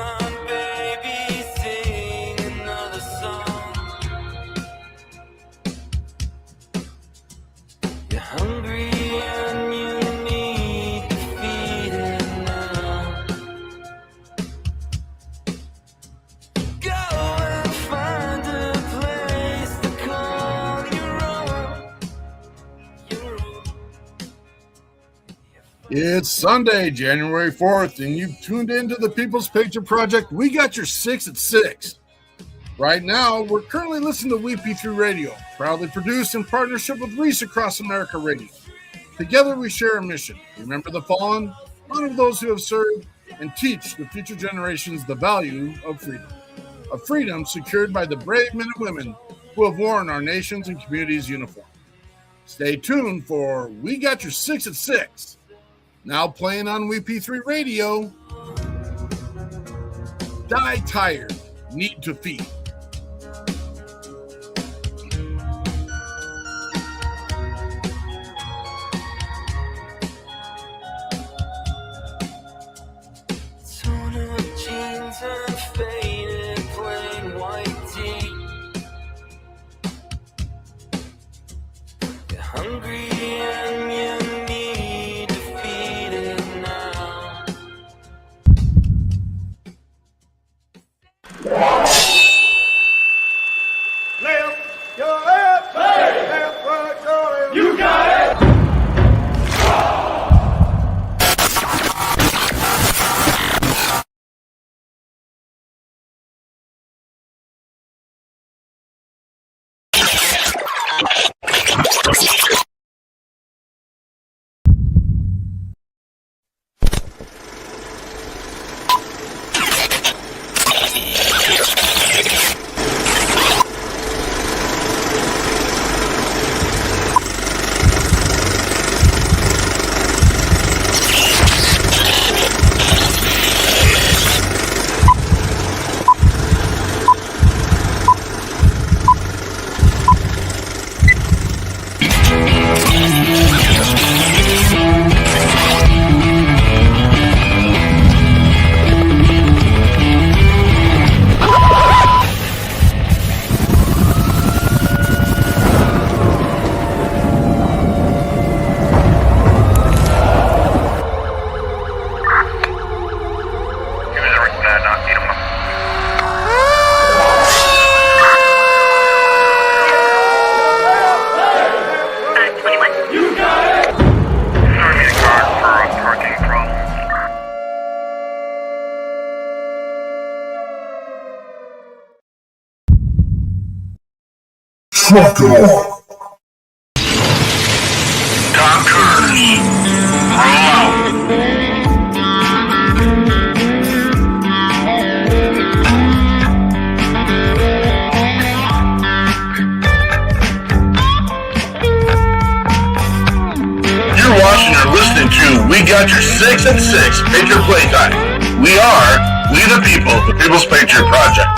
on, baby, sing another song. You're hungry and you need to feed it now. Go and find a place to call your own. It's Sunday, January 4th, and you've tuned into the People's Patriot Project. We got your 6 at 6. Right now, we're currently listening to WP3 Radio, proudly produced in partnership with Reese Across America Radio. Together, we share a mission. Remember the fallen, honor those who have served, and teach the future generations the value of freedom. A freedom secured by the brave men and women who have worn our nation's and community's uniform. Stay tuned for We Got Your 6 at 6. Now playing on WP3 Radio, Die Tired, Need to Feed. Torn up jeans and faded plain white tee. You're hungry and you need to feed it now. Left your left, left right, your left. You got it. Trucker. Doctors, roll out. You're watching or listening to We Got Your 6 at 6 Patriot Playtime. We the people, the People's Patriot Project.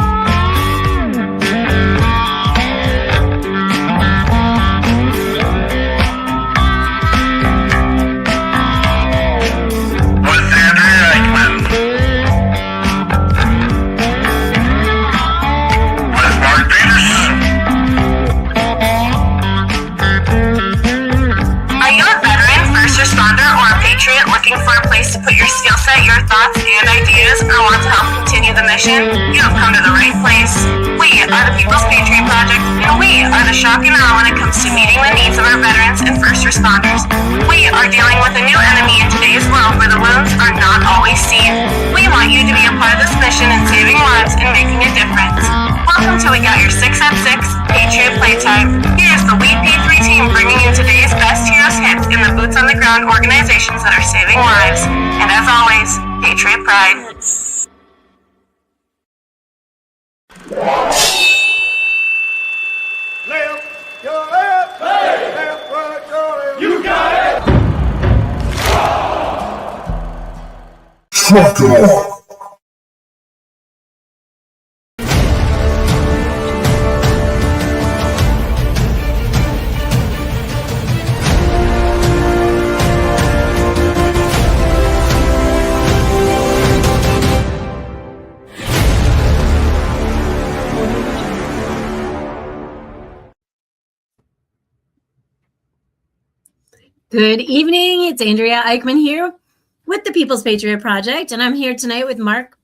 Looking for a place to put your skill set, your thoughts, and ideas, or want to help continue the mission? You have come to the right place. We are the People's Patriot Project, and we are the shock and awe when it comes to meeting the needs of our veterans and first responders. We are dealing with a new enemy in today's world where the wounds are not always seen. We want you to be a part of this mission in saving lives and making a difference. Welcome to We Got Your 6 at 6 Patriot Playtime. Here's the WP3 team bringing you today's best heroes hits in the boots on the ground organizations that are saving lives. And as always, Patriot Pride. Left your left, left right, your left. You got it. Trucker. Good evening. It's Andrea Eichmann here with the People's Patriot Project, and I'm here tonight with Mark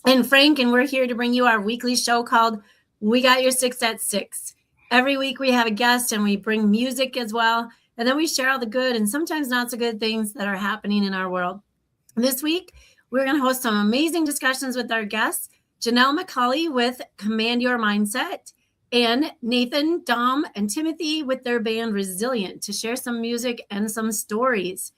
and Frank, and we're here to bring you our weekly show called We Got Your Six at Six. Every week we have a guest, and we bring music as well, and then we share all the good and sometimes not so good things that are happening in our world. This week, we're going to host some amazing discussions with our guests, Janelle MacAulay with Command Your Mindset, and Nathan, Dom, and Timothy with their band Resilient to share some music and some stories.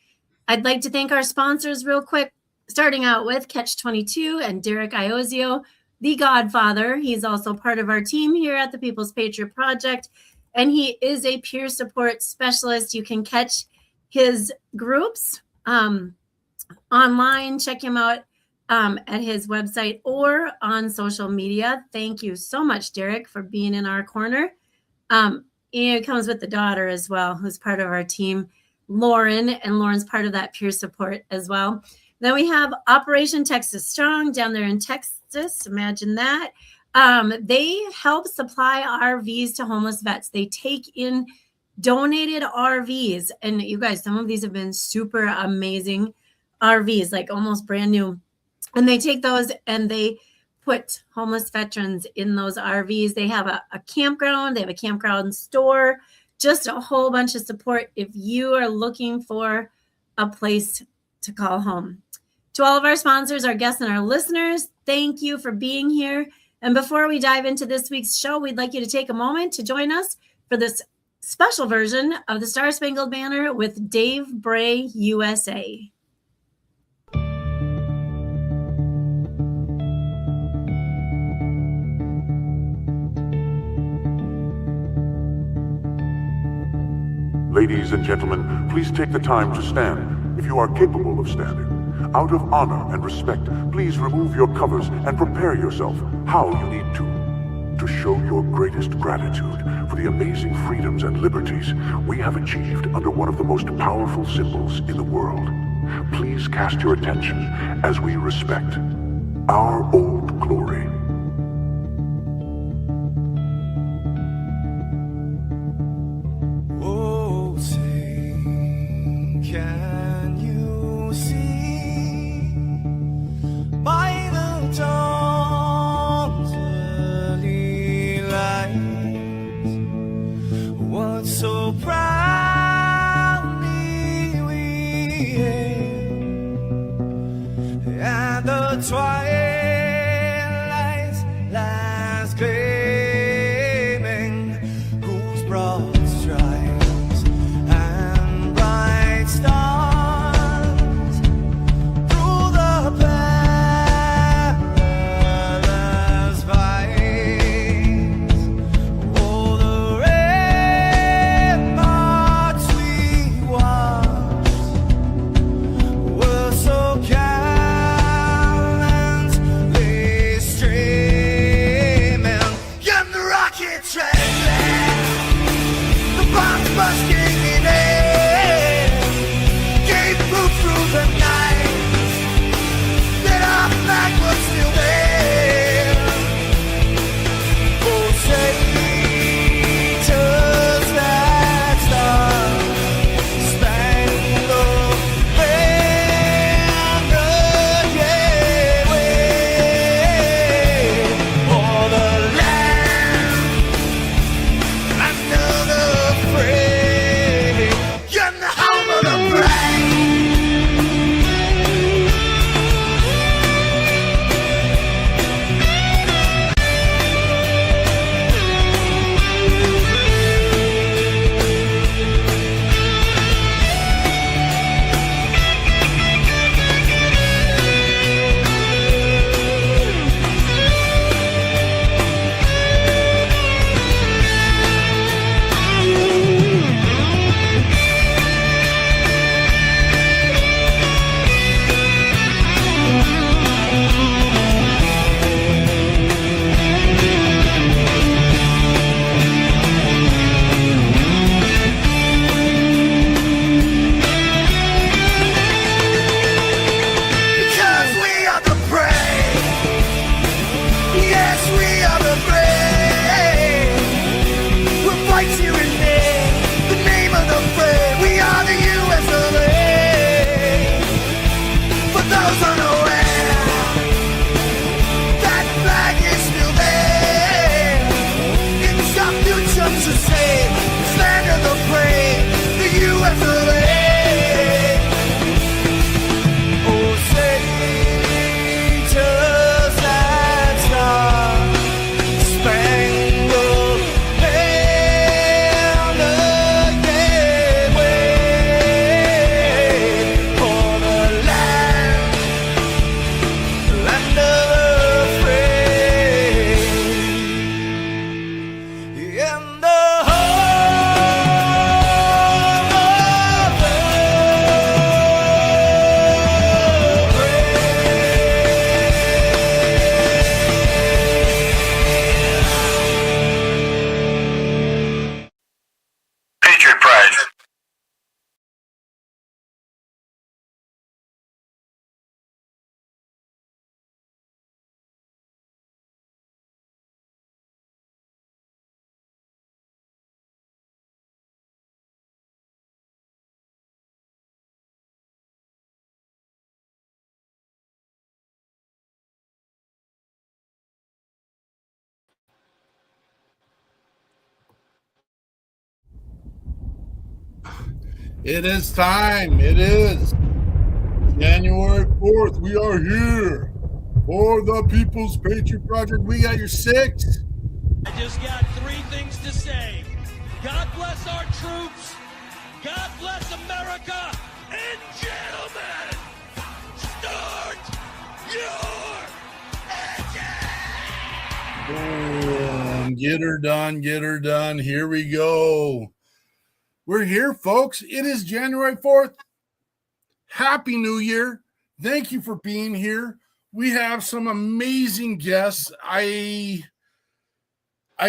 I'd like to thank our sponsors real quick, starting out with Catch-22 and Derek Iozio, the Godfather. He's also part of our team here at the People's Patriot Project, and he is a peer support specialist. You can catch his groups online. Check him out at his website or on social media. Thank you so much, Derek, for being in our corner. And it comes with the daughter as well, who's part of our team, Lauren, and Lauren's part of that peer support as well. Then we have Operation Texas Strong down there in Texas. Imagine that. They help supply RVs to homeless vets. They take in donated RVs. And you guys, some of these have been super amazing RVs, like almost brand new. And they take those and they put homeless veterans in those RVs. They have a campground. They have a campground store, just a whole bunch of support if you are looking for a place to call home. To all of our sponsors, our guests, and our listeners, thank you for being here. And before we dive into this week's show, we'd like you to take a moment to join us for this special version of the Star Spangled Banner with Dave Bray, USA. Ladies and gentlemen, please take the time to stand if you are capable of standing. Out of honor and respect, please remove your covers and prepare yourself how you need to show your greatest gratitude for the amazing freedoms and liberties we have achieved under one of the most powerful symbols in the world. Please cast your attention as we respect our old glory. Can you see by the dawn's early light what so proudly we hailed at the twilight's It is time. It is January 4th. We are here for the People's Patriot Project. We got your six. I just got three things to say. God bless our troops. God bless America. And gentlemen, start your Boom. Get her done. Get her done. Here we go. We're here, folks. It is January 4th. Happy New Year. Thank you for being here. We have some amazing guests. I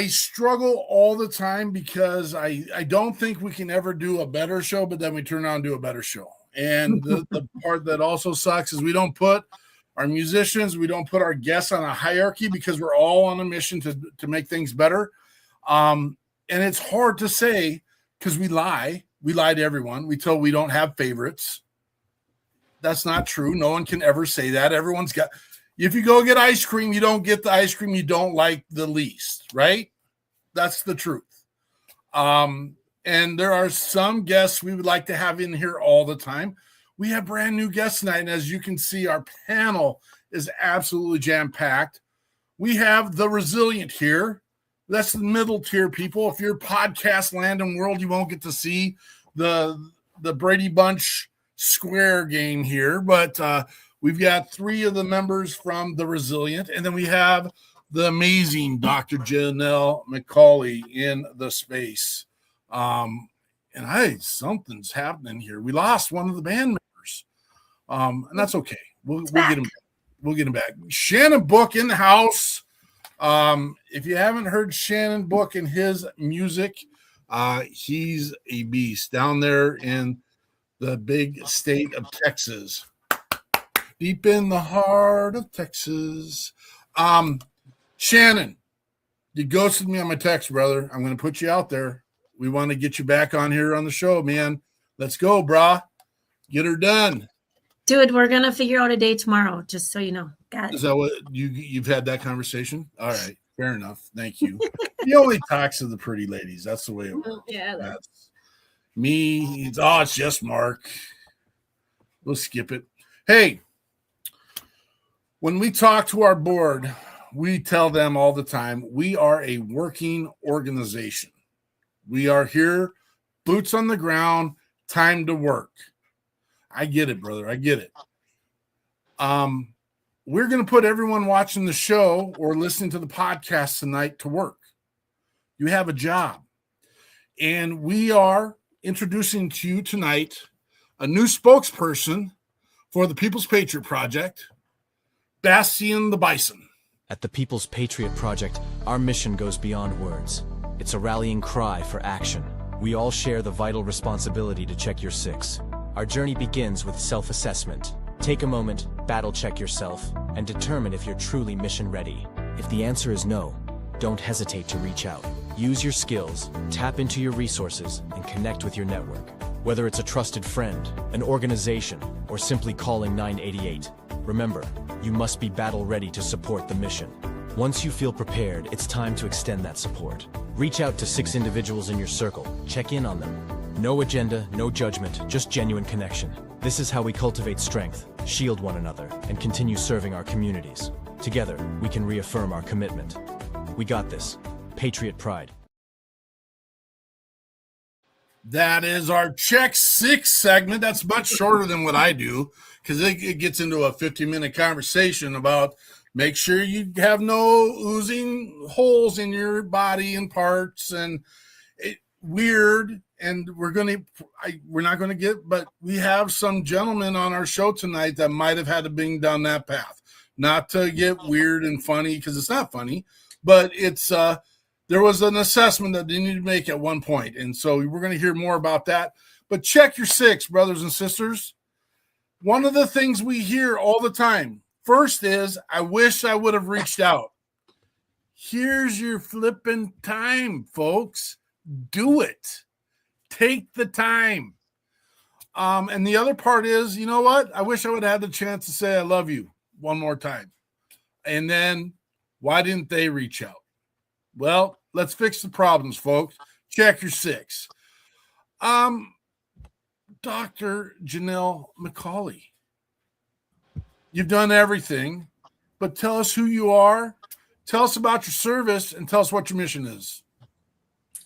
struggle all the time because I don't think we can ever do a better show, but then we turn around and do a better show. And the part that also sucks is we don't put our musicians, we don't put our guests on a hierarchy because we're all on a mission to make things better. And it's hard to say because we lie. We lie to everyone. We tell we don't have favorites. That's not true. No one can ever say that. Everyone's got, if you go get ice cream, you don't get the ice cream you don't like the least, right? That's the truth. And there are some guests we would like to have in here all the time. We have brand new guests tonight, and as you can see, our panel is absolutely jam-packed. We have the Resilient here. That's the middle tier people. If you're podcast land and world, you won't get to see the Brady Bunch square game here, but we've got three of the members from the Resilient, and then we have the amazing Dr. Janelle MacAulay in the space. And something's happening here. We lost one of the band members, and that's okay. We'll get him back. We'll get him back. Shannon Book in the house. If you haven't heard Shannon Book and his music, he's a beast down there in the big state of Texas, deep in the heart of Texas. Shannon, you ghosted me on my text, brother. I'm going to put you out there. We want to get you back on here on the show, man. Let's go, brah. Get her done. Dude, we're going to figure out a day tomorrow, just so you know. Got it. Is that what you've had that conversation? All right. Fair enough. Thank you. He only talks to the pretty ladies. That's the way it works. Yeah. That's me. It's just Mark. We'll skip it. Hey, when we talk to our board, we tell them all the time, we are a working organization. We are here, boots on the ground, time to work. I get it, brother. I get it. We're going to put everyone watching the show or listening to the podcast tonight to work. You have a job. And we are introducing to you tonight a new spokesperson for the People's Patriot Project, Bastian the Bison. At the People's Patriot Project, our mission goes beyond words. It's a rallying cry for action. We all share the vital responsibility to check your six. Our journey begins with self-assessment. Take a moment, battle check yourself, and determine if you're truly mission ready. If the answer is no, don't hesitate to reach out. Use your skills, tap into your resources, and connect with your network. Whether it's a trusted friend, an organization, or simply calling 988, remember, you must be battle ready to support the mission. Once you feel prepared, it's time to extend that support. Reach out to 6 individuals in your circle. Check in on them. No agenda, no judgment, just genuine connection. This is how we cultivate strength, shield one another, and continue serving our communities. Together, we can reaffirm our commitment. We got this. Patriot Pride. That is our Check 6 segment. That's much shorter than what I do because it gets into a 50-minute conversation about make sure you have no oozing holes in your body and parts and weird. And we're not going to get, but we have some gentlemen on our show tonight that might have had to been down that path. Not to get weird and funny because it's not funny, but it's there was an assessment that they needed to make at one point. And so we're going to hear more about that. But check your six, brothers and sisters. One of the things we hear all the time, first is, I wish I would have reached out. Here's your flipping time, folks. Do it. Take the time. And the other part is, you know what? I wish I would have had the chance to say I love you one more time. And then why didn't they reach out? Well, let's fix the problems, folks. Check your six. Dr. Janelle MacAulay. You've done everything, but tell us who you are, tell us about your service, and tell us what your mission is.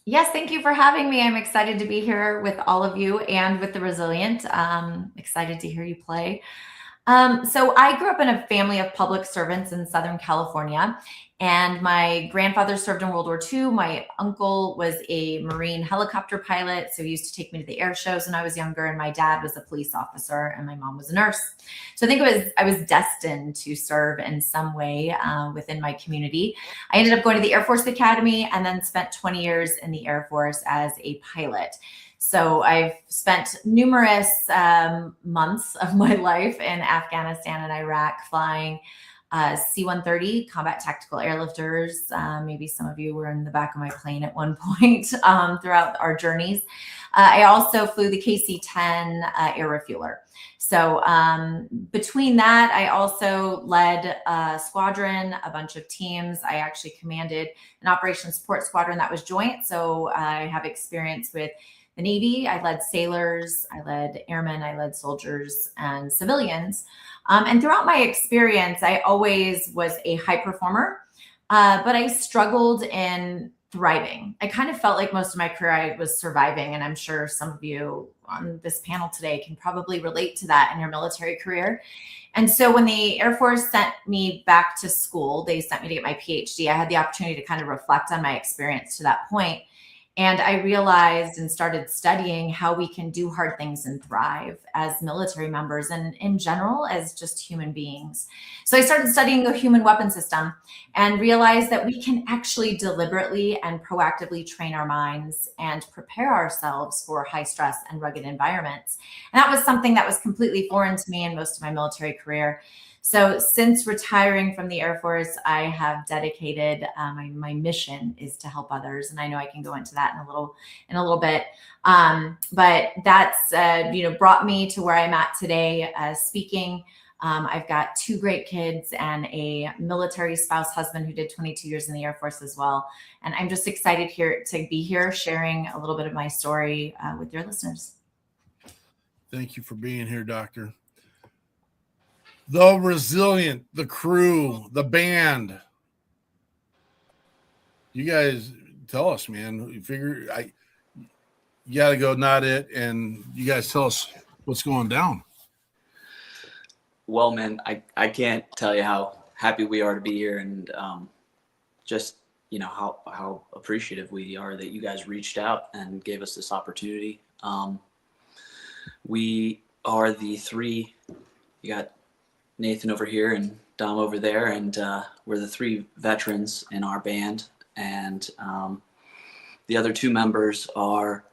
Yes, thank you for having me. I'm excited to be here with all of you and with the Resilient. Excited to hear you play. So I grew up in a family of public servants in Southern California, and my grandfather served in World War II. My uncle was a Marine helicopter pilot, so he used to take me to the air shows when I was younger, and my dad was a police officer, and my mom was a nurse. So I think I was destined to serve in some way within my community. I ended up going to the Air Force Academy and then spent 20 years in the Air Force as a pilot. So I've spent numerous months of my life in Afghanistan and Iraq flying C-130 combat tactical airlifters. Maybe some of you were in the back of my plane at one point throughout our journeys. I also flew the KC-10 air refueler. So between that, I also led a squadron, a bunch of teams. I actually commanded an operations support squadron that was joint. So I have experience with the Navy. I led sailors, I led airmen, I led soldiers and civilians. And throughout my experience, I always was a high performer, but I struggled in thriving. I kind of felt like most of my career I was surviving. And I'm sure some of you on this panel today can probably relate to that in your military career. And so when the Air Force sent me back to school, they sent me to get my PhD. I had the opportunity to kind of reflect on my experience to that point. And I realized and started studying how we can do hard things and thrive as military members and in general as just human beings. So I started studying the human weapon system and realized that we can actually deliberately and proactively train our minds and prepare ourselves for high stress and rugged environments. And that was something that was completely foreign to me in most of my military career. So since retiring from the Air Force, I have dedicated my mission is to help others, and I know I can go into that in a little bit. But that's brought me to where I'm at today, speaking. I've got 2 great kids and a military spouse husband who did 22 years in the Air Force as well. And I'm just excited to be here sharing a little bit of my story with your listeners. Thank you for being here, Doctor. The Resilient, the crew, the band. You guys tell us, man. You figure you got to go not it, and you guys tell us what's going down. Well, man, I can't tell you how happy we are to be here, and just how appreciative we are that you guys reached out and gave us this opportunity. We are the 3. You got Nathan over here and Dom over there, and we're the 3 veterans in our band. And the other 2 members are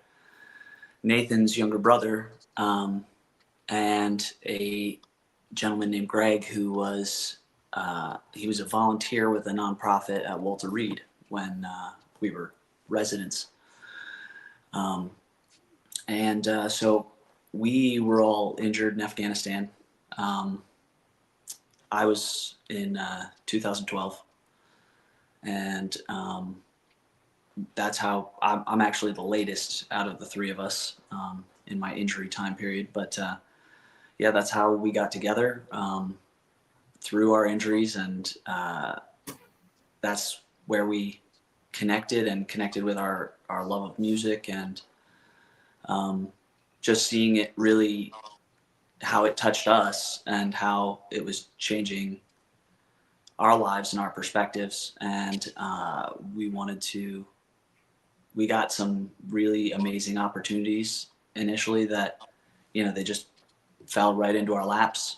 Nathan's younger brother and a gentleman named Greg, who was he was a volunteer with a nonprofit at Walter Reed when we were residents. So we were all injured in Afghanistan. I was in 2012, and that's how I'm actually the latest out of the 3 of us in my injury time period. But yeah, that's how we got together through our injuries, and that's where we connected with our love of music, and just seeing it really, how it touched us and how it was changing our lives and our perspectives. And we got some really amazing opportunities initially that, they just fell right into our laps.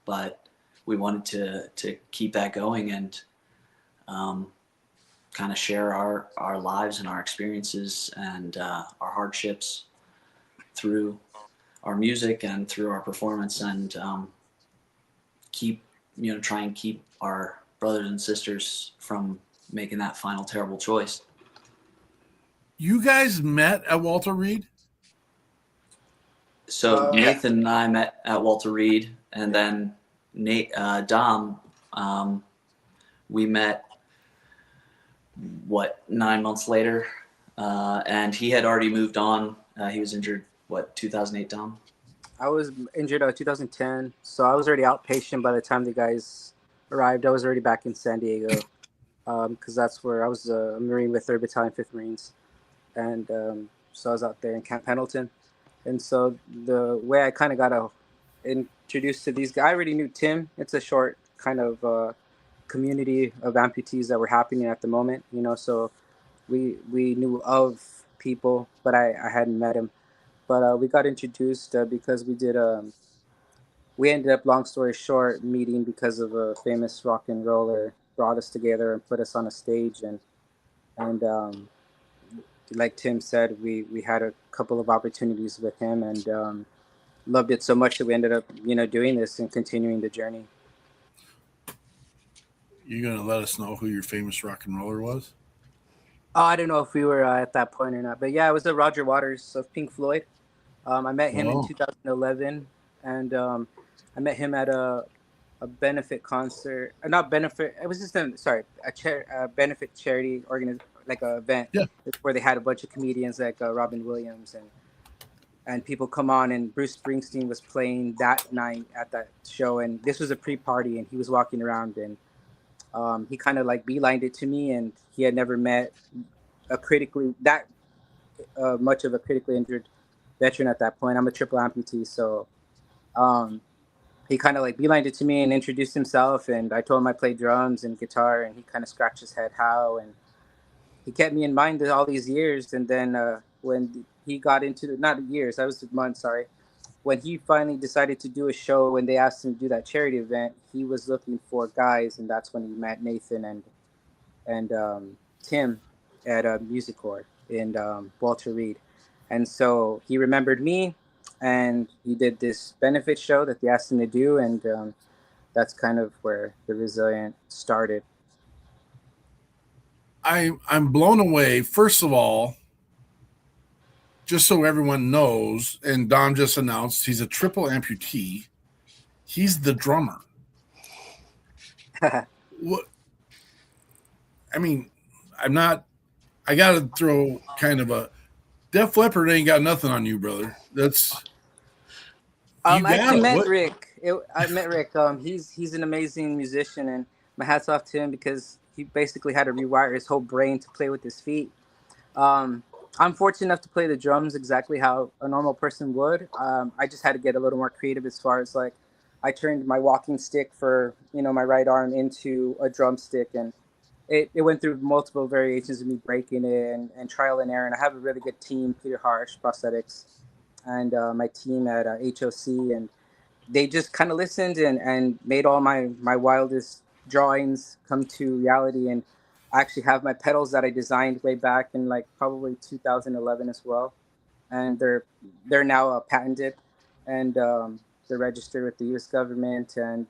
But we wanted to keep that going and kind of share our lives and our experiences and our hardships through our music and through our performance, and try and keep our brothers and sisters from making that final terrible choice. You guys met at Walter Reed? So Nathan and I met at Walter Reed, and then Dom, we met 9 months later, and he had already moved on. He was injured what, 2008, Dom? I was injured 2010, so I was already outpatient by the time the guys arrived. I was already back in San Diego because that's where I was a Marine with 3rd Battalion, 5th Marines. And so I was out there in Camp Pendleton. And so the way I kind of got introduced to these guys, I already knew Tim. It's a short kind of community of amputees that were happening at the moment, you know, so we knew of people, but I hadn't met him. But we got introduced because we ended up, long story short, meeting because of a famous rock and roller brought us together and put us on a stage. And like Tim said, we had a couple of opportunities with him and loved it so much that we ended up, you know, doing this and continuing the journey. You going to let us know who your famous rock and roller was? Oh, I don't know if we were at that point or not, but yeah, it was Roger Waters of Pink Floyd. I met him in 2011, and I met him at a benefit concert. Not benefit. It was just a benefit charity like a event. Yeah. Where they had a bunch of comedians like Robin Williams and people come on, and Bruce Springsteen was playing that night at that show, and this was a pre-party, and he was walking around, and he kind of like beelined it to me, and he had never met much of a critically injured veteran at that point. I'm a triple amputee, so he kind of like beelined it to me and introduced himself, and I told him I played drums and guitar, and he kind of scratched his head how, and he kept me in mind all these years. And then when he got into not years, that was months, sorry. When he finally decided to do a show, when they asked him to do that charity event, he was looking for guys, and that's when he met Nathan and Tim at Music Corps in Walter Reed. And so he remembered me, and he did this benefit show that they asked him to do, and that's kind of where the Resilient started. I'm blown away. First of all, just so everyone knows, and Dom just announced he's a triple amputee. He's the drummer. What? I mean, I got to throw kind of a Def Leppard ain't got nothing on you, brother. That's. I met Rick. I met Rick. He's an amazing musician, and my hat's off to him because he basically had to rewire his whole brain to play with his feet. I'm fortunate enough to play the drums exactly how a normal person would. I just had to get a little more creative as far as like, I turned my walking stick for, you know, my right arm into a drumstick, and it went through multiple variations of me breaking it and trial and error. And I have a really good team, Peter Harsh Prosthetics, and my team at HOC, and they just kind of listened and made all my wildest drawings come to reality. And I actually have my pedals that I designed way back in like probably 2011 as well, and they're now patented, and they're registered with the U.S. government. And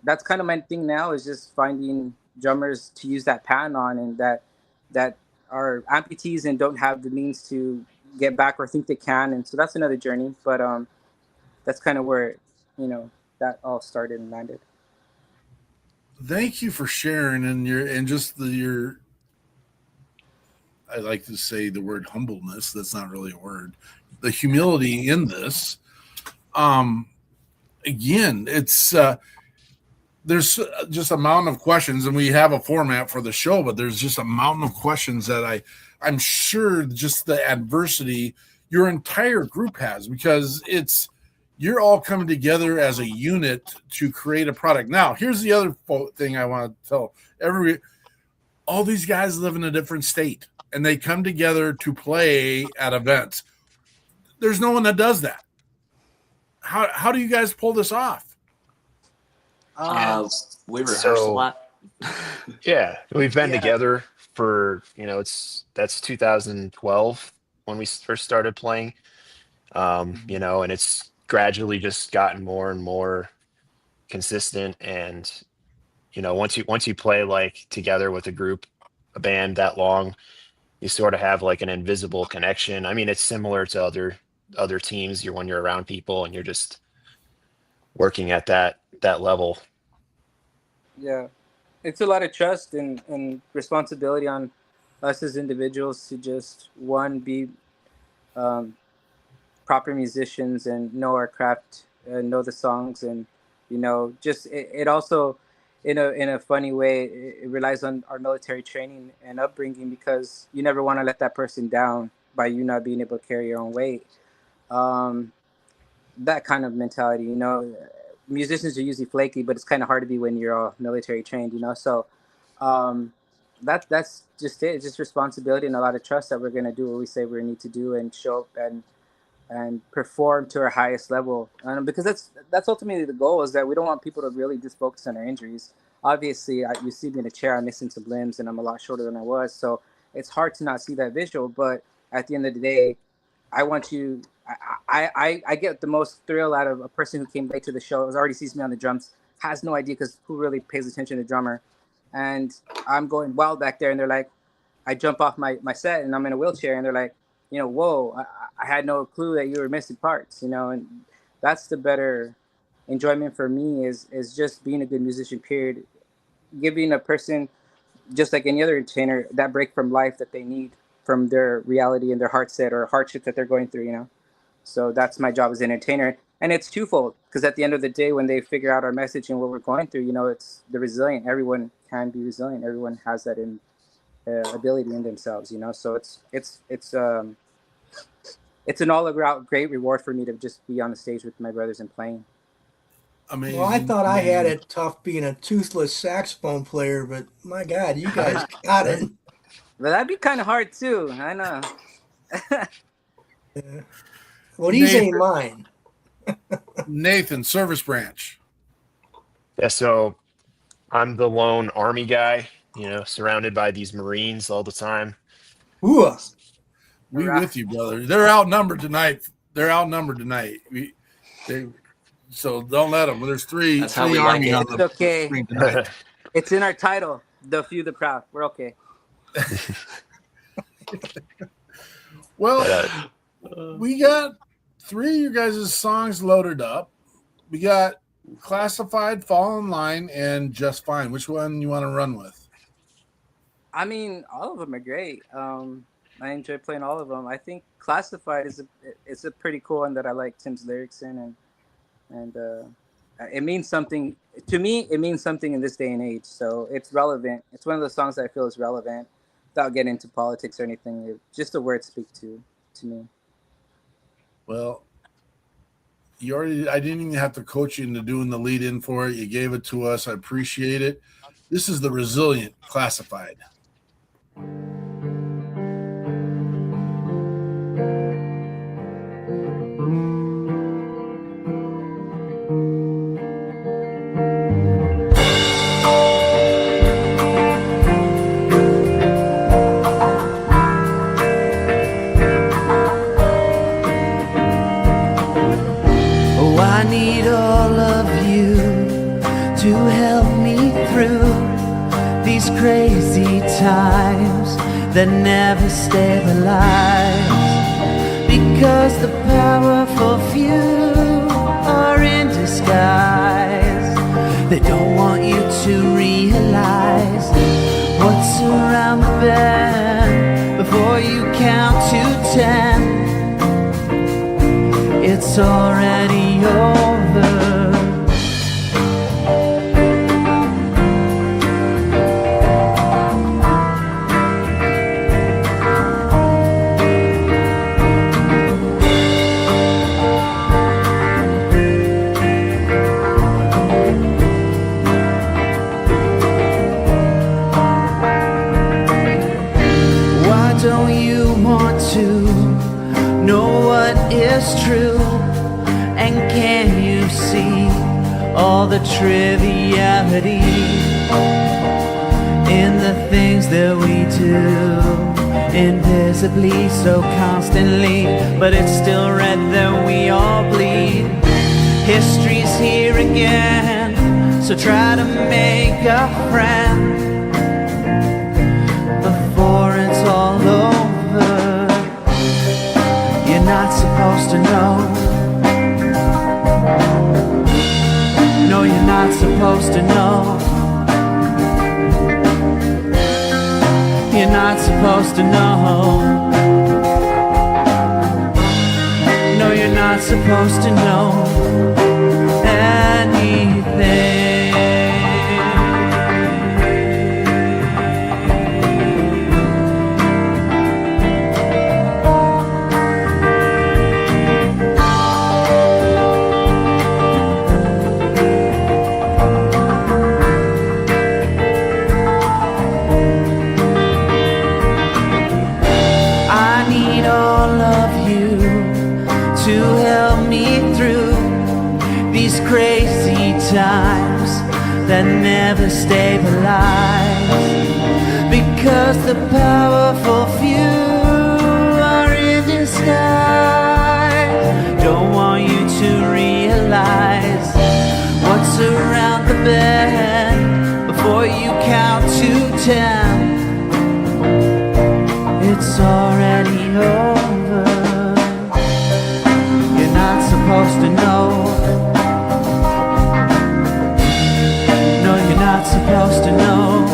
that's kind of my thing now, is just finding drummers to use that patent on, and that are amputees and don't have the means to get back or think they can. And so that's another journey, but that's kind of where, you know, that all started and landed. Thank you for sharing your I like to say the word humbleness. That's not really a word. The humility in this. Again, it's there's just a mountain of questions, and we have a format for the show, but there's just a mountain of questions that I'm sure just the adversity your entire group has, because you're all coming together as a unit to create a product. Now, here's the other thing I want to tell all these guys live in a different state, and they come together to play at events. There's no one that does that. How do you guys pull this off? We rehearse a lot. Yeah, we've been together for, that's 2012 when we first started playing. And it's gradually just gotten more and more consistent. And, once you play like together with a band that long, you sort of have like an invisible connection. I mean, it's similar to other teams. When you're around people and you're just working at that level. Yeah, it's a lot of trust and responsibility on us as individuals to just be proper musicians and know our craft, know the songs, and just it also, in a funny way, it relies on our military training and upbringing, because you never want to let that person down by you not being able to carry your own weight. That kind of mentality, musicians are usually flaky, but it's kind of hard to be when you're all military trained, so that's just it. It's just responsibility and a lot of trust that we're going to do what we say we need to do and show up and perform to our highest level. Because that's ultimately the goal, is that we don't want people to really just focus on our injuries. Obviously, you see me in a chair, I'm missing some limbs, and I'm a lot shorter than I was, so it's hard to not see that visual. But at the end of the day, I want you. I get the most thrill out of a person who came late to the show, already sees me on the drums, has no idea, because who really pays attention to the drummer? And I'm going wild back there, and they're like, I jump off my set, and I'm in a wheelchair, and they're like, whoa, I had no clue that you were missing parts, and that's the better enjoyment for me, is just being a good musician, period. Giving a person, just like any other entertainer, that break from life that they need from their reality and their heart set or hardship that they're going through, So that's my job as an entertainer. And it's twofold, because at the end of the day, when they figure out our message and what we're going through, it's the resilient. Everyone can be resilient. Everyone has that ability in themselves, So it's an all-around great reward for me to just be on the stage with my brothers and playing. Amazing. Well, I thought I had it tough being a toothless saxophone player, but my God, you guys got it. But that'd be kind of hard too. I know. Yeah. Well, these ain't mine. Nathan, service branch. Yeah, so I'm the lone Army guy, surrounded by these Marines all the time. Ooh. We with you, brother. They're outnumbered tonight. So don't let them. There's three Army on the It's okay. screen tonight. It's in our title, The Few, the Proud. We're okay. Well, we got 3 of you guys' songs loaded up. We got Classified, Fall in Line, and Just Fine. Which one you want to run with? I mean, all of them are great. I enjoy playing all of them. I think Classified is a pretty cool one that I like Tim's lyrics in, and it means something to me. It means something in this day and age, so it's relevant. It's one of those songs that I feel is relevant without getting into politics or anything. Just the words speak to me. Well, I didn't even have to coach you into doing the lead in for it. You gave it to us. I appreciate it. This is the Resilient, Classified. I need all of you to help me through these crazy times that never stabilize, because the powerful few are in disguise. They don't want you to realize what's around the bend before you count to 10. It's already over. Why don't you want to know what is true? And can you see all the triviality in the things that we do, invisibly, so constantly, but it's still red that we all bleed. History's here again, so try to make a friend before it's all over. You're not supposed to know. No, you're not supposed to know. You're not supposed to know. No, you're supposed to know anything. To help me through these crazy times that never stabilize, because the powerful few are in disguise. Don't want you to realize what's around the bend before you count to 10. It's already over. Supposed to know. No, you're not supposed to know.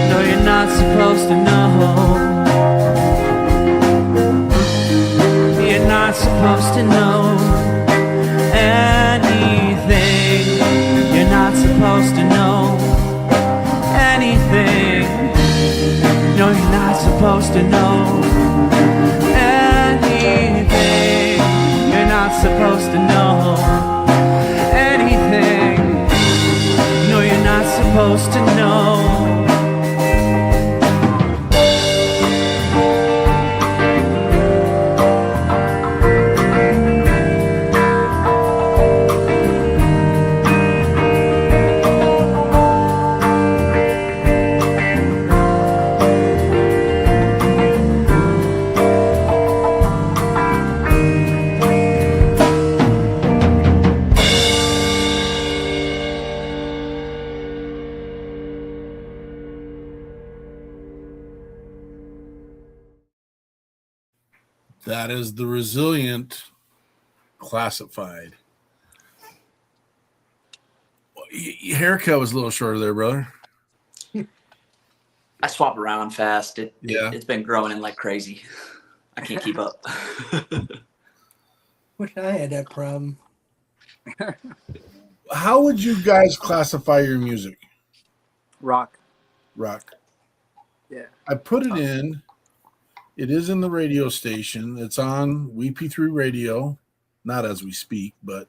No, you're not supposed to know. You're not supposed to know anything. You're not supposed to know anything. No, you're not supposed to know. You're not supposed to know anything. No, you're not supposed to know. That is The Resilient Classified. Your haircut was a little shorter there, brother. I swap around fast. Yeah. It's been growing in like crazy. I can't keep up. Wish I had that problem. How would you guys classify your music? Rock. Rock. Yeah. I put it in. It is in the radio station. It's on WeP3 Radio, not as we speak, but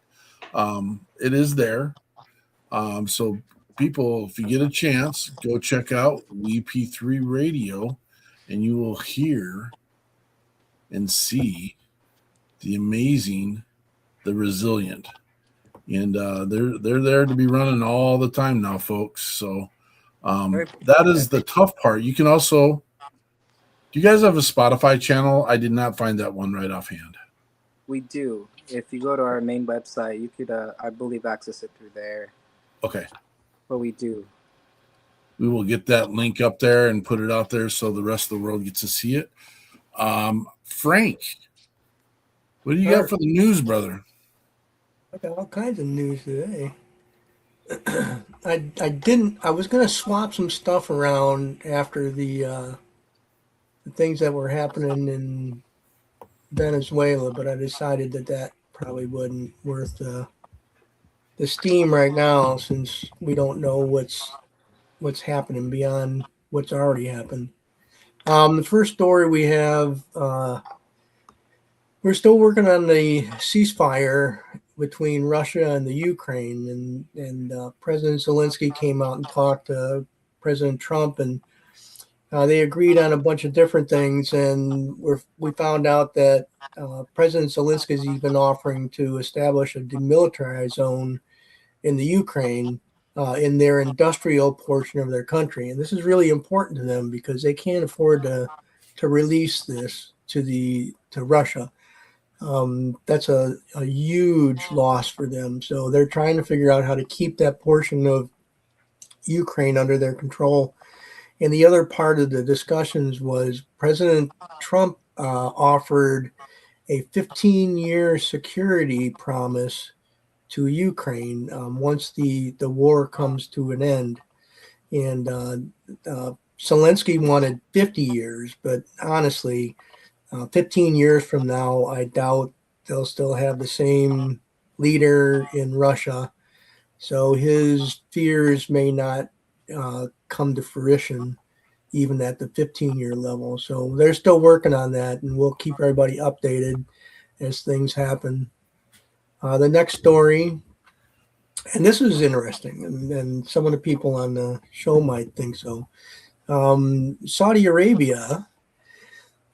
it is there. So people, if you get a chance, go check out WeP3 Radio, and you will hear and see the amazing, the Resilient. And they're there to be running all the time now, folks. So that is the tough part. You can also... Do you guys have a Spotify channel? I did not find that one right offhand. We do. If you go to our main website, you could, I believe, access it through there. Okay. But we do. We will get that link up there and put it out there so the rest of the world gets to see it. Frank, what do you got for the news, brother? I got all kinds of news today. I was going to swap some stuff around after the things that were happening in Venezuela, but I decided that probably wasn't worth the steam right now, since we don't know what's happening beyond what's already happened. The first story we have, we're still working on the ceasefire between Russia and the Ukraine, and President Zelensky came out and talked to President Trump, and they agreed on a bunch of different things, and we found out that President Zelensky is even offering to establish a demilitarized zone in the Ukraine, in their industrial portion of their country. And this is really important to them because they can't afford to release this to Russia. That's a huge loss for them. So they're trying to figure out how to keep that portion of Ukraine under their control. And the other part of the discussions was President Trump offered a 15-year security promise to Ukraine once the war comes to an end. And Zelensky wanted 50 years, but honestly, 15 years from now, I doubt they'll still have the same leader in Russia. So his fears may not come to fruition even at the 15-year level. So they're still working on that, and we'll keep everybody updated as things happen. The next story, and this is interesting, and some of the people on the show might think so. Saudi Arabia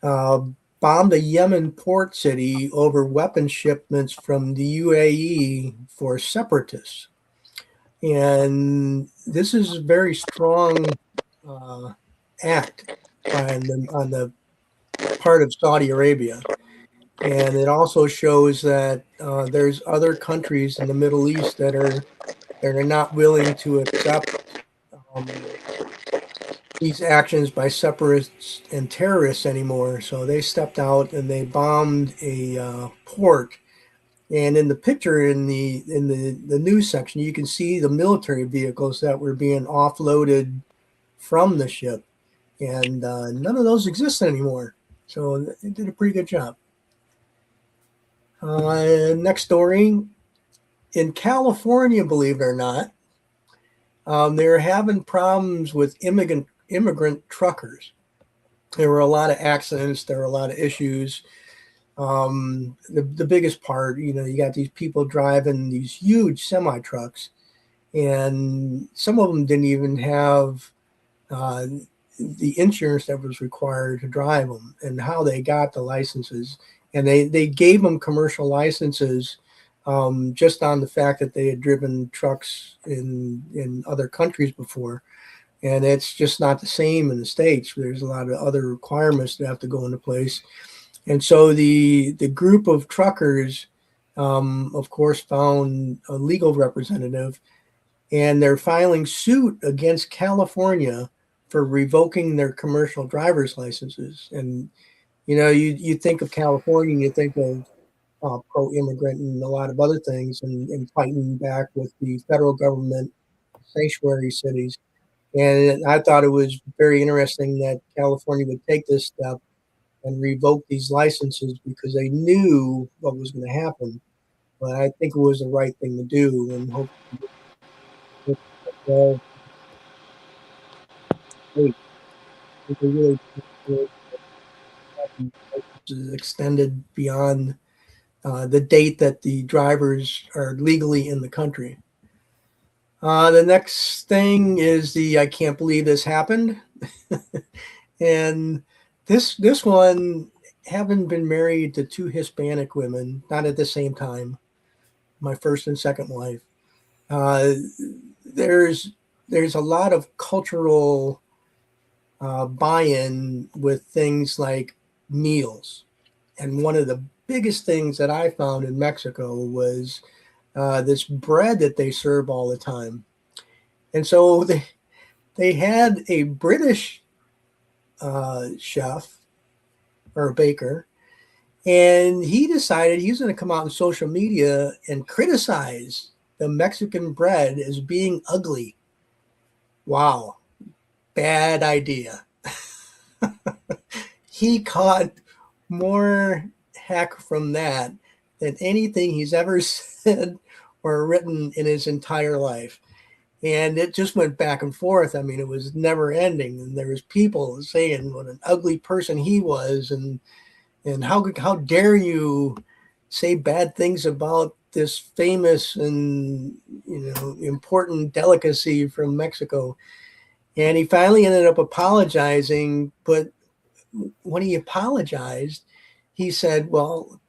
bombed a Yemen port city over weapon shipments from the UAE for separatists. And this is a very strong act on the part of Saudi Arabia. And it also shows that there's other countries in the Middle East that are not willing to accept these actions by separatists and terrorists anymore. So they stepped out and they bombed a port. And in the picture in the news section, you can see the military vehicles that were being offloaded from the ship. And none of those exist anymore. So they did a pretty good job. Next story. In California, believe it or not, they're having problems with immigrant truckers. There were a lot of accidents. There were a lot of issues. The biggest part, you got these people driving these huge semi trucks, and some of them didn't even have the insurance that was required to drive them, and how they got the licenses. And they gave them commercial licenses just on the fact that they had driven trucks in other countries before. And it's just not the same in the States. There's a lot of other requirements that have to go into place. And so the group of truckers, of course, found a legal representative, and they're filing suit against California for revoking their commercial driver's licenses. And, you think of California, you think of pro-immigrant and a lot of other things, and fighting back with the federal government sanctuary cities. And I thought it was very interesting that California would take this step and revoke these licenses because they knew what was going to happen. But I think it was the right thing to do, and hopefully really extended beyond the date that the drivers are legally in the country. The next thing is I can't believe this happened. And this one, having been married to two Hispanic women, not at the same time, my first and second wife, there's a lot of cultural buy-in with things like meals. And one of the biggest things that I found in Mexico was this bread that they serve all the time. And so they had a British chef or a baker, and he decided he was going to come out on social media and criticize the Mexican bread as being ugly. Wow. Bad idea. He caught more heck from that than anything he's ever said or written in his entire life. And it just went back and forth. I mean, it was never ending. And there was people saying what an ugly person he was, and how dare you say bad things about this famous and important delicacy from Mexico. And he finally ended up apologizing, but when he apologized, he said, well,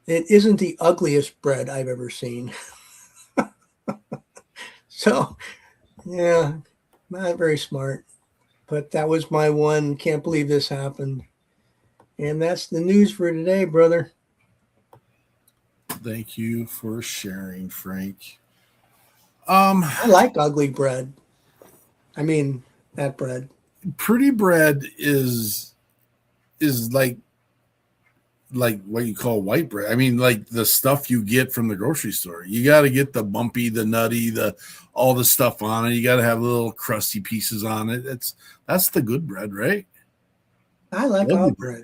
it isn't the ugliest bread I've ever seen. So, yeah, not very smart. But that was my one, can't believe this happened. And that's the news for today, brother. Thank you for sharing, Frank. I like ugly bread. I mean, that bread. Pretty bread is like what you call white bread. I mean, like the stuff you get from the grocery store. You got to get the bumpy, the nutty, all the stuff on it. You got to have little crusty pieces on it. That's the good bread, right? I like all bread.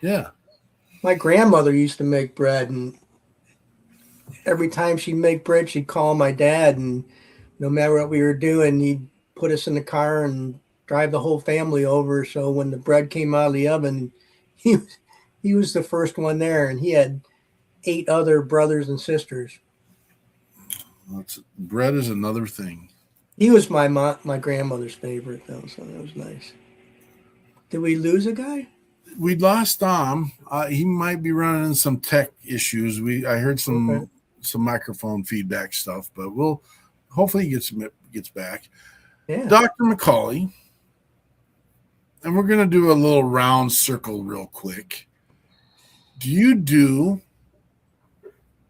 Yeah. My grandmother used to make bread, and every time she'd make bread, she'd call my dad, and no matter what we were doing, he'd put us in the car and drive the whole family over. So when the bread came out of the oven, he he was the first one there, and he had 8 other brothers and sisters. Bread is another thing. He was my grandmother's favorite, though, so that was nice. Did we lose a guy? We lost Dom. He might be running into some tech issues. I heard some microphone feedback stuff, but we'll hopefully he gets back. Yeah. Dr. MacAulay, and we're gonna do a little round circle real quick. Do you do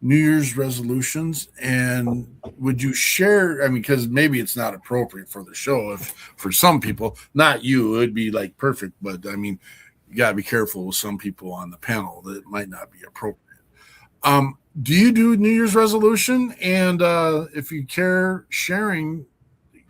New Year's resolutions, and would you share? I mean, because maybe it's not appropriate for the show. If for some people, not you, it'd be like perfect. But I mean, you gotta be careful with some people on the panel that it might not be appropriate. Do you do New Year's resolution? And if you care sharing,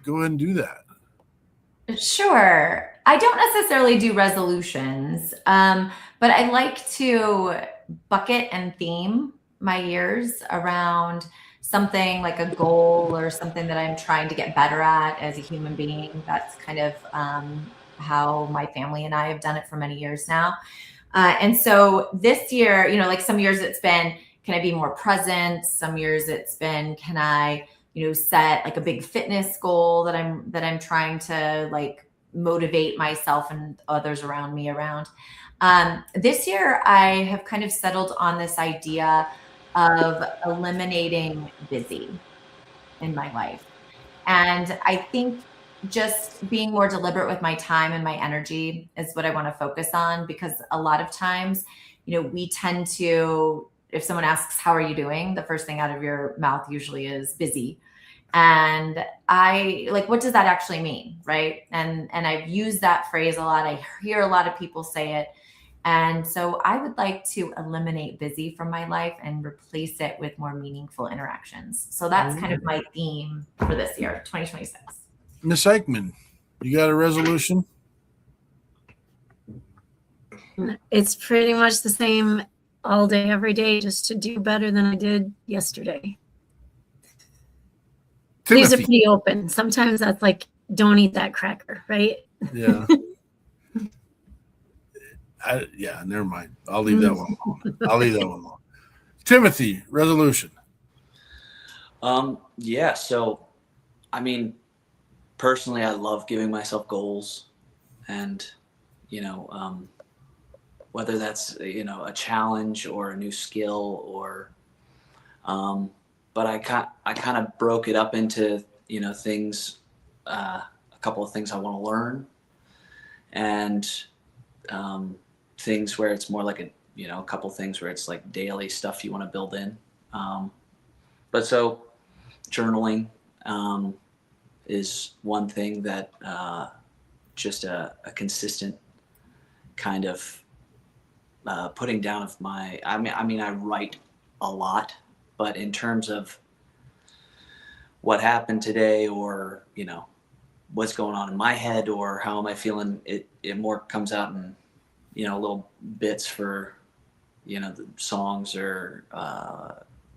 go ahead and do that. Sure. I don't necessarily do resolutions, but I like to bucket and theme my years around something like a goal or something that I'm trying to get better at as a human being. That's kind of how my family and I have done it for many years now. And so this year, you know, like some years it's been, can I be more present? Some years it's been, can I, you know, set like a big fitness goal that I'm trying to like motivate myself and others around me around. This year I have kind of settled on this idea of eliminating busy in my life. And I think just being more deliberate with my time and my energy is what I want to focus on, because a lot of times, you know, we tend to, if someone asks, how are you doing? The first thing out of your mouth usually is busy. And I like, what does that actually mean? Right. And I've used that phrase a lot. I hear a lot of people say it. And so I would like to eliminate busy from my life and replace it with more meaningful interactions. So that's kind of my theme for this year, 2026. Miss Eichmann, you got a resolution? It's pretty much the same all day, every day, just to do better than I did yesterday. These are pretty open. Sometimes that's like, don't eat that cracker, right? Yeah. Yeah, never mind. I'll leave that one alone. Timothy, resolution. Yeah, so I mean, personally, I love giving myself goals, and you know, whether that's, you know, a challenge or a new skill or but I kind of broke it up into, you know, things, a couple of things I want to learn, and things where it's more like a couple things where it's like daily stuff you want to build in. But so journaling is one thing that just a consistent kind of putting down of my, I mean, I write a lot, but in terms of what happened today, or, you know, what's going on in my head, or how am I feeling, it more comes out in, you know, little bits for, you know, the songs or,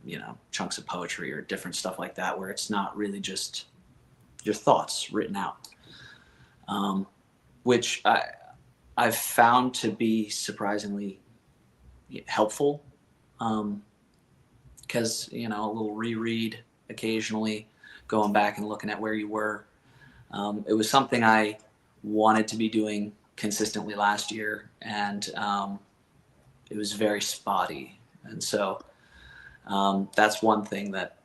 you know, chunks of poetry or different stuff like that, where it's not really just your thoughts written out, which I've found to be surprisingly helpful, because, you know, a little reread occasionally, going back and looking at where you were. It was something I wanted to be doing consistently last year, and it was very spotty. And so that's one thing that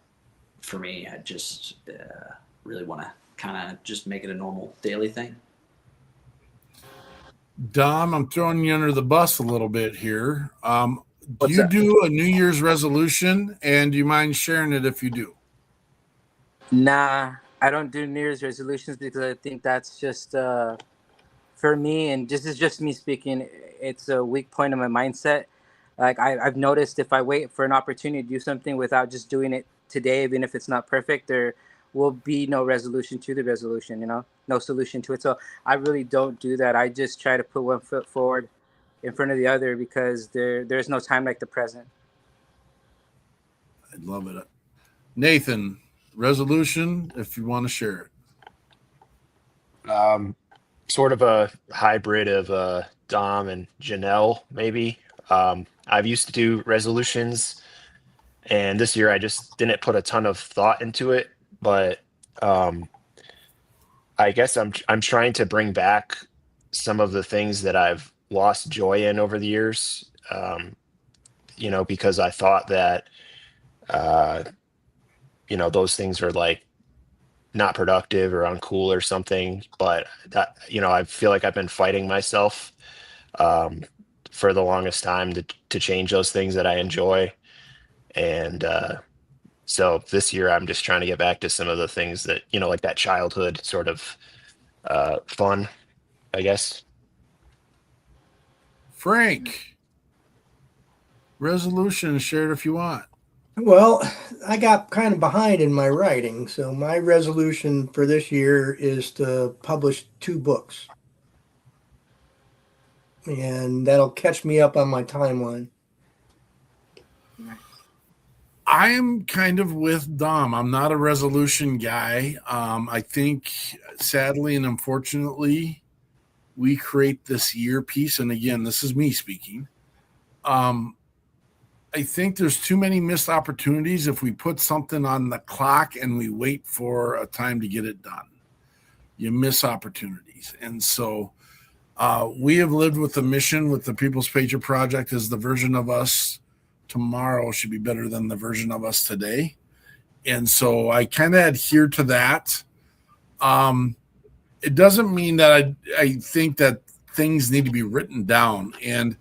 for me, I just really want to kind of just make it a normal daily thing. Dom, I'm throwing you under the bus a little bit here. Do you do a New Year's resolution, and do you mind sharing it if you do? Nah, I don't do New Year's resolutions because I think that's just for me, and this is just me speaking, it's a weak point of my mindset. Like I've noticed if I wait for an opportunity to do something without just doing it today, even if it's not perfect, there will be no resolution to the resolution, you know, no solution to it. So I really don't do that. I just try to put one foot forward in front of the other, because there's no time like the present. I love it. Nathan, resolution, if you want to share it. Sort of a hybrid of Dom and Janelle, maybe. I've used to do resolutions, and this year I just didn't put a ton of thought into it. But I guess I'm trying to bring back some of the things that I've lost joy in over the years. Because I thought that those things are like not productive or uncool or something, but that, I feel like I've been fighting myself for the longest time to change those things that I enjoy. And so this year I'm just trying to get back to some of the things that, like that childhood sort of fun, I guess. Frank, resolution, share it if you want. Well, I got kind of behind in my writing, so my resolution for this year is to publish 2 books. And that'll catch me up on my timeline. I am kind of with Dom. I'm not a resolution guy. I think, sadly and unfortunately, we create this year piece. And again, this is me speaking. I think there's too many missed opportunities if we put something on the clock and we wait for a time to get it done. You miss opportunities. And so we have lived with the mission with the People's Patriot Project as the version of us tomorrow should be better than the version of us today. And so I kind of adhere to that. It doesn't mean that I think that things need to be written down. And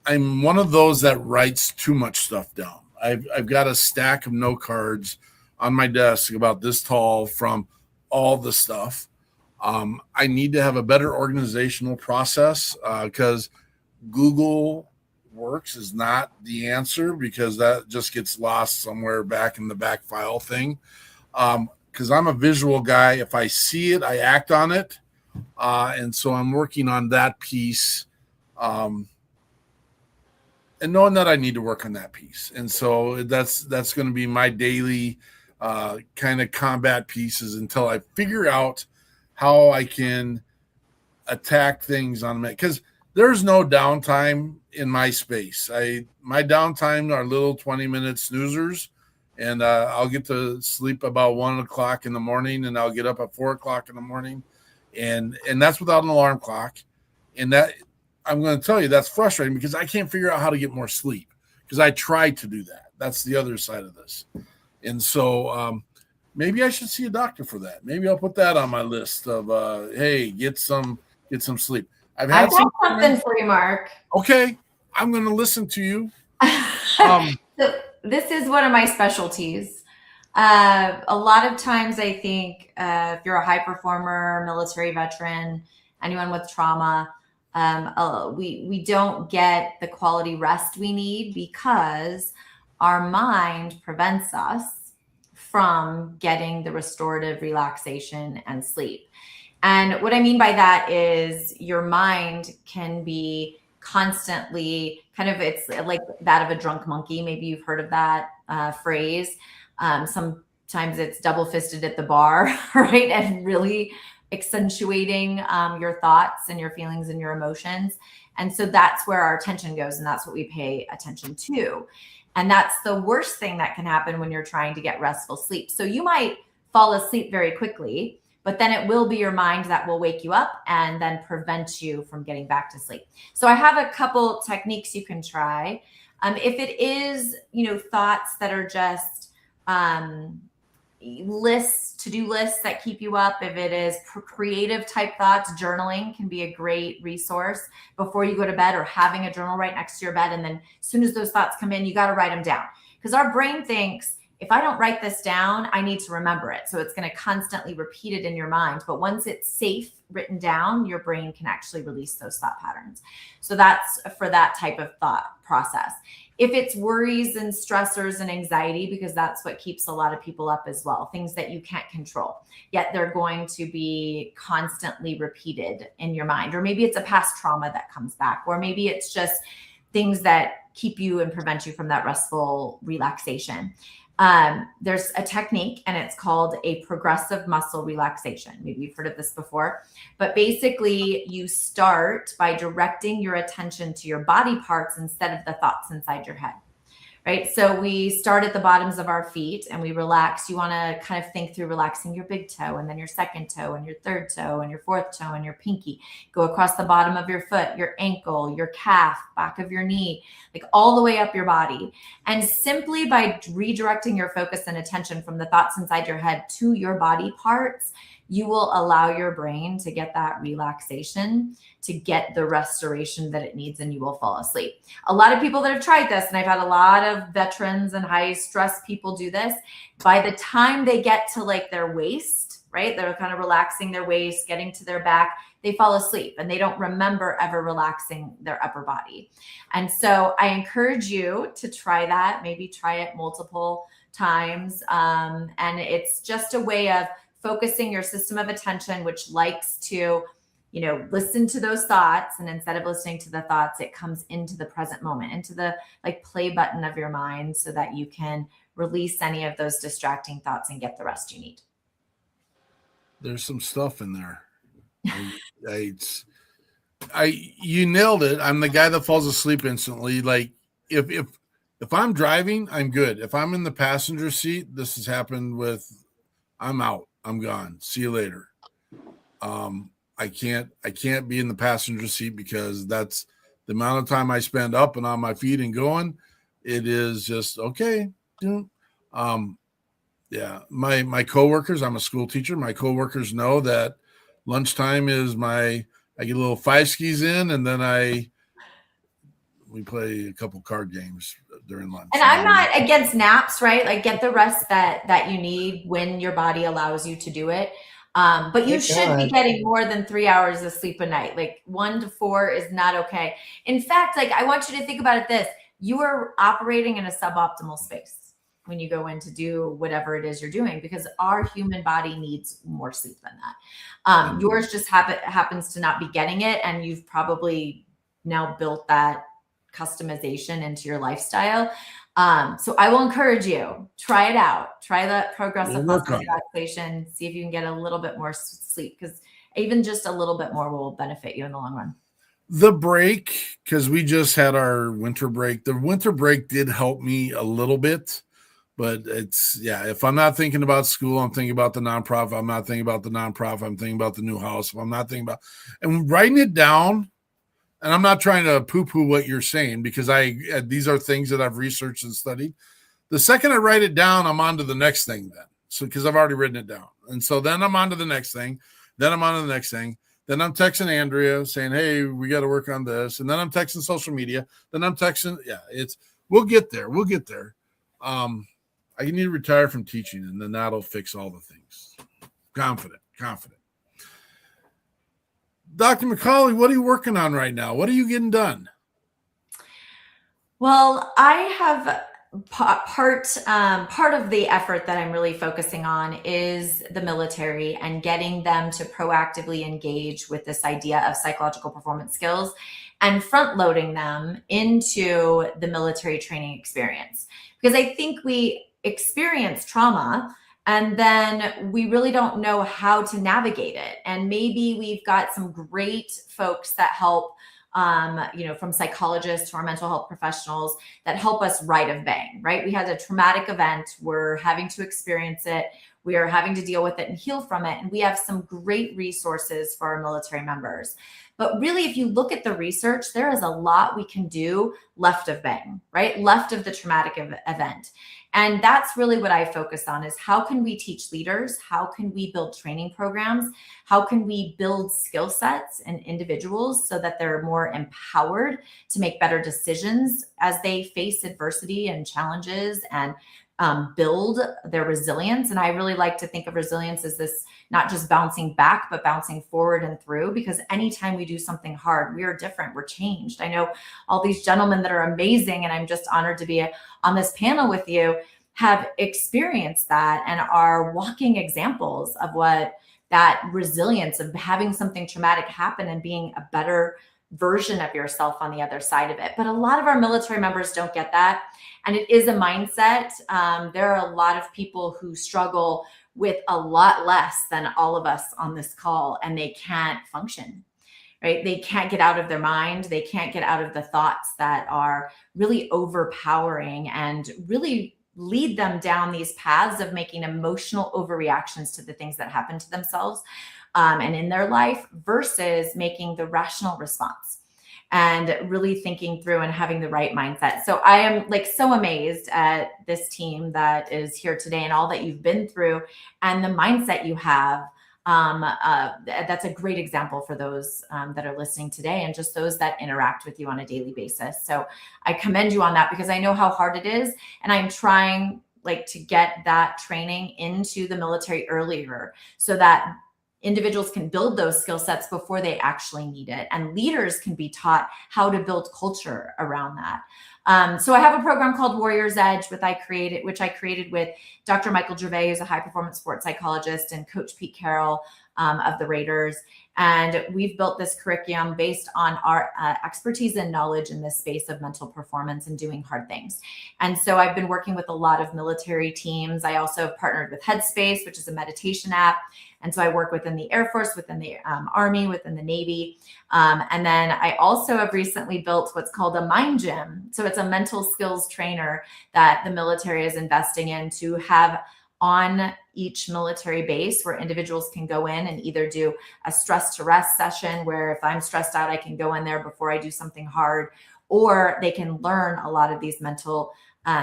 I'm one of those that writes too much stuff down. I've got a stack of note cards on my desk about this tall from all the stuff. I need to have a better organizational process because Google Works is not the answer, because that just gets lost somewhere back in the back file thing. Because I'm a visual guy. If I see it, I act on it. And so I'm working on that piece. And knowing that I need to work on that piece. And so that's going to be my daily kind of combat pieces until I figure out how I can attack things on it. Because there's no downtime in my space. My downtime are little 20-minute snoozers, and I'll get to sleep about 1 o'clock in the morning, and I'll get up at 4 o'clock in the morning. And that's without an alarm clock. And that, I'm going to tell you, that's frustrating because I can't figure out how to get more sleep because I tried to do that. That's the other side of this. And so maybe I should see a doctor for that. Maybe I'll put that on my list of, hey, get some sleep. I've got something for you, Mark. Okay. I'm going to listen to you. So this is one of my specialties. A lot of times I think if you're a high performer, military veteran, anyone with trauma, we don't get the quality rest we need because our mind prevents us from getting the restorative relaxation and sleep. And what I mean by that is your mind can be constantly kind of, it's like that of a drunk monkey. Maybe you've heard of that phrase. Sometimes it's double fisted at the bar, right? And really accentuating your thoughts and your feelings and your emotions. And so that's where our attention goes. And that's what we pay attention to. And that's the worst thing that can happen when you're trying to get restful sleep. So you might fall asleep very quickly, but then it will be your mind that will wake you up and then prevent you from getting back to sleep. So I have a couple techniques you can try. If it is, thoughts that are just to-do lists that keep you up, if it is creative type thoughts, journaling can be a great resource before you go to bed, or having a journal right next to your bed. And then as soon as those thoughts come in, you got to write them down, because our brain thinks, if I don't write this down, I need to remember it. So it's going to constantly repeat it in your mind. But once it's safe written down, your brain can actually release those thought patterns. So that's for that type of thought process. If it's worries and stressors and anxiety, because that's what keeps a lot of people up as well, things that you can't control, yet they're going to be constantly repeated in your mind. Or maybe it's a past trauma that comes back, or maybe it's just things that keep you and prevent you from that restful relaxation. There's a technique, and it's called a progressive muscle relaxation. Maybe you've heard of this before, but basically you start by directing your attention to your body parts instead of the thoughts inside your head. Right? So we start at the bottoms of our feet and we relax. You want to kind of think through relaxing your big toe, and then your second toe, and your third toe, and your fourth toe, and your pinky. Go across the bottom of your foot, your ankle, your calf, back of your knee, like all the way up your body. And simply by redirecting your focus and attention from the thoughts inside your head to your body parts, you will allow your brain to get that relaxation, to get the restoration that it needs, and you will fall asleep. A lot of people that have tried this, and I've had a lot of veterans and high stress people do this, by the time they get to like their waist, right? They're kind of relaxing their waist, getting to their back, they fall asleep and they don't remember ever relaxing their upper body. And so I encourage you to try that, maybe try it multiple times. And it's just a way of focusing your system of attention, which likes to, you know, listen to those thoughts. And instead of listening to the thoughts, it comes into the present moment, into the like play button of your mind, so that you can release any of those distracting thoughts and get the rest you need. There's some stuff in there. You nailed it. I'm the guy that falls asleep instantly. Like if I'm driving, I'm good. If I'm in the passenger seat, this has happened with, I'm out. I'm gone. See you later. I can't be in the passenger seat, because that's the amount of time I spend up and on my feet and going. It is just okay. Yeah. My coworkers, I'm a school teacher. My coworkers know that lunchtime is I get a little 5 skis in, and then we play a couple card games during lunch. And I'm not against naps, right? Like get the rest that you need when your body allows you to do it. But you should be getting more than 3 hours of sleep a night. Like 1 to 4 is not okay. In fact, like I want you to think about it this: you are operating in a suboptimal space when you go in to do whatever it is you're doing, because our human body needs more sleep than that. Yours just happens to not be getting it, and you've probably now built that customization into your lifestyle. So I will encourage you, try it out. Try that progressive muscle relaxation. See if you can get a little bit more sleep, because even just a little bit more will benefit you in the long run. The break, because we just had our winter break. The winter break did help me a little bit, but if I'm not thinking about school, I'm thinking about the nonprofit. I'm not thinking about the nonprofit. I'm thinking about the new house. I'm not thinking about, and writing it down. And I'm not trying to poo-poo what you're saying, because these are things that I've researched and studied. The second I write it down, I'm on to the next thing then. So because I've already written it down. And so then I'm on to the next thing. Then I'm on to the next thing. Then I'm texting Andrea saying, hey, we got to work on this. And then I'm texting social media. Then I'm texting. Yeah, we'll get there. We'll get there. I need to retire from teaching, and then that'll fix all the things. Confident. Dr. MacAulay, what are you working on right now? What are you getting done? Well, I have part of the effort that I'm really focusing on is the military, and getting them to proactively engage with this idea of psychological performance skills and front loading them into the military training experience. Because I think we experience trauma, and then we really don't know how to navigate it. And maybe we've got some great folks that help, from psychologists to our mental health professionals that help us right of bang, right? We had a traumatic event. We're having to experience it. We are having to deal with it and heal from it. And we have some great resources for our military members. But really, if you look at the research, there is a lot we can do left of bang, right? Left of the traumatic event. And that's really what I focus on, is how can we teach leaders? How can we build training programs? How can we build skill sets in individuals so that they're more empowered to make better decisions as they face adversity and challenges, and build their resilience. And I really like to think of resilience as this, not just bouncing back, but bouncing forward and through, because anytime we do something hard, we are different, we're changed. I know all these gentlemen that are amazing, and I'm just honored to be on this panel with you, have experienced that and are walking examples of what that resilience of having something traumatic happen and being a better version of yourself on the other side of it. But a lot of our military members don't get that. And it is a mindset. There are a lot of people who struggle with a lot less than all of us on this call, and they can't function, right? They can't get out of their mind. They can't get out of the thoughts that are really overpowering and really lead them down these paths of making emotional overreactions to the things that happen to themselves and in their life, versus making the rational response and really thinking through and having the right mindset. So I am like so amazed at this team that is here today and all that you've been through and the mindset you have. That's a great example for those that are listening today and just those that interact with you on a daily basis. So I commend you on that, because I know how hard it is, and I'm trying like to get that training into the military earlier so that individuals can build those skill sets before they actually need it, and leaders can be taught how to build culture around that. So I have a program called Warrior's Edge, which I created with Dr. Michael Gervais, who's a high performance sports psychologist, and Coach Pete Carroll of the Raiders. And we've built this curriculum based on our expertise and knowledge in this space of mental performance and doing hard things. And so I've been working with a lot of military teams. I also have partnered with Headspace, which is a meditation app. And so I work within the Air Force, within the Army, within the Navy. And then I also have recently built what's called a mind gym. So it's a mental skills trainer that the military is investing in to have on each military base, where individuals can go in and either do a stress to rest session, where if I'm stressed out, I can go in there before I do something hard, or they can learn a lot of these mental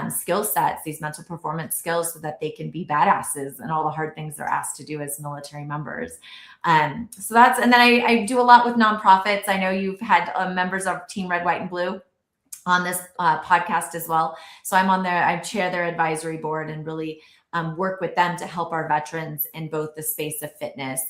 skill sets, these mental performance skills, so that they can be badasses and all the hard things they're asked to do as military members. So that's, and then I do a lot with nonprofits. I know you've had members of Team Red, White, and Blue on this podcast as well. So I'm on there, I chair their advisory board and really work with them to help our veterans in both the space of fitness,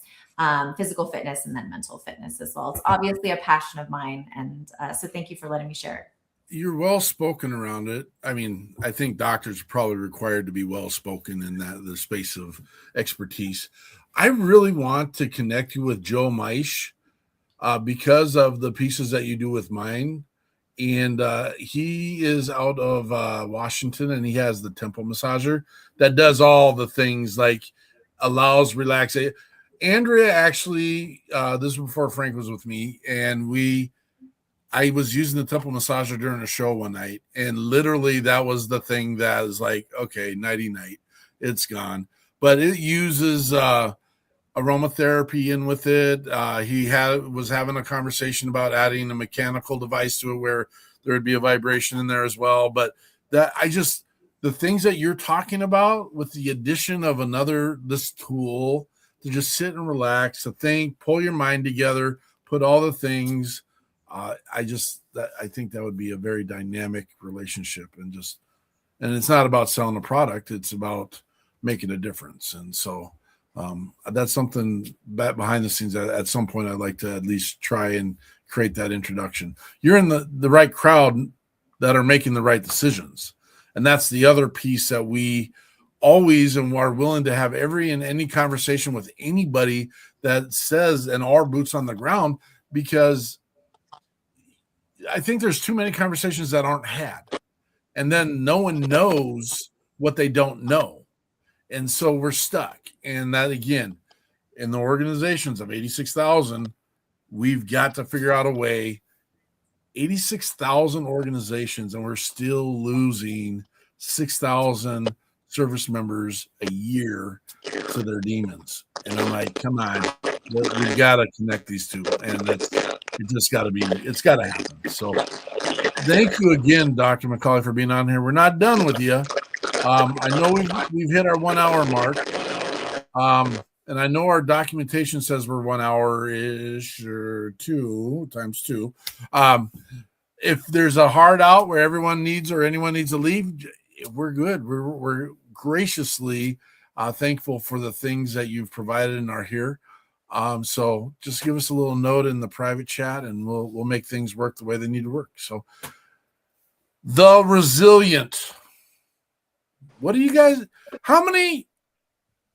physical fitness, and then mental fitness as well. It's obviously a passion of mine. And so thank you for letting me share it. You're well spoken around it. I mean, I think doctors are probably required to be well spoken in the space of expertise. I really want to connect you with Joe Meisch because of the pieces that you do with mine. And he is out of Washington, and he has the temple massager that does all the things, like allows relaxation. Andrea actually, this was before Frank was with me, and I was using the temple massager during a show one night, and literally that was the thing that is like, okay, nighty night, it's gone. But it uses aromatherapy in with it. He was having a conversation about adding a mechanical device to it where there would be a vibration in there as well. But the things that you're talking about with the addition of this tool to just sit and relax, to think, pull your mind together, put all the things. I think that would be a very dynamic relationship, and it's not about selling a product. It's about making a difference. And so that's something that behind the scenes at some point I'd like to at least try and create that introduction. You're in the right crowd that are making the right decisions. And that's the other piece that we always and are willing to have any conversation with anybody that says, and are boots on the ground, because I think there's too many conversations that aren't had. And then no one knows what they don't know. And so we're stuck. And that, again, in the organizations of 86,000, we've got to figure out a way. 86,000 organizations, and we're still losing 6,000 service members a year to their demons. And I'm like, come on, we've got to connect these two. And it's got to happen. So thank you again, Dr. MacAulay, for being on here. We're not done with you. I know we've hit our 1 hour mark. And I know our documentation says we're 1 hour-ish, or 2 times 2. If there's a hard out where anyone needs to leave, we're good. graciously thankful for the things that you've provided and are here. So just give us a little note in the private chat, and we'll make things work the way they need to work. So, the Resilient. What do you guys? How many?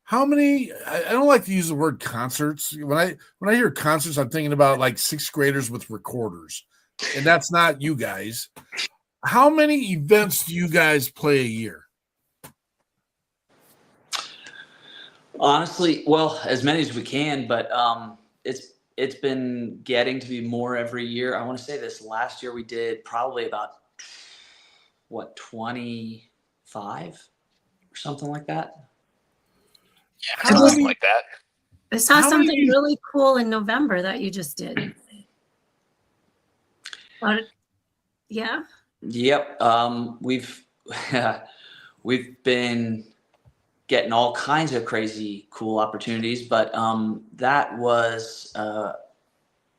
I don't like to use the word concerts. When I hear concerts, I'm thinking about like sixth graders with recorders, and that's not you guys. How many events do you guys play a year? Honestly, well, as many as we can, but it's been getting to be more every year. I want to say this last year we did probably about 25 or something like that. Yeah, something like that. I saw something really cool in November that you just did. Yeah. Yep. We've been getting all kinds of crazy cool opportunities, but that was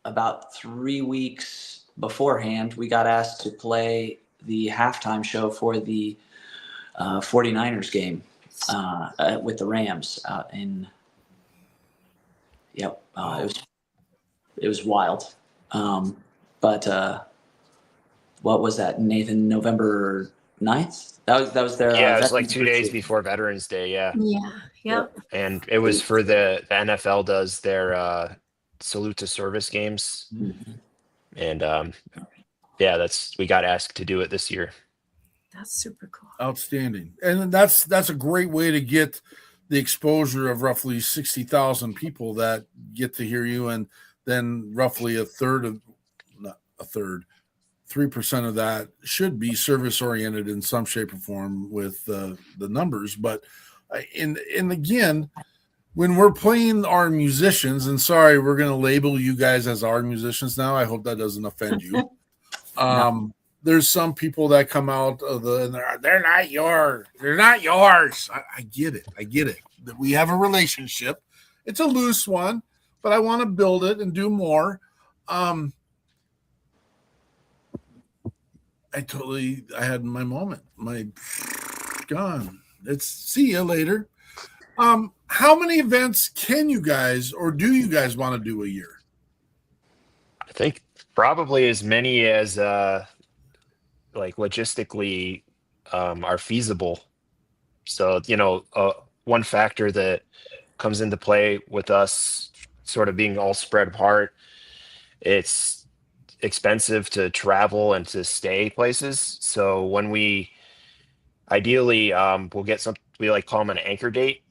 about 3 weeks beforehand. We got asked to play the halftime show for the 49ers game with the Rams out in. Yep. It was wild. But what was that, Nathan? November 9th? That was their. Yeah, it was like 2 days before Veterans Day. Yeah. Yeah. Yep. And it was for the NFL does their salute to service games, and yeah, we got asked to do it this year. That's super cool. Outstanding, and that's a great way to get the exposure of roughly 60,000 people that get to hear you, and then roughly 3% of that should be service oriented in some shape or form with the numbers. But and again, when we're playing our musicians, and sorry, we're going to label you guys as our musicians now. I hope that doesn't offend you. No. There's some people that come out of and they're not yours. They're not yours. I get it. That we have a relationship. It's a loose one, but I want to build it and do more. I had my moment. My gone. It's see you later. How many events can you guys or do you guys want to do a year? I think probably as many as like logistically are feasible. So, one factor that comes into play with us sort of being all spread apart, it's expensive to travel and to stay places. So when we ideally we'll get some, we like call them an anchor date.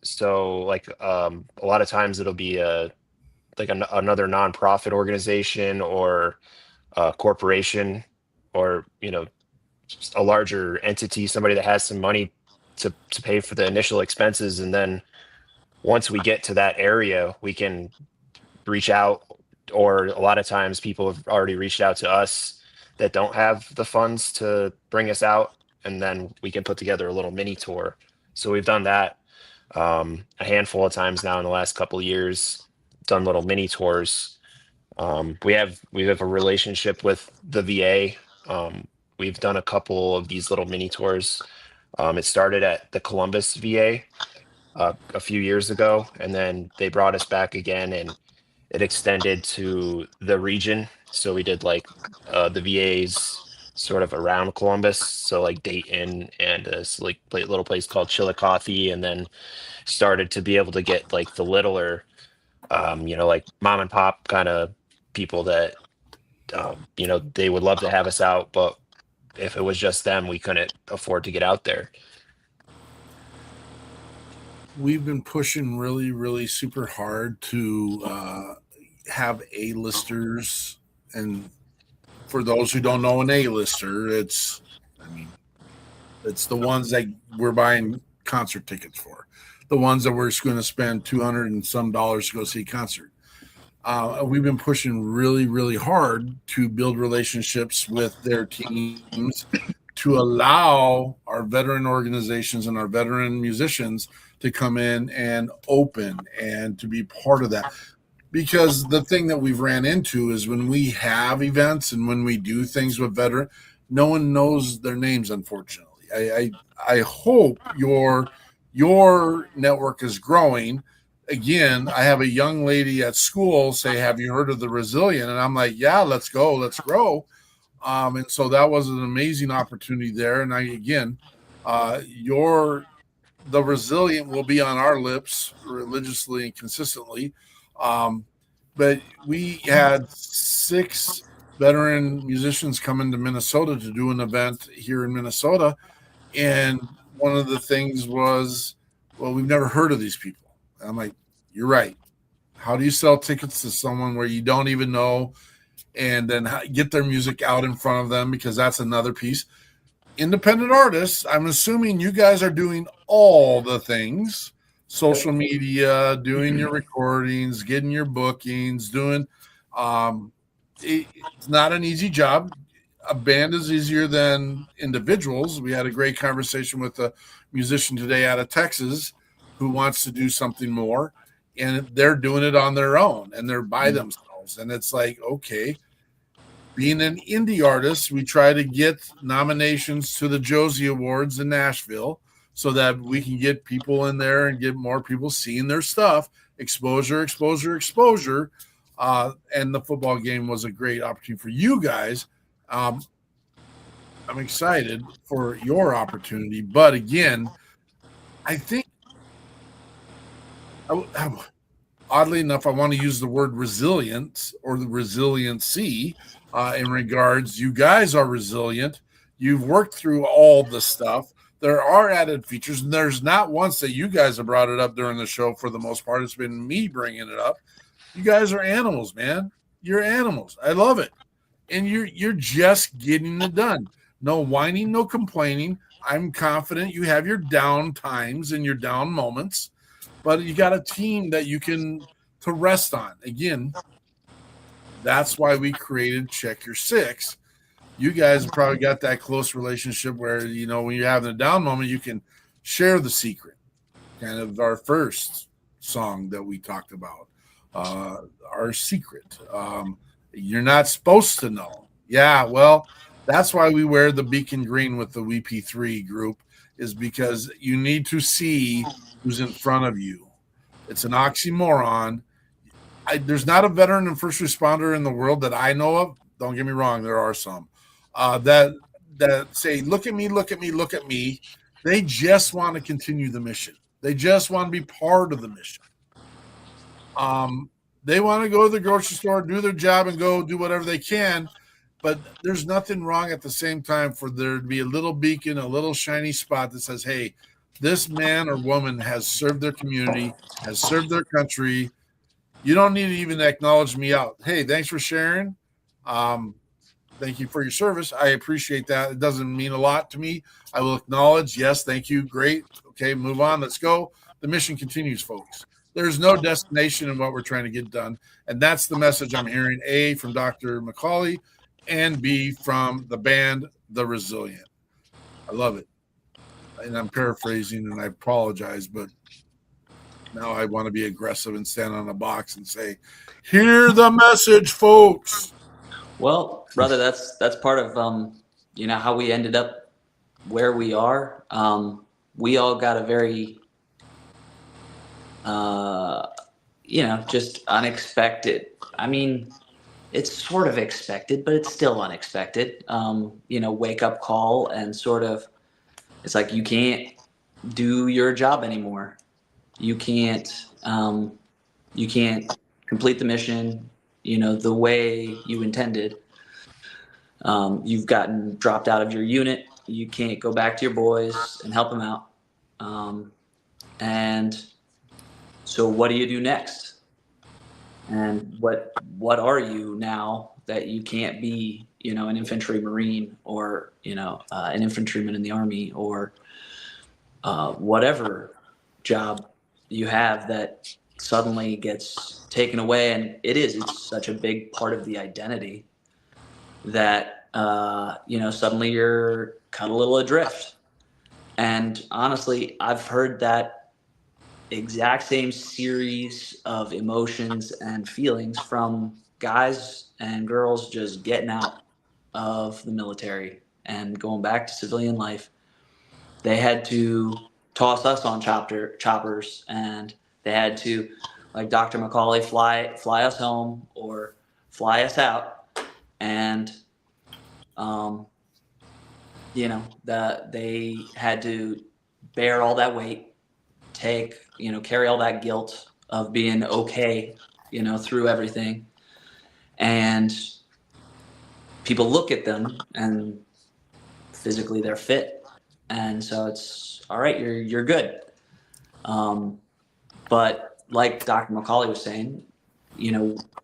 So like a lot of times it'll be another nonprofit organization or a corporation or just a larger entity, somebody that has some money to pay for the initial expenses, and then once we get to that area we can reach out, or a lot of times people have already reached out to us that don't have the funds to bring us out, and then we can put together a little mini tour. So we've done that a handful of times now in the last couple of years, done little mini tours. We have a relationship with the VA. We've done a couple of these little mini tours. It started at the Columbus VA a few years ago, and then they brought us back again, and it extended to the region. So we did like the VAs sort of around Columbus, so like Dayton and this like little place called Chillicothe, and then started to be able to get like the littler, like mom and pop kind of people that they would love to have us out, but if it was just them, we couldn't afford to get out there. We've been pushing really, really super hard to have A-listers. And for those who don't know an A-lister, it's the ones that we're buying concert tickets for, the ones that we're going to spend $200 and some dollars to go see a concert. We've been pushing really, really hard to build relationships with their teams to allow our veteran organizations and our veteran musicians to come in and open and to be part of that. Because the thing that we've ran into is when we have events and when we do things with veteran, no one knows their names, unfortunately. I hope your network is growing. Again, I have a young lady at school say, "Have you heard of the Resilient?" And I'm like, "Yeah, let's go, let's grow." And so that was an amazing opportunity there. And the Resilient will be on our lips religiously and consistently. But we had 6 veteran musicians come into Minnesota to do an event here in Minnesota. And one of the things was, well, we've never heard of these people. And I'm like, you're right. How do you sell tickets to someone where you don't even know, and then get their music out in front of them? Because that's another piece. Independent artists, I'm assuming you guys are doing all the things, social media, doing your recordings, getting your bookings, doing it's not an easy job. A band is easier than individuals. We had a great conversation with a musician today out of Texas who wants to do something more, and they're doing it on their own and they're by themselves. And it's like, okay, being an indie artist, we try to get nominations to the Josie Awards in Nashville so that we can get people in there and get more people seeing their stuff. Exposure. And the football game was a great opportunity for you guys. I'm excited for your opportunity. But again, I think, oddly enough, I want to use the word resilience or the resiliency in regards, you guys are resilient. You've worked through all the stuff. There are added features, and there's not once that you guys have brought it up during the show. For the most part, it's been me bringing it up. You guys are animals, man. You're animals. I love it. And you're just getting it done. No whining, no complaining. I'm confident you have your down times and your down moments, but you got a team that you can to rest on. Again, that's why we created Check Your Six. You guys have probably got that close relationship where, you know, when you're having a down moment, you can share the secret. Kind of our first song that we talked about, our secret. You're not supposed to know. Yeah, well, that's why we wear the beacon green with the WP3 group, is because you need to see who's in front of you. It's an oxymoron. There's not a veteran and first responder in the world that I know of. Don't get me wrong, there are some that say, look at me, look at me, look at me. They just want to continue the mission. They just want to be part of the mission. They want to go to the grocery store, do their job, and go do whatever they can. But there's nothing wrong at the same time for there to be a little beacon, a little shiny spot that says, hey, this man or woman has served their community, has served their country. You don't need to even acknowledge me out. Hey, thanks for sharing. Thank you for your service. I appreciate that. It doesn't mean a lot to me. I will acknowledge, yes, thank you. Great. Okay, move on. Let's go. The mission continues, folks. There's no destination in what we're trying to get done. And that's the message I'm hearing, A, from Dr. MacAulay, and B, from the band, The Resilient. I love it. And I'm paraphrasing, and I apologize, but now I want to be aggressive and stand on a box and say, hear the message, folks. Well, brother, that's part of you know, how we ended up where we are. We all got a very you know, just unexpected. I mean, it's sort of expected, but it's still unexpected. You know, wake up call, and sort of, it's like you can't do your job anymore. You can't complete the mission, you know, the way you intended. You've gotten dropped out of your unit. You can't go back to your boys and help them out. And so what do you do next? And what are you now that you can't be, you know, an infantry marine, or, you know, an infantryman in the Army, or whatever job you have that suddenly gets taken away? And it's such a big part of the identity that, you know, suddenly you're cut a little adrift. And honestly, I've heard that exact same series of emotions and feelings from guys and girls just getting out of the military and going back to civilian life. they had to toss us on choppers, and they had to, like Dr. MacAulay, fly us home or fly us out. And, they had to bear all that weight, carry all that guilt of being okay, through everything. And people look at them and physically they're fit. And so it's all right, you're good. But like Dr. MacAulay was saying,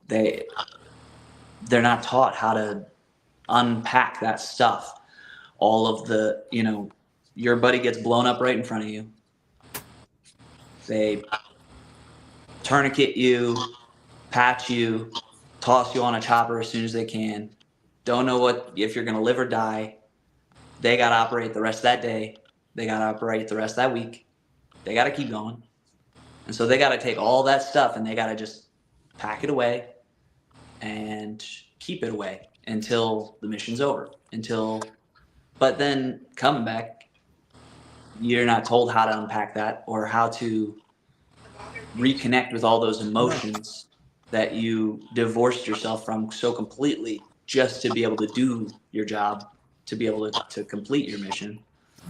they're not taught how to unpack that stuff. All of the, your buddy gets blown up right in front of you. They tourniquet you, patch you, toss you on a chopper as soon as they can. Don't know if you're going to live or die. They got to operate the rest of that day. They got to operate the rest of that week. They got to keep going. And so they got to take all that stuff and they got to just pack it away and keep it away until the mission's over. But then coming back, you're not told how to unpack that or how to reconnect with all those emotions that you divorced yourself from so completely just to be able to do your job, to be able to complete your mission.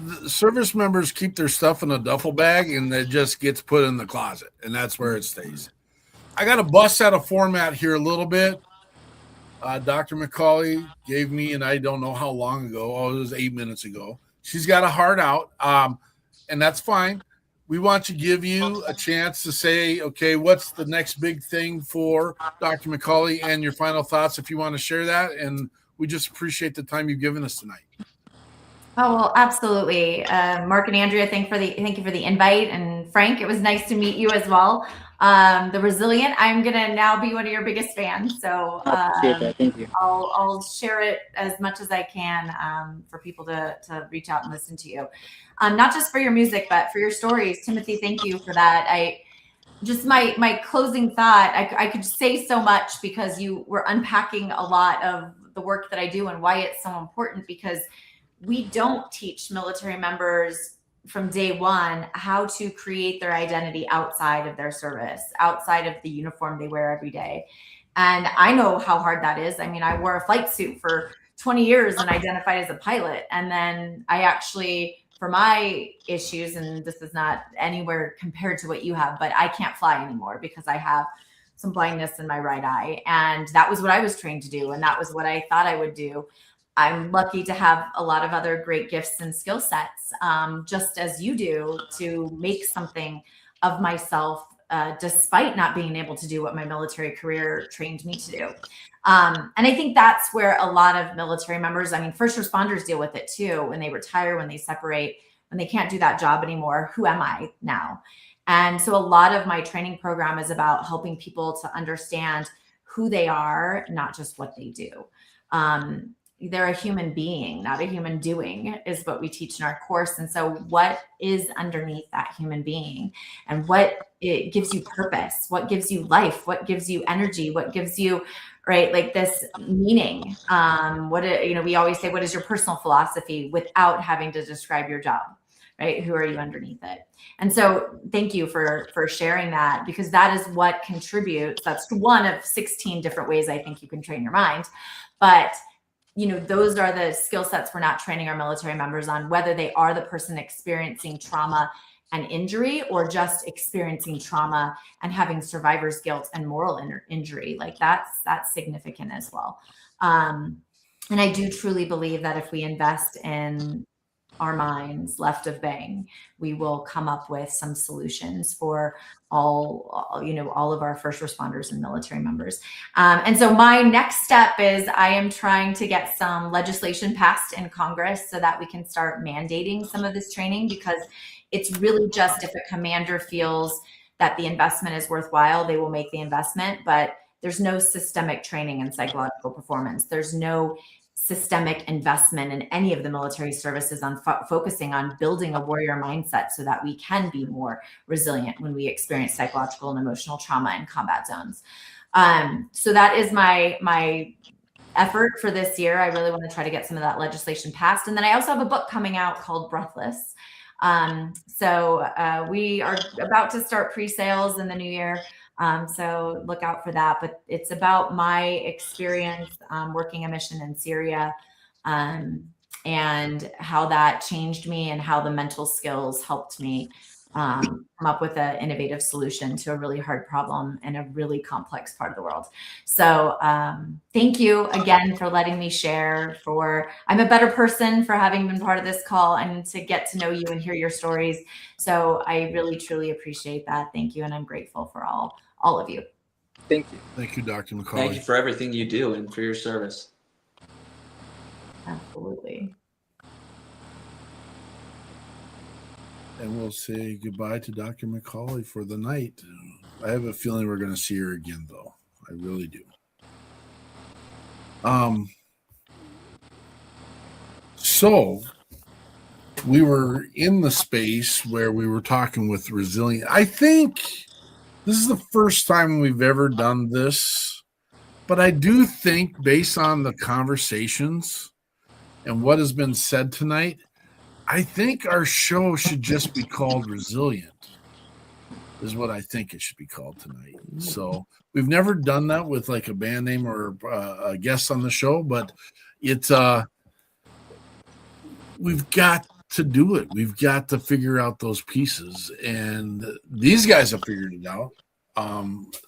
The service members keep their stuff in a duffel bag and it just gets put in the closet, and that's where it stays. I got to bust out a format here a little bit. Dr. MacAulay gave me, and I don't know how long ago, it was 8 minutes ago. She's got a heart out, and that's fine. We want to give you a chance to say, okay, what's the next big thing for Dr. MacAulay and your final thoughts if you want to share that. And we just appreciate the time you've given us tonight. Oh, well, absolutely. Mark and Andrea, thank you for the invite. And Frank, it was nice to meet you as well. The Resilient, I'm going to now be one of your biggest fans. So Thank you. I'll share it as much as I can for people to reach out and listen to you. Not just for your music, but for your stories. Timothy, thank you for that. My closing thought, I could say so much because you were unpacking a lot of the work that I do and why it's so important, because we don't teach military members from day one how to create their identity outside of their service, outside of the uniform they wear every day. And I know how hard that is. I mean, I wore a flight suit for 20 years and identified as a pilot. And then I actually, for my issues, and this is not anywhere compared to what you have, but I can't fly anymore because I have some blindness in my right eye. And that was what I was trained to do. And that was what I thought I would do. I'm lucky to have a lot of other great gifts and skill sets, just as you do, to make something of myself, despite not being able to do what my military career trained me to do. And I think that's where a lot of military members, first responders deal with it too. When they retire, when they separate, when they can't do that job anymore, who am I now? And so a lot of my training program is about helping people to understand who they are, not just what they do. They're a human being, not a human doing, is what we teach in our course. And so what is underneath that human being, and what it gives you purpose, what gives you life, what gives you energy, what gives you, right, like this meaning. We always say, what is your personal philosophy, without having to describe your job, right? Who are you underneath it? And so thank you for sharing that, because that is what contributes. That's one of 16 different ways I think you can train your mind. But those are the skill sets we're not training our military members on, whether they are the person experiencing trauma and injury, or just experiencing trauma and having survivor's guilt and moral injury. Like that's significant as well. And I do truly believe that if we invest in our minds left of bang, we will come up with some solutions for all of our first responders and military members. And so my next step is I am trying to get some legislation passed in Congress so that we can start mandating some of this training, because it's really just if a commander feels that the investment is worthwhile, they will make the investment, but there's no systemic training in psychological performance. There's no systemic investment in any of the military services on focusing on building a warrior mindset so that we can be more resilient when we experience psychological and emotional trauma in combat zones. So that is my effort for this year. I really want to try to get some of that legislation passed. And then I also have a book coming out called Breathless. So we are about to start pre-sales in the new year. So look out for that. But it's about my experience working a mission in Syria, and how that changed me and how the mental skills helped me come up with an innovative solution to a really hard problem in a really complex part of the world. So thank you again for letting me share. I'm a better person for having been part of this call and to get to know you and hear your stories. So I really, truly appreciate that. Thank you. And I'm grateful for all of you. Thank you. Thank you, Dr. MacAulay. Thank you for everything you do and for your service. Absolutely. And we'll say goodbye to Dr. MacAulay for the night. I have a feeling we're going to see her again, though. I really do. So we were in the space where we were talking with Resilient. I think this is the first time we've ever done this, but I do think based on the conversations and what has been said tonight, I think our show should just be called Resilient, is what I think it should be called tonight. So we've never done that with like a band name or a guest on the show, but it's we've got to do it. We've got to figure out those pieces, and these guys have figured it out,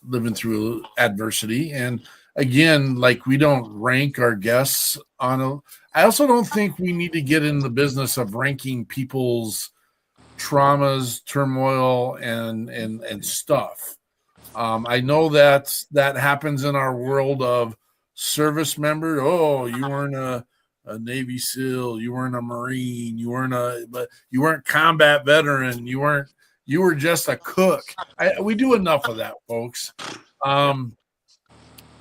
living through adversity. And again, like, we don't rank our guests I also don't think we need to get in the business of ranking people's traumas, turmoil, and stuff. I know that happens in our world of service member. Oh, you weren't a Navy SEAL, you weren't a Marine, you weren't combat veteran, you were just a cook. We do enough of that, folks.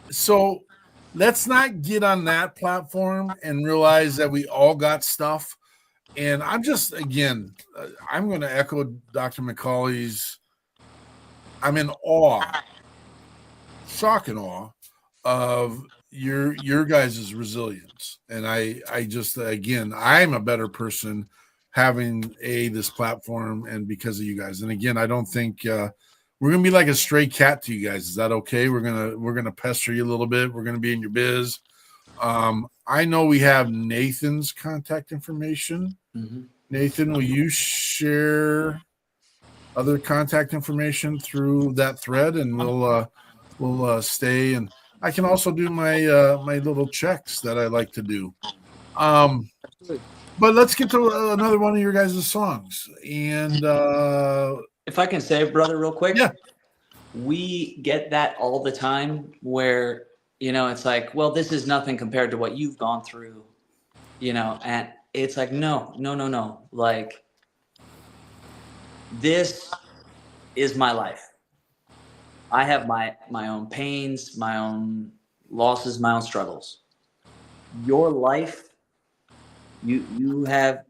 So let's not get on that platform and realize that we all got stuff. And I'm just, again, I'm going to echo Dr. MacAulay's. I'm in awe, shock and awe of your guys' resilience. And I just, again, I'm a better person having this platform and because of you guys. And again, I don't think we're gonna be like a stray cat to you guys. Is that okay? We're gonna pester you a little bit. We're gonna be in your biz. I know we have Nathan's contact information. Mm-hmm. Nathan, will you share other contact information through that thread, and we'll stay. And I can also do my my little checks that I like to do. But let's get to another one of your guys' songs. And if I can say, brother, real quick, yeah, we get that all the time where, it's like, well, this is nothing compared to what you've gone through, and it's like, no. Like, this is my life. I have my own pains, my own losses, my own struggles. Your life, you have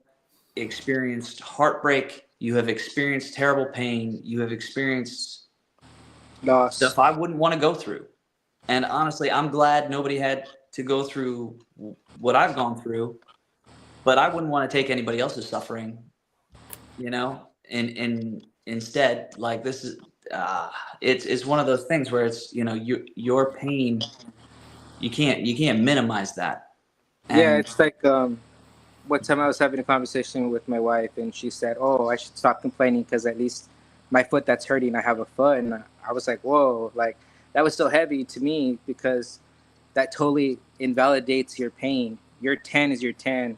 experienced heartbreak. You have experienced terrible pain. You have experienced loss, stuff I wouldn't want to go through. And honestly, I'm glad nobody had to go through what I've gone through, but I wouldn't want to take anybody else's suffering, and instead, like, this is, it's one of those things where it's, your pain, you can't minimize that. And yeah, it's like, one time I was having a conversation with my wife, and she said, "Oh, I should stop complaining because at least my foot that's hurting, I have a foot." And I was like, "Whoa!" Like, that was so heavy to me because that totally invalidates your pain. Your 10 is your 10.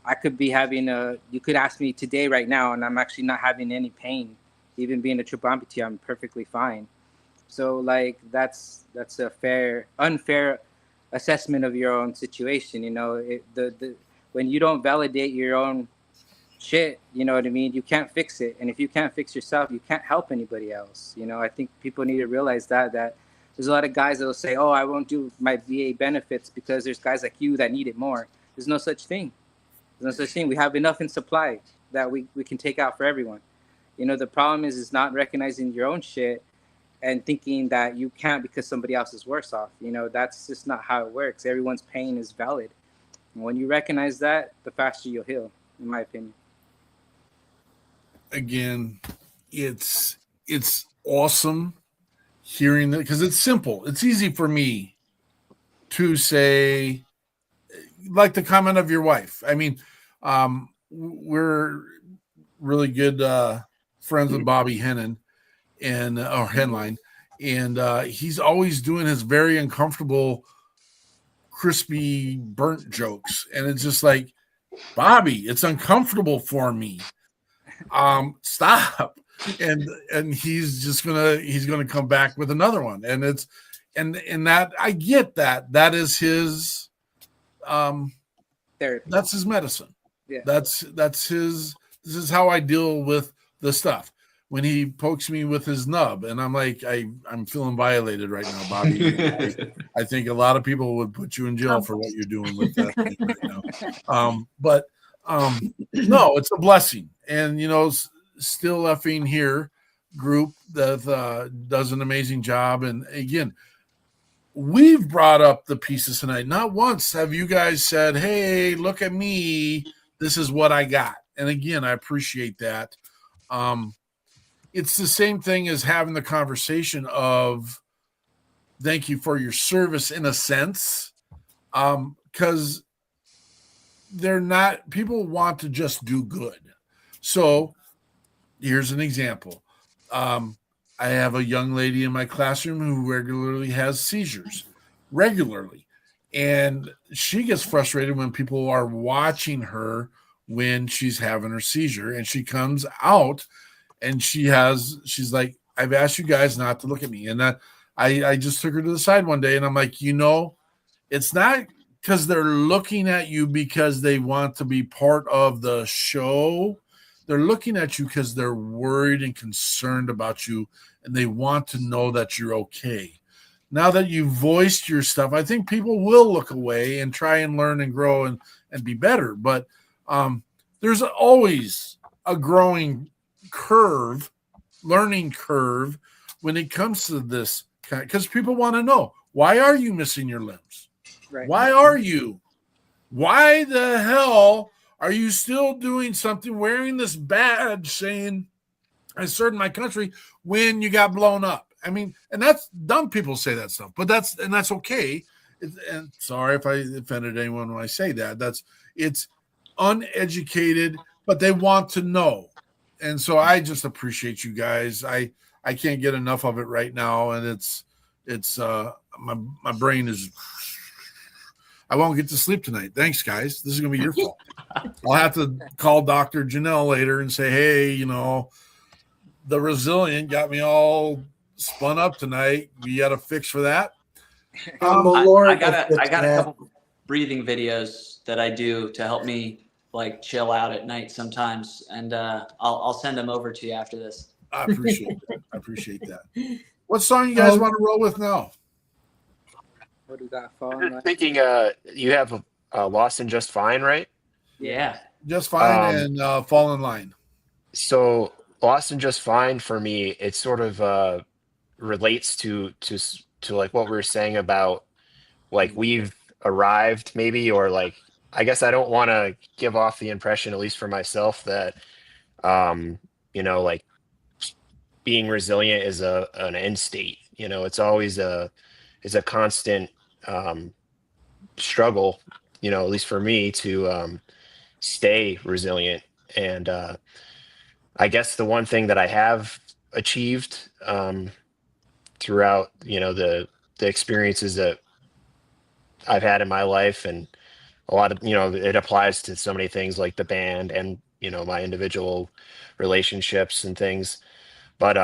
I could be having you could ask me today, right now, and I'm actually not having any pain. Even being a triple amputee, I'm perfectly fine. So, like, that's a unfair assessment of your own situation. When you don't validate your own shit, you know what I mean? You can't fix it. And if you can't fix yourself, you can't help anybody else. I think people need to realize that there's a lot of guys that will say, "Oh, I won't do my VA benefits because there's guys like you that need it more." There's no such thing. There's no such thing. We have enough in supply that we can take out for everyone. The problem is not recognizing your own shit and thinking that you can't because somebody else is worse off. That's just not how it works. Everyone's pain is valid. When you recognize that, the faster you'll heal, in my opinion. again, it's awesome hearing that, because it's simple. It's easy for me to say, like the comment of your wife. I mean, we're really good friends with Bobby Hennon or Henline, and he's always doing his very uncomfortable, crispy, burnt jokes, and it's just like, Bobby, it's uncomfortable for me. Stop. And he's gonna come back with another one, and it's and that I get that is his therapy. That's his medicine. Yeah. That's his. This is how I deal with the stuff. When he pokes me with his nub, and I'm like, I'm feeling violated right now, Bobby. I think a lot of people would put you in jail for what you're doing with that thing right now. But no, it's a blessing. And, Still Effing Here group that does an amazing job. And again, we've brought up the pieces tonight. Not once have you guys said, hey, look at me. This is what I got. And again, I appreciate that. It's the same thing as having the conversation of thank you for your service in a sense. Because people want to just do good. So here's an example. I have a young lady in my classroom who regularly has seizures, and she gets frustrated when people are watching her when she's having her seizure, and she comes out and she's like, I've asked you guys not to look at me. And I just took her to the side one day, and I'm like, it's not because they're looking at you because they want to be part of the show. They're looking at you because they're worried and concerned about you, and they want to know that you're okay. Now that you've voiced your stuff, I think people will look away and try and learn and grow and be better. But there's always a growing learning curve when it comes to this, because people want to know, why are you missing your limbs? Right. Why are you? Why the hell are you still doing something, wearing this badge saying I served my country when you got blown up? I mean, and that's dumb. People say that stuff, but that's okay. And sorry if I offended anyone when I say that. It's uneducated, but they want to know. And so I just appreciate you guys. I can't get enough of it right now. And it's my brain is, I won't get to sleep tonight. Thanks, guys. This is going to be your fault. I'll have to call Dr. Janelle later and say, hey, the Resilient got me all spun up tonight. You got a fix for that? I got a couple breathing videos that I do to help me like chill out at night sometimes, and I'll send them over to you after this. I appreciate that. What song you guys want to roll with now? What do we got? I'm thinking you have Lost and Just Fine, right? Yeah. Just Fine and Fall in Line. So Lost and Just Fine for me, it sort of relates to like what we were saying about like we've arrived maybe, or like I guess I don't want to give off the impression, at least for myself, that like being resilient is an end state. It's always a constant struggle, at least for me, to stay resilient. And I guess the one thing that I have achieved throughout, the experiences that I've had in my life, and a lot of, it applies to so many things like the band and, my individual relationships and things. But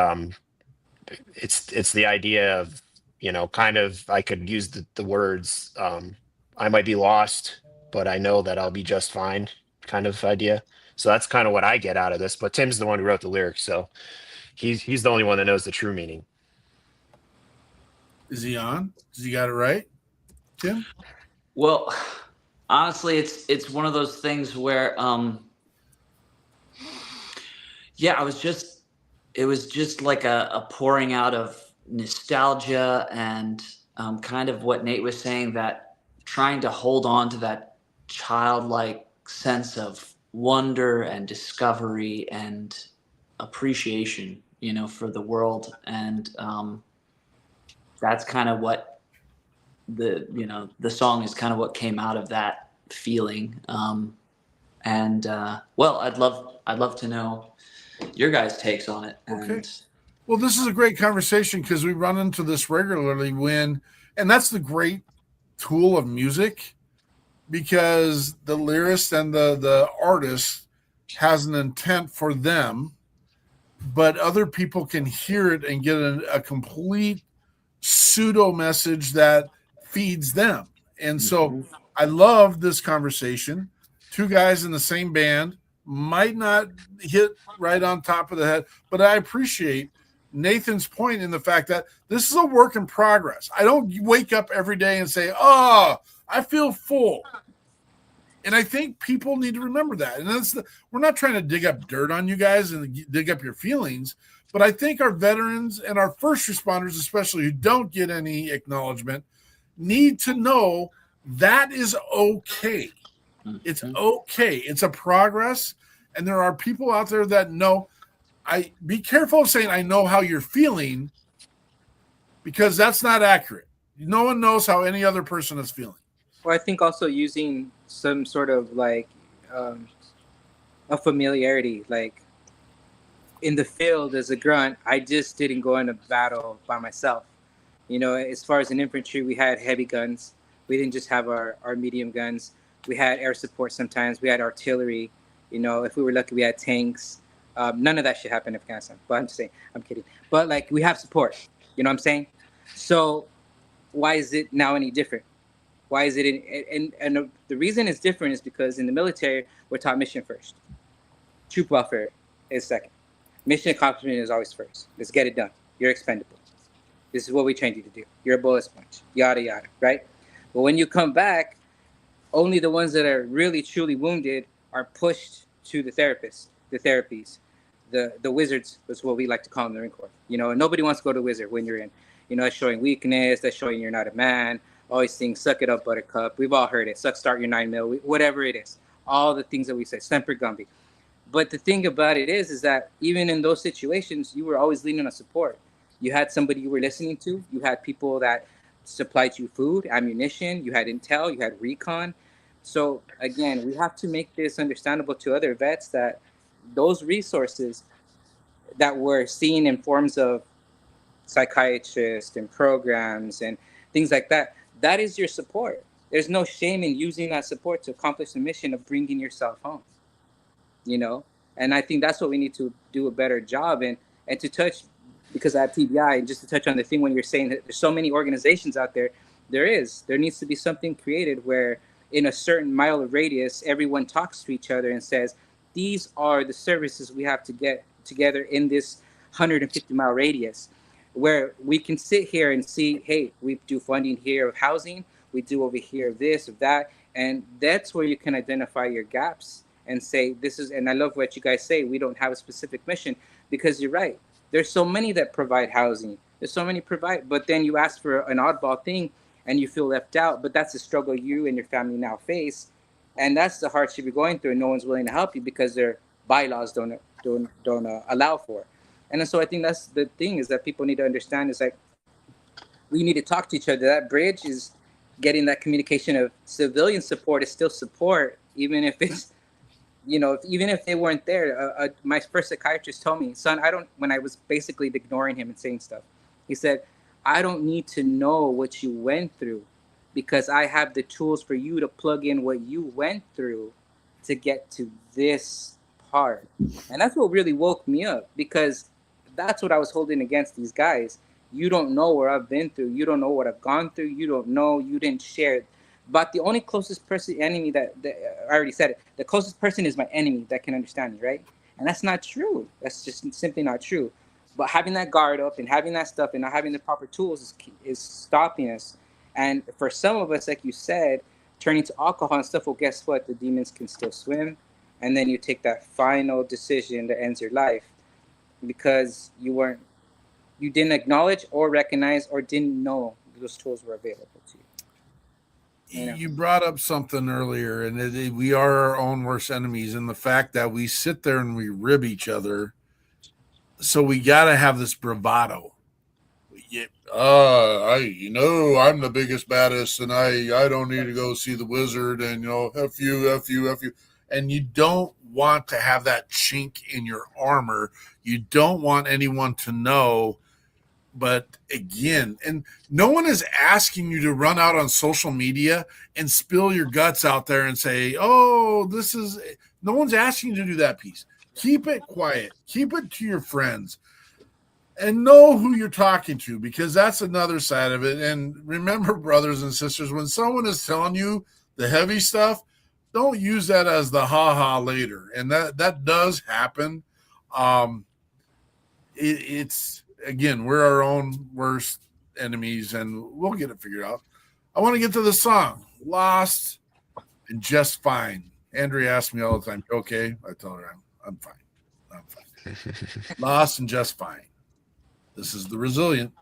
it's the idea of, kind of, I could use the words, I might be lost, but I know that I'll be just fine kind of idea. So that's kind of what I get out of this. But Tim's the one who wrote the lyrics, so he's the only one that knows the true meaning. Is he on? Does he got it right, Tim? Well, honestly, it's one of those things where, it was just like a pouring out of nostalgia and kind of what Nate was saying, that trying to hold on to that childlike sense of wonder and discovery and appreciation, for the world. And that's kind of what the song is kind of what came out of that feeling. Well, I'd love to know your guys' takes on it. Okay. Well, this is a great conversation because we run into this regularly and that's the great tool of music, because the lyricist and the artist has an intent for them, but other people can hear it and get a complete pseudo message that feeds them. And so I love this conversation. Two guys in the same band might not hit right on top of the head, but I appreciate Nathan's point in the fact that this is a work in progress. I don't wake up every day and say, oh, I feel full. And I think people need to remember that. And we're not trying to dig up dirt on you guys and dig up your feelings, but I think our veterans and our first responders, especially who don't get any acknowledgement, need to know that is okay. It's okay. It's a progress. And there are people out there that know. Be careful of saying, I know how you're feeling, because that's not accurate. No one knows how any other person is feeling. Well, I think also using some sort of like a familiarity, like in the field as a grunt, I just didn't go into battle by myself. As far as an infantry, we had heavy guns. We didn't just have our medium guns. We had air support sometimes. We had artillery. If we were lucky, we had tanks. None of that should happen in Afghanistan. But I'm just saying, I'm kidding. But like, we have support. You know what I'm saying? So why is it now any different? Why is it and the reason it's different is because in the military, we're taught mission first. Troop welfare is second. Mission accomplishment is always first. Let's get it done. You're expendable. This is what we trained you to do. You're a bullet sponge. Yada, yada, right? But when you come back, only the ones that are really, truly wounded are pushed to the therapists, the therapies. The wizards is what we like to call them in the Marine Corps. And nobody wants to go to wizard when you're in. That's showing weakness. That's showing you're not a man. Always saying, suck it up, buttercup. We've all heard it. Start your 9mm, whatever it is. All the things that we say, Semper Gumby. But the thing about it is that even in those situations, you were always leaning on support. You had somebody you were listening to. You had people that supplied you food, ammunition. You had intel. You had recon. So again, we have to make this understandable to other vets that those resources that we're seeing in forms of psychiatrists and programs and things like that, that is your support. There's no shame in using that support to accomplish the mission of bringing yourself home, And I think that's what we need to do a better job in. And to touch, because I have TBI, and just to touch on the thing when you're saying that there's so many organizations out there, there needs to be something created where in a certain mile of radius, everyone talks to each other and says, these are the services we have to get together in this 150-mile radius, where we can sit here and see, hey, we do funding here of housing, we do over here of this, of that, and that's where you can identify your gaps and say, this is, and I love what you guys say, we don't have a specific mission, because you're right. There's so many that provide housing. There's so many provide, but then you ask for an oddball thing and you feel left out, but that's the struggle you and your family now face. And that's the hardship you're going through, and no one's willing to help you because their bylaws don't allow for it. And so I think that's the thing, is that people need to understand is like, we need to talk to each other. That bridge is getting that communication of civilian support is still support, even if it's, even if they weren't there. My first psychiatrist told me, son, when I was basically ignoring him and saying stuff, he said, I don't need to know what you went through, because I have the tools for you to plug in what you went through to get to this part. And that's what really woke me up, because that's what I was holding against these guys. You don't know where I've been through. You don't know what I've gone through. You don't know. You didn't share. But the only closest enemy that I already said it, the closest person is my enemy that can understand me, right? And that's not true. That's just simply not true. But having that guard up and having that stuff and not having the proper tools is stopping us. And for some of us, like you said, turning to alcohol and stuff, well, guess what? The demons can still swim. And then you take that final decision that ends your life because you didn't acknowledge or recognize or didn't know those tools were available to you. You brought up something earlier, and we are our own worst enemies. And the fact that we sit there and we rib each other So we got to have this bravado. I'm the biggest, baddest, and I don't need to go see the wizard, and F you. And you don't want to have that chink in your armor. You don't want anyone to know. But again, and no one is asking you to run out on social media and spill your guts out there and say, no one's asking you to do that piece. Keep it quiet. Keep it to your friends. And know who you're talking to, because that's another side of it. And remember, brothers and sisters, when someone is telling you the heavy stuff, don't use that as the ha-ha later. And that does happen. It's, again, we're our own worst enemies, and we'll get it figured out. I want to get to the song, Lost and Just Fine. Andrea asks me all the time, okay? I tell her I'm fine. I'm fine. Lost and Just Fine. This is The Resilient.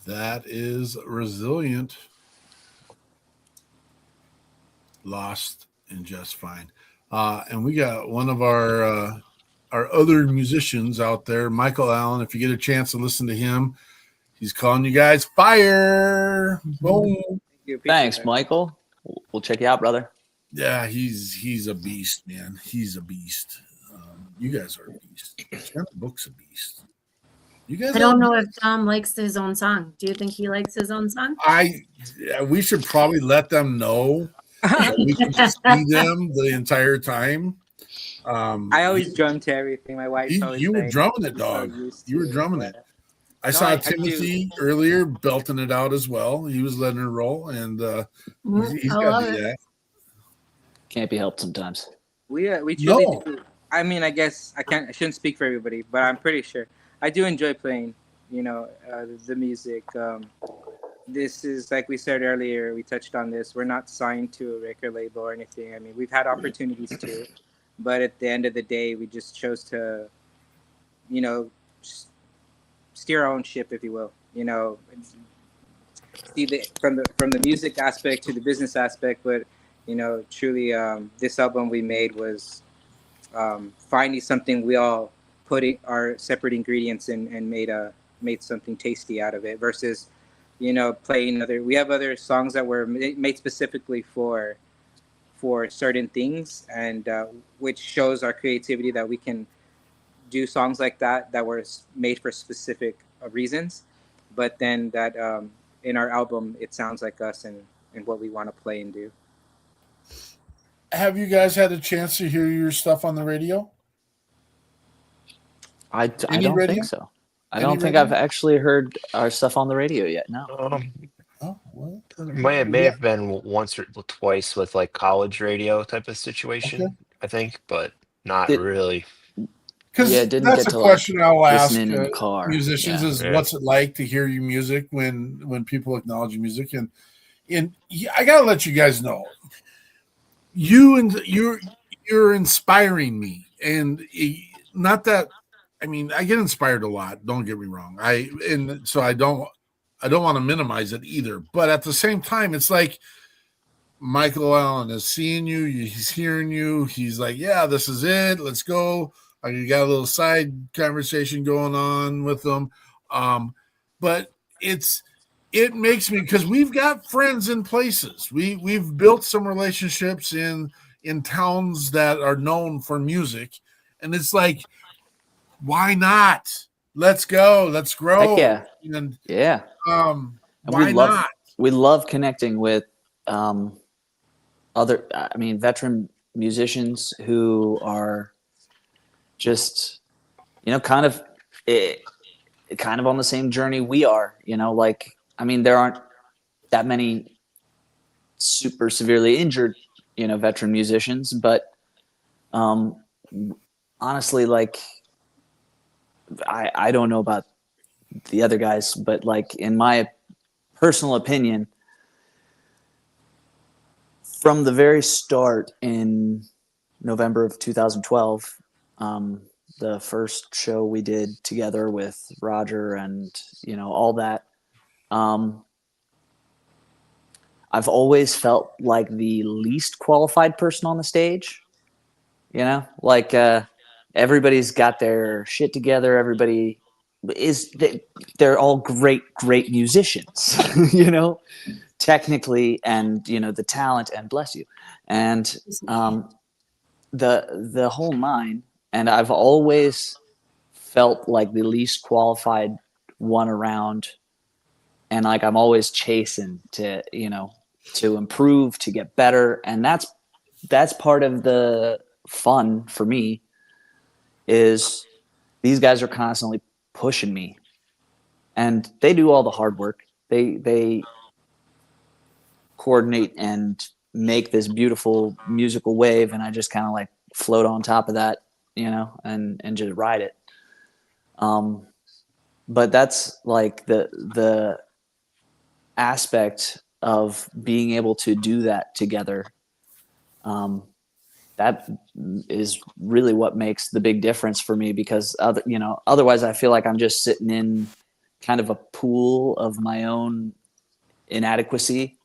That is Resilient. Lost and Just Fine. And we got one of our other musicians out there, Michael Allen. If you get a chance to listen to him, he's calling you guys fire. Boom. Thanks, Michael. We'll check you out, brother. Yeah, he's a beast, man. He's a beast. You guys are a beast. That book's a beast. You guys. I don't know if Tom likes his own song. Do you think he likes his own song? We should probably let them know that we can see them the entire time. I always drum to everything. My wife always you were like, drumming it, dog. You were drumming it. I saw Timothy earlier belting it out as well. He was letting her roll, and he's got to do that. Can't be helped sometimes. We truly do. I mean, I guess I shouldn't speak for everybody, but I'm pretty sure I do enjoy playing. The music. This is, like we said earlier, we touched on this. We're not signed to a record label or anything. I mean, we've had opportunities to, but at the end of the day, we just chose to, steer our own ship, if you will. See from the music aspect to the business aspect, but truly, this album we made was finding something we all put our separate ingredients in and made something tasty out of it versus, playing we have other songs that were made specifically for certain things, and which shows our creativity that we can do songs like that were made for specific reasons, but then that in our album it sounds like us and what we want to play and do. Have you guys had a chance to hear your stuff on the radio? I don't think so. I don't think I've actually heard our stuff on the radio yet. No. May have been once or twice with like college radio type of situation, I think, but not really. Because that's a question I'll ask musicians is what's it like to hear your music when people acknowledge your music, and I gotta let you guys know, you're inspiring me, and not that. I mean, I get inspired a lot. Don't get me wrong. So I don't want to minimize it either. But at the same time, it's like Michael Allen is seeing you. He's hearing you. He's like, "Yeah, this is it. Let's go." You got a little side conversation going on with them, but it makes me, because we've got friends in places. We've built some relationships in towns that are known for music, and it's like, why not? Let's go. Let's grow. Heck yeah. And, yeah. Why not? We love connecting with veteran musicians who are just, kind of on the same journey we are. There aren't that many super severely injured, veteran musicians, but honestly, I don't know about the other guys, but in my personal opinion, from the very start in November of 2012, the first show we did together with Roger and all that, I've always felt like the least qualified person on the stage. Everybody's got their shit together. Everybody they're all great musicians, technically, and the talent, and bless you, and the whole nine. And I've always felt like the least qualified one around, and I'm always chasing to improve, to get better, and that's part of the fun for me. Is these guys are constantly pushing me, and they do all the hard work. They coordinate and make this beautiful musical wave, and I just kind of float on top of that, and just ride it. But that's the aspect of being able to do that together. That is really what makes the big difference for me, because otherwise I feel like I'm just sitting in kind of a pool of my own inadequacy,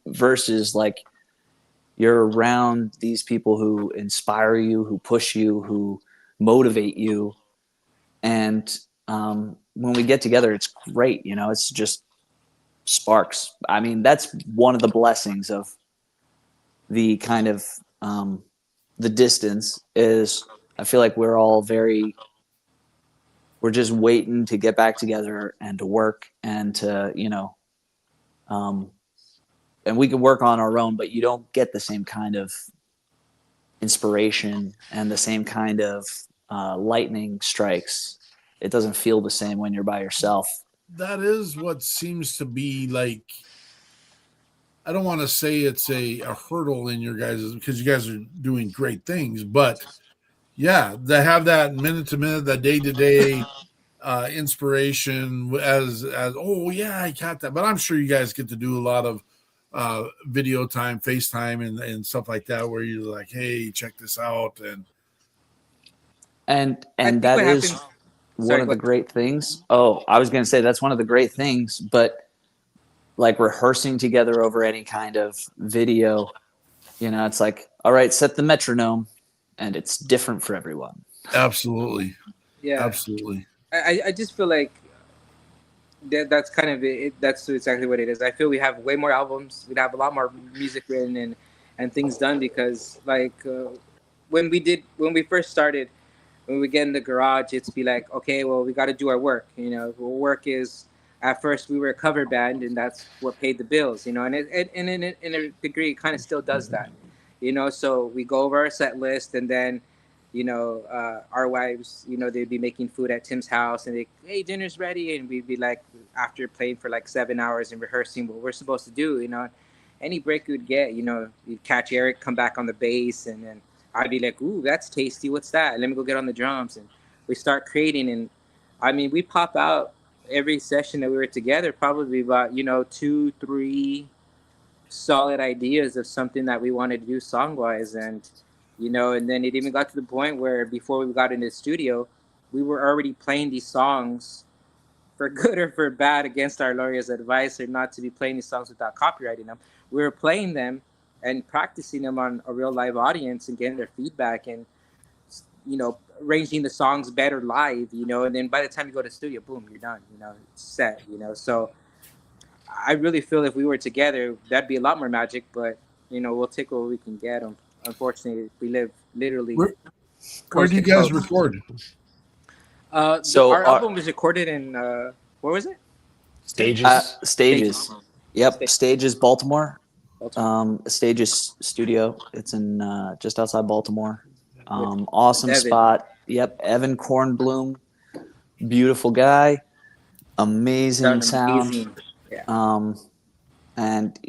versus like you're around these people who inspire you, who push you, who motivate you. And when we get together, it's great. It's just sparks. I mean, that's one of the blessings of the kind of the distance is I feel like we're just waiting to get back together and to work and to, and we can work on our own, but you don't get the same kind of inspiration and the same kind of lightning strikes. It doesn't feel the same when you're by yourself. That is what seems to be like. I don't want to say it's a hurdle in your guys' because you guys are doing great things, but yeah, they have that minute to minute, that day to day inspiration as oh yeah, I got that. But I'm sure you guys get to do a lot of video time, FaceTime, and stuff like that, where you're like, hey, check this out, and that is one of the great things. Oh, I was going to say that's one of the great things, but like rehearsing together over any kind of video, it's like, all right, set the metronome, and it's different for everyone. Absolutely. Yeah, absolutely. I just feel like that's kind of it. That's exactly what it is. I feel we have way more albums. We'd have a lot more music written and things done because like when we first started, when we get in the garage, it's be like, okay, well, we got to do our work. Work is, at first we were a cover band and that's what paid the bills, and in a degree it kind of still does that, so we go over our set list and then, our wives, they'd be making food at Tim's house and hey, dinner's ready. And we'd be like, after playing for like 7 hours and rehearsing what we're supposed to do, any break we'd get, you'd catch Eric come back on the bass and then I'd be like, ooh, that's tasty. What's that? Let me go get on the drums. And we start creating. And I mean, we pop out every session that we were together, probably about, 2-3 solid ideas of something that we wanted to do song-wise. And, and then it even got to the point where before we got into the studio, we were already playing these songs for good or for bad against our lawyer's advice or not to be playing these songs without copyrighting them. We were playing them and practicing them on a real live audience and getting their feedback and, arranging the songs better live, and then by the time you go to the studio, boom, you're done, it's set, so I really feel if we were together, that'd be a lot more magic, but, we'll take what we can get. Unfortunately, we live literally. Where do you guys record? So our album was recorded in, where was it? Stages. Yep. Stages, Baltimore. Stages studio. It's in just outside Baltimore. Awesome Evan. spot. Yep. Evan Kornblum, beautiful guy, amazing sound. Amazing. Yeah. And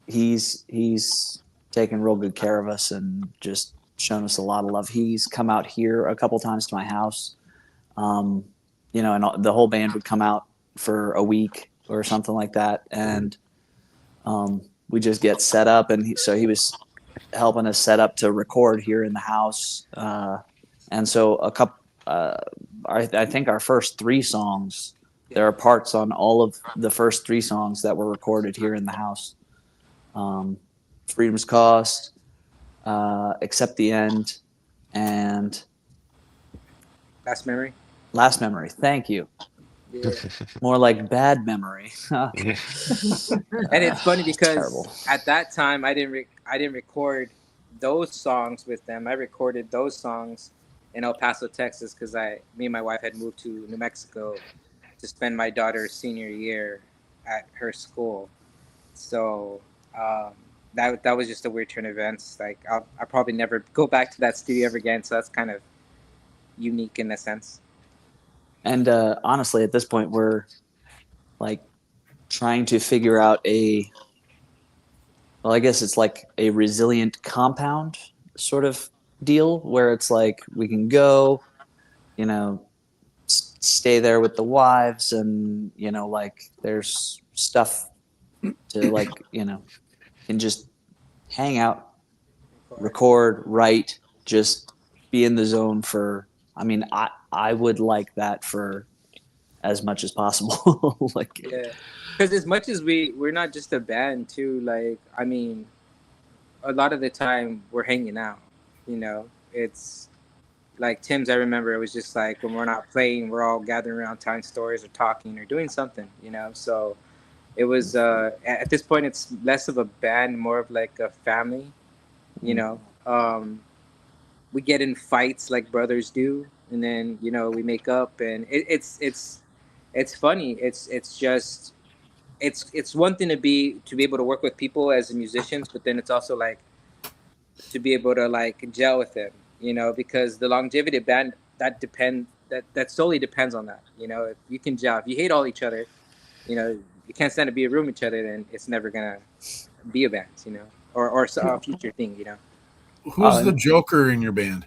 he's taken real good care of us and just shown us a lot of love. He's come out here a couple times to my house. And the whole band would come out for a week or something like that. And we just get set up. And so he was helping us set up to record here in the house. And so I think our first 3 songs, there are parts on all of the first 3 songs that were recorded here in the house. Freedom's Cost, Accept the End, and Last Memory. Last Memory. Thank you. Yeah. More like Bad Memory. And it's funny because at that time I didn't record those songs with them. I recorded those songs in El Paso, Texas, because me and my wife had moved to New Mexico to spend my daughter's senior year at her school. So that was just a weird turn of events. Like I'll probably never go back to that studio ever again. So that's kind of unique in a sense. And honestly, at this point, we're like trying to figure out I guess it's like a resilient compound sort of deal where it's like we can go, stay there with the wives and, like there's stuff to like, can just hang out, record, write, just be in the zone for, I would like that for as much as possible. Like, Yeah, because as much as we're not just a band too. Like, I mean, a lot of the time we're hanging out. You know, it's like Tim's. I remember it was just like when we're not playing, we're all gathering around telling stories or talking or doing something. You know, so it was at this point it's less of a band, more of like a family. You know, we get in fights like brothers do, and then we make up, and it's funny. It's just it's one thing to be able to work with people as musicians, but then it's also like to be able to like gel with them, because the longevity of band that solely depends on that. If you can gel, if you hate all each other, you can't stand to be a room with each other, then it's never gonna be a band, or a future thing, Who's the joker in your band?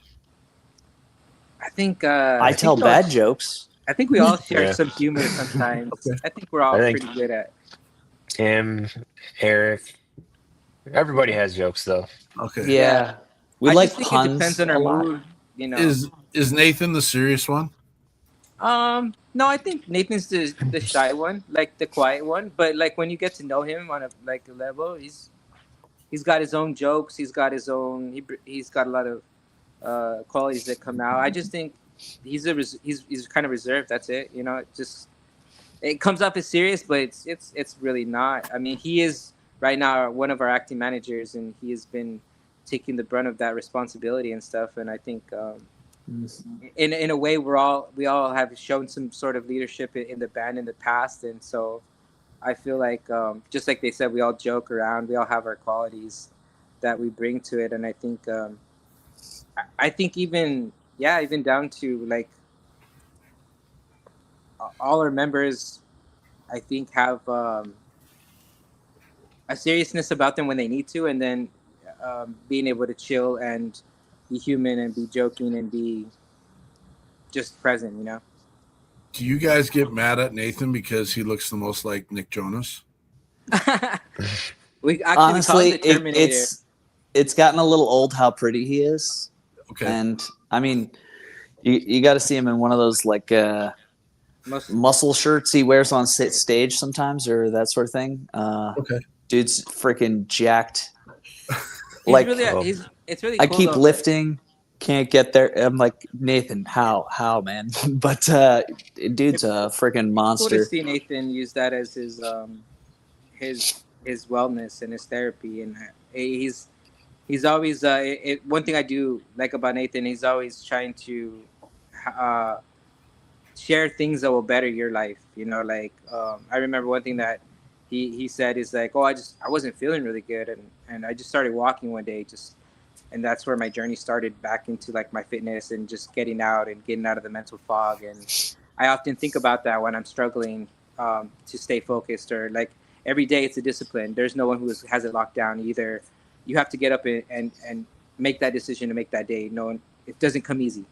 I think I tell bad jokes. I think we all share Yeah. some humor sometimes. Okay. I think we're all I think- pretty good at. Tim, Eric, everybody has jokes though. Okay. Yeah. We I like just think puns it depends on a our lot. mood, Is Nathan the serious one? No, I think Nathan's the shy one, like the quiet one. But like when you get to know him on a level, he's got his own jokes. He's got his own. He's got a lot of qualities that come out. I just think he's kind of reserved. That's it. It comes off as serious, but it's really not. I mean, he is right now one of our acting managers, and he has been taking the brunt of that responsibility and stuff. And I think in a way we all have shown some sort of leadership in the band in the past, and so I feel like just like they said, we all joke around. We all have our qualities that we bring to it, and I think even down to like all our members, I think have a seriousness about them when they need to, and then being able to chill and be human and be joking and be just present, Do you guys get mad at Nathan because he looks the most like Nick Jonas? We actually Honestly, call him the Terminator. it's gotten a little old how pretty he is. Okay. And I mean, you got to see him in one of those like muscle shirts he wears on stage sometimes, or that sort of thing. Okay. Dude's freaking jacked. It's really. I cool keep though, lifting, can't get there. I'm like, Nathan, how, man? But dude's a freaking monster. Cool to see Nathan use that as his wellness and his therapy, and he's always one thing I do like about Nathan. He's always trying to share things that will better your life. I remember one thing that he said is like, I wasn't feeling really good, and I just started walking one day, and that's where my journey started back into like my fitness and just getting out of the mental fog. And I often think about that when I'm struggling to stay focused, or like every day it's a discipline. There's no one who has it locked down. Either you have to get up and make that decision to make that day. No, it doesn't come easy,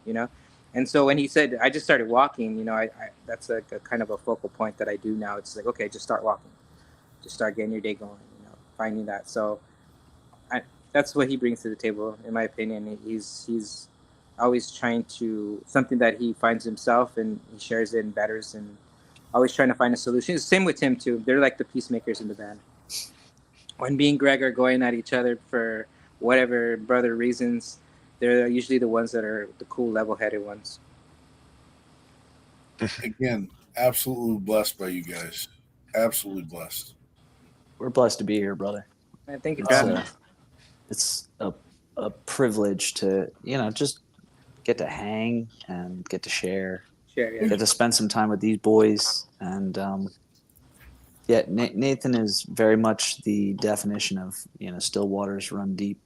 And so when he said, I just started walking, I that's like a kind of a focal point that I do now. It's like, okay, just start walking. Just start getting your day going, finding that. So that's what he brings to the table, in my opinion. He's always trying to, something that he finds himself, and he shares it and betters, and always trying to find a solution. It's the same with Tim too. They're like the peacemakers in the band. When me and Greg are going at each other for whatever brother reasons, they're usually the ones that are the cool, level-headed ones. Again, absolutely blessed by you guys. Absolutely blessed. We're blessed to be here, brother. Man, thank you for having me. It's a privilege to, just get to hang and get to share. Get to spend some time with these boys. And Nathan is very much the definition of, still waters run deep.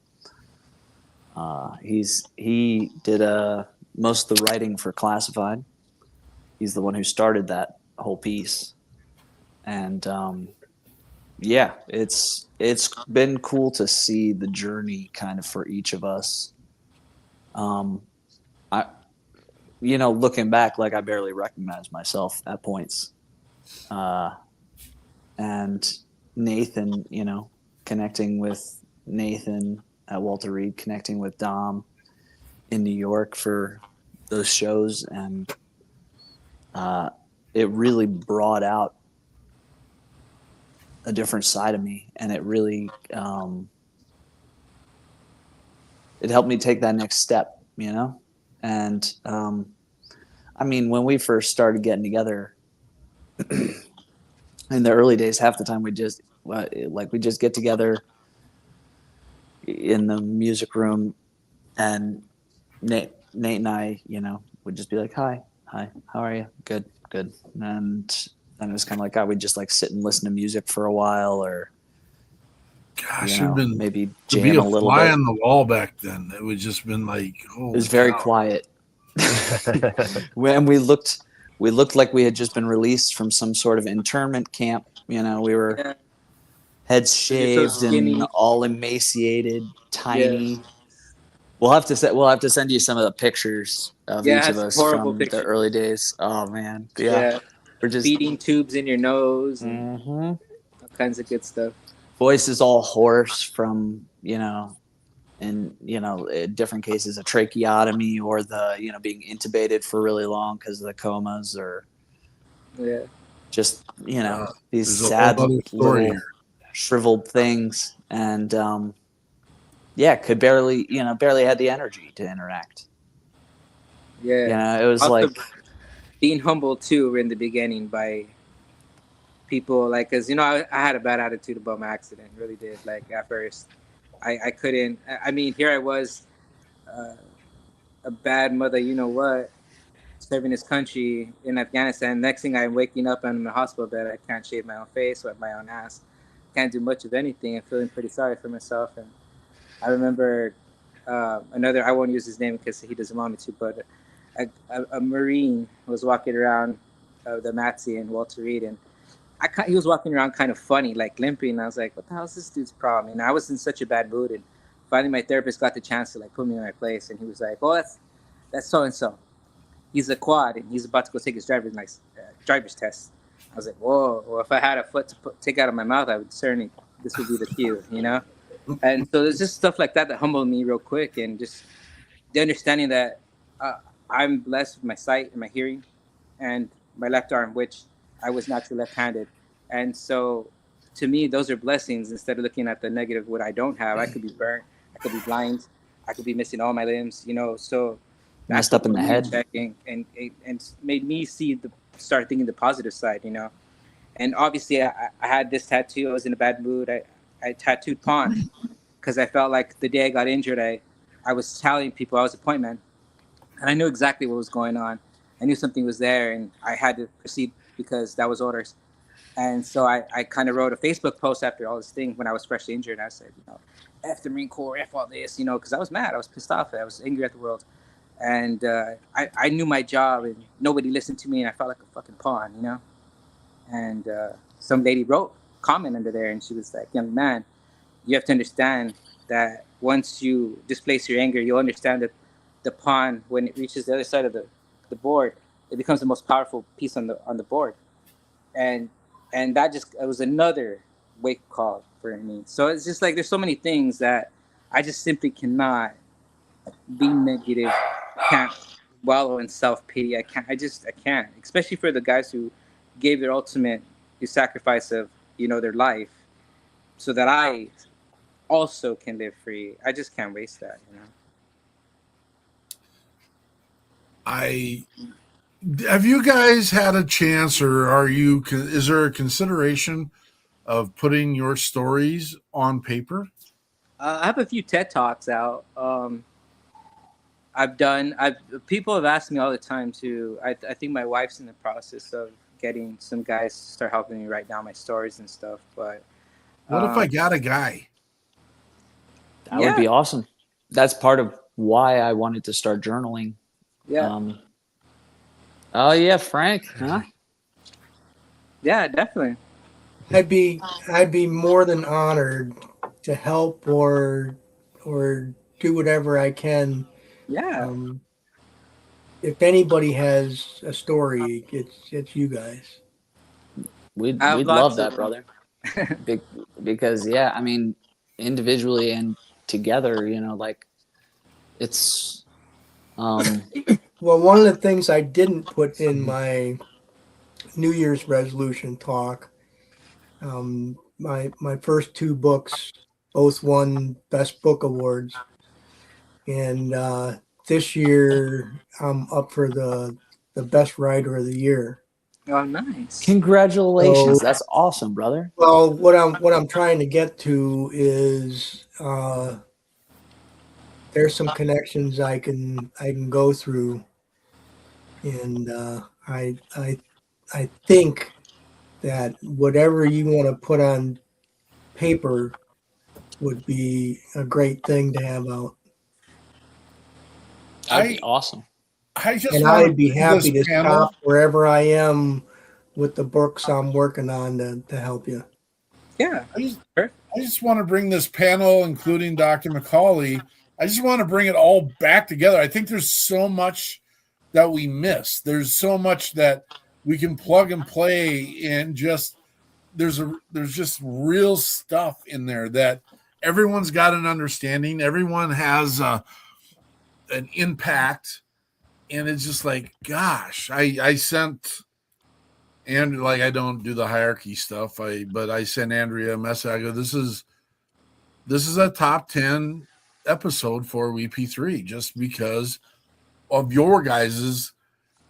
He did most of the writing for Classified. He's the one who started that whole piece. And it's been cool to see the journey kind of for each of us. Looking back, like I barely recognize myself at points. And Nathan, connecting with Nathan at Walter Reed, connecting with Dom in New York for those shows, and it really brought out a different side of me, and it really it helped me take that next step, you know. And I mean, when we first started getting together in the early days, half the time we just get together in the music room, and Nate and I, you know, would just be like, hi, how are you? Good. And then it was kind of like, we'd just like sit and listen to music for a while, or gosh, you know, been maybe to jam be a a little fly bit. on the wall back then. It would just been like, it was very quiet. When we looked like we had just been released from some sort of internment camp. You know, we were heads shaved and all emaciated, tiny. We'll have to send you some of the pictures of each of us from the early days. Oh man, yeah. We're just feeding tubes in your nose and all kinds of good stuff. Voices all hoarse from, you know, in, you know, in different cases, a tracheotomy, or the, you know, being intubated for really long because of the comas, or just, you know, these sad little shriveled things. And could barely had the energy to interact. Yeah, you know, it was also, like being humble too in the beginning by people, like, because, you know, I had a bad attitude about my accident, really did. Like, at first I couldn't, I mean, here I was, a bad mother, you know what, serving this country in Afghanistan. Next thing, I'm waking up and I'm in the hospital bed. I can't shave my own face, wipe my own ass, can't do much of anything. I'm feeling pretty sorry for myself. And I remember another, I won't use his name because he doesn't want me to, but a Marine was walking around the Matzi in Walter Reed, and he was walking around kind of funny, like limping. And I was like, what the hell is this dude's problem? And I was in such a bad mood. And finally, my therapist got the chance to like put me in my place. And he was like, oh, that's so-and-so. He's a quad, and he's about to go take his driver's test. I was like, whoa, well, if I had a foot to take out of my mouth, I would certainly, this would be the cue, you know? And so there's just stuff like that humbled me real quick. And just the understanding that I'm blessed with my sight and my hearing and my left arm, which I was naturally left-handed. And so to me, those are blessings. Instead of looking at the negative, what I don't have, I could be burnt, I could be blind, I could be missing all my limbs, you know. So messed up in the head, and made me start thinking the positive side, you know. And obviously I had this tattoo. I was in a bad mood. I tattooed pawn because I felt like the day I got injured, I was telling people I was a point man, and I knew exactly what was going on. I knew something was there, and I had to proceed because that was orders. And so I kind of wrote a Facebook post after all this thing when I was freshly injured. And I said, you know, F the Marine Corps, F all this, you know, because I was mad. I was pissed off. I was angry at the world. And I knew my job, and nobody listened to me, and I felt like a fucking pawn, you know. And some lady wrote a comment under there, and she was like, young man, you have to understand that once you displace your anger, you'll understand that the pawn, when it reaches the other side of the board, it becomes the most powerful piece on the board. And that just, it was another wake call for me. So it's just like, there's so many things that I just simply cannot be negative, can't wallow in self-pity. I can't, especially for the guys who gave their ultimate sacrifice of, you know, their life so that I also can live free. I just can't waste that, you know. Have you guys had a chance, or is there a consideration of putting your stories on paper? I have a few TED Talks out. People have asked me all the time to, I think my wife's in the process of getting some guys to start helping me write down my stories and stuff. But what if I got a guy? That would be awesome. That's part of why I wanted to start journaling. Yeah. Oh yeah, Frank, huh? Yeah, definitely. I'd be more than honored to help or do whatever I can. Yeah. If anybody has a story, it's you guys. We'd love that, brother. Because I mean, individually and together, you know, like it's well, one of the things I didn't put in my New Year's resolution talk. My first 2 books both won Best Book Awards, and this year I'm up for the Best Writer of the Year. Oh, nice! Congratulations! So, That's awesome, brother. Well, what I'm trying to get to is there's some connections I can go through, and I think that whatever you want to put on paper would be a great thing to have out. That'd be awesome. And I'd be happy to stop wherever I am with the books I'm working on to help you. Yeah. I just want to bring this panel, including Dr. MacAulay, I just want to bring it all back together. I think there's so much that we miss. There's so much that we can plug and play, and just there's just real stuff in there that everyone's got an understanding. Everyone has an impact, and it's just like, gosh, I sent Andrew, like, I don't do the hierarchy stuff, but I sent Andrea a message. I go, this is a top 10 episode for WP3 just because of your guys's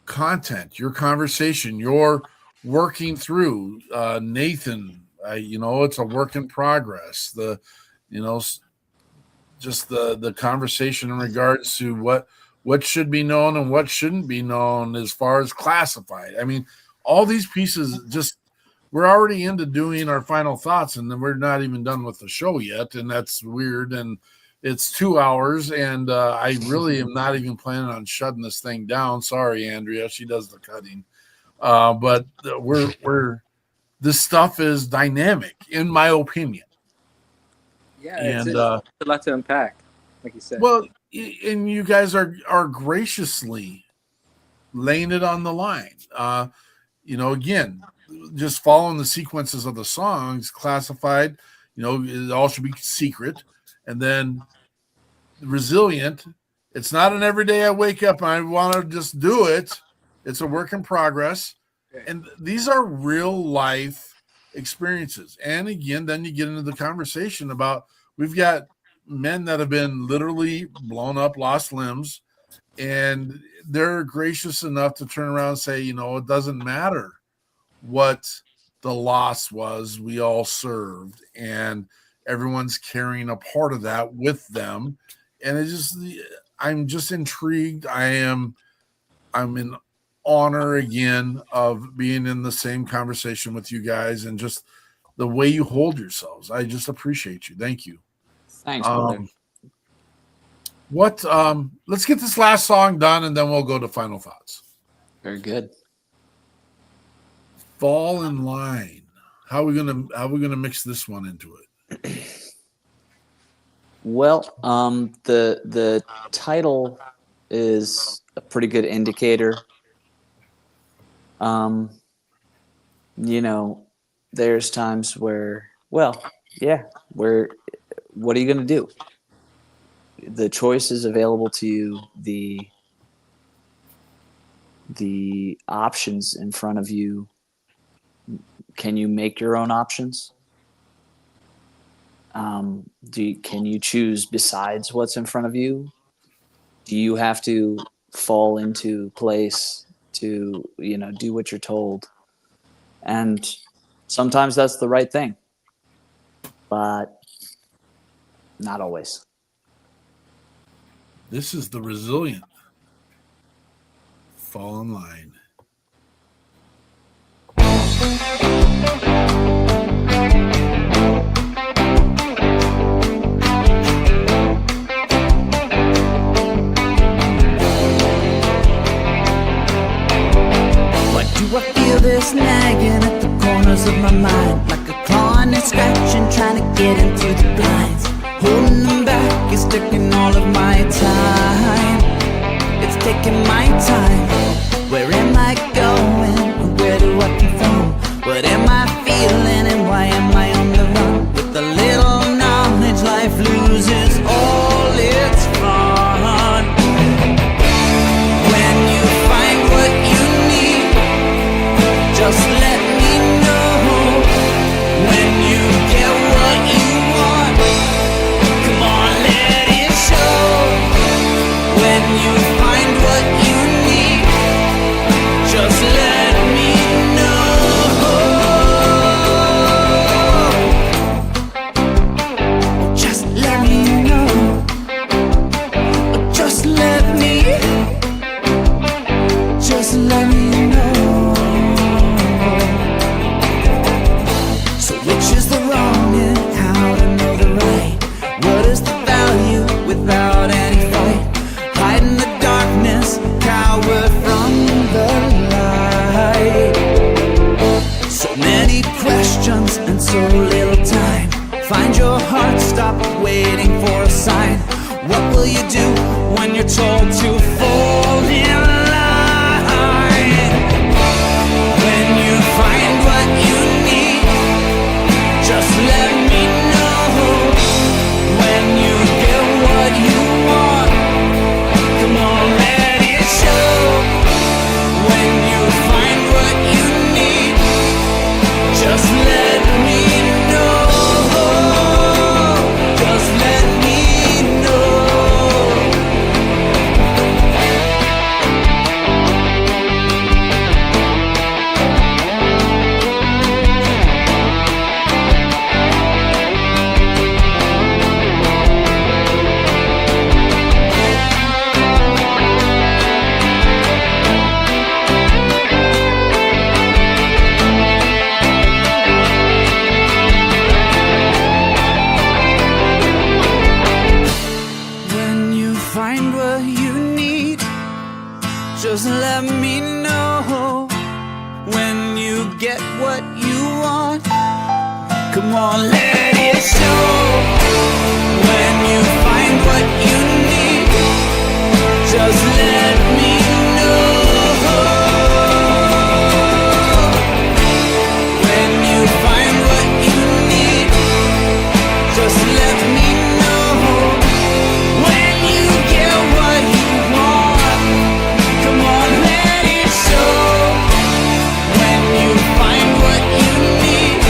content, your conversation, your working through. Nathan, it's a work in progress. Just the conversation in regards to what should be known and what shouldn't be known as far as classified. I mean, all these pieces, just we're already into doing our final thoughts, and then we're not even done with the show yet, and that's weird. And it's 2 hours, and I really am not even planning on shutting this thing down. Sorry, Andrea, she does the cutting. But this stuff is dynamic, in my opinion. Yeah, it's a lot to unpack, like you said. Well, and you guys are graciously laying it on the line. Again, just following the sequences of the songs, classified, it all should be secret. And then resilient, it's not an everyday I wake up and I want to just do it. It's a work in progress. And these are real life experiences. And again, then you get into the conversation about, we've got men that have been literally blown up, lost limbs, and they're gracious enough to turn around and say, it doesn't matter what the loss was, we all served, and everyone's carrying a part of that with them. And I'm just intrigued. I'm in honor again of being in the same conversation with you guys, and just the way you hold yourselves. I just appreciate you. Thank you. Thanks, brother. Let's get this last song done, and then we'll go to final thoughts. Very good. Fall in Line. How are we gonna mix this one into it? Well, the title is a pretty good indicator. There's times where, what are you going to do? The choices available to you, the options in front of you. Can you make your own options? Can you choose besides what's in front of you? Do you have to fall into place to, do what you're told? And sometimes that's the right thing, but not always. This is the resilient. Fall in Line. Do I feel this nagging at the corners of my mind, like a clawing and scratching, trying to get into the blinds? Holding them back is taking all of my time. It's taking my time. Where am I going? Where do I come from? What am I feeling, and why am I on the run? With a little knowledge, life loses all its fun. When you find what you need, just heart stop waiting for a sign? What will you do when you're told to fall in line? When you find what you need, just let me know. When you get what you want, come on, let it show. When you find what you need, just let me know. Just let me know. When you find what you need, just let me know. When you get what you want, come on, let it show. When you find what you need, just let me know. When you find what you need, just let me know. When you get what you want, come on, let it show. When you find what you need,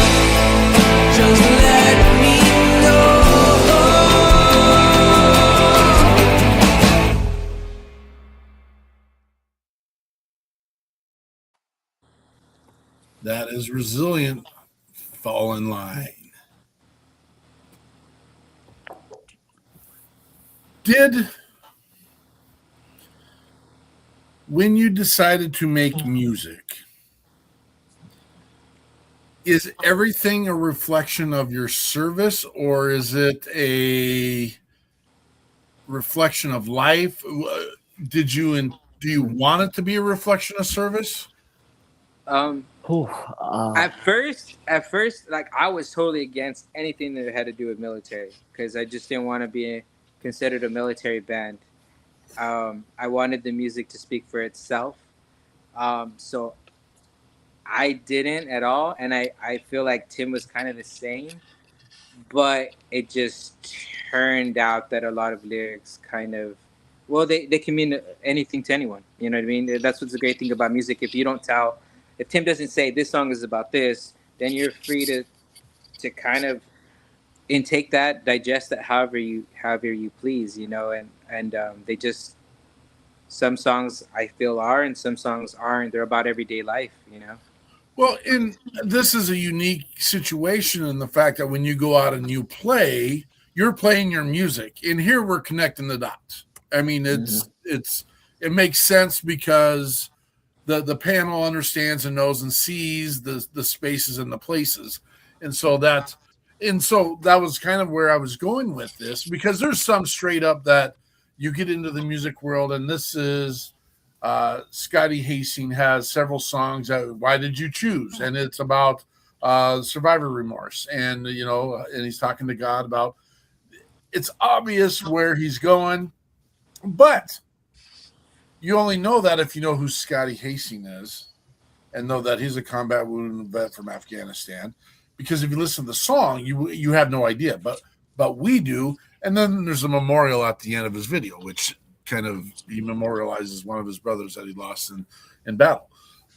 just let me know. That is Resilient. Fall in line. When you decided to make music, is everything a reflection of your service, or is it a reflection of life? Do you want it to be a reflection of service? At first, like I was totally against anything that had to do with military because I just didn't want to be considered a military band. I wanted the music to speak for itself. So I didn't at all, and I feel like Tim was kind of the same, but it just turned out that a lot of lyrics kind of, well, they can mean anything to anyone. You know what I mean? That's what's the great thing about music. If Tim doesn't say this song is about this, then you're free to kind of intake that, digest that however you please, you know. And they just, some songs I feel are, and some songs aren't. They're about everyday life, you know. Well, this is a unique situation in the fact that when you go out and you play, you're playing your music, and here we're connecting the dots. I mean, it makes sense because the panel understands and knows and sees the spaces and the places, and so that was kind of where I was going with this, because there's some straight up that you get into the music world, and this is Scotty Hastings has several songs that Why Did You Choose, and it's about survivor remorse, and and he's talking to God about, it's obvious where he's going, but you only know that if you know who Scotty Hastings is and know that he's a combat wounded vet from Afghanistan. Because if you listen to the song, you have no idea, but we do. And then there's a memorial at the end of his video, which kind of, he memorializes one of his brothers that he lost in battle.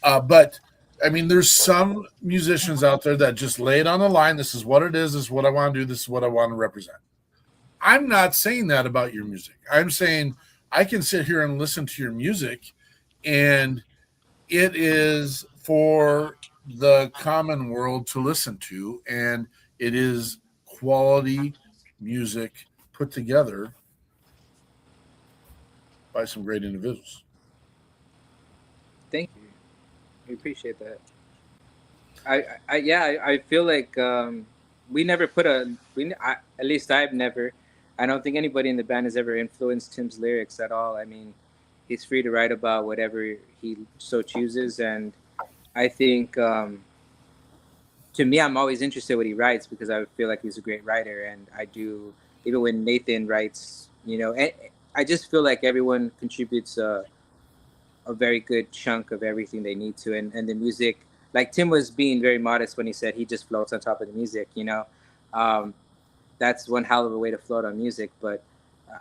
But I mean, there's some musicians out there that just lay it on the line. This is what it is. This is what I want to do. This is what I want to represent. I'm not saying that about your music. I'm saying I can sit here and listen to your music, and it is for the common world to listen to, and it is quality music put together by some great individuals. Thank you. We appreciate that. I feel like we never put at least I've never. I don't think anybody in the band has ever influenced Tim's lyrics at all. I mean, he's free to write about whatever he so chooses, and I think to me, I'm always interested what he writes because I feel like he's a great writer, and I do. Even when Nathan writes, and I just feel like everyone contributes a very good chunk of everything they need to, and the music. Like Tim was being very modest when he said he just floats on top of the music. That's one hell of a way to float on music. But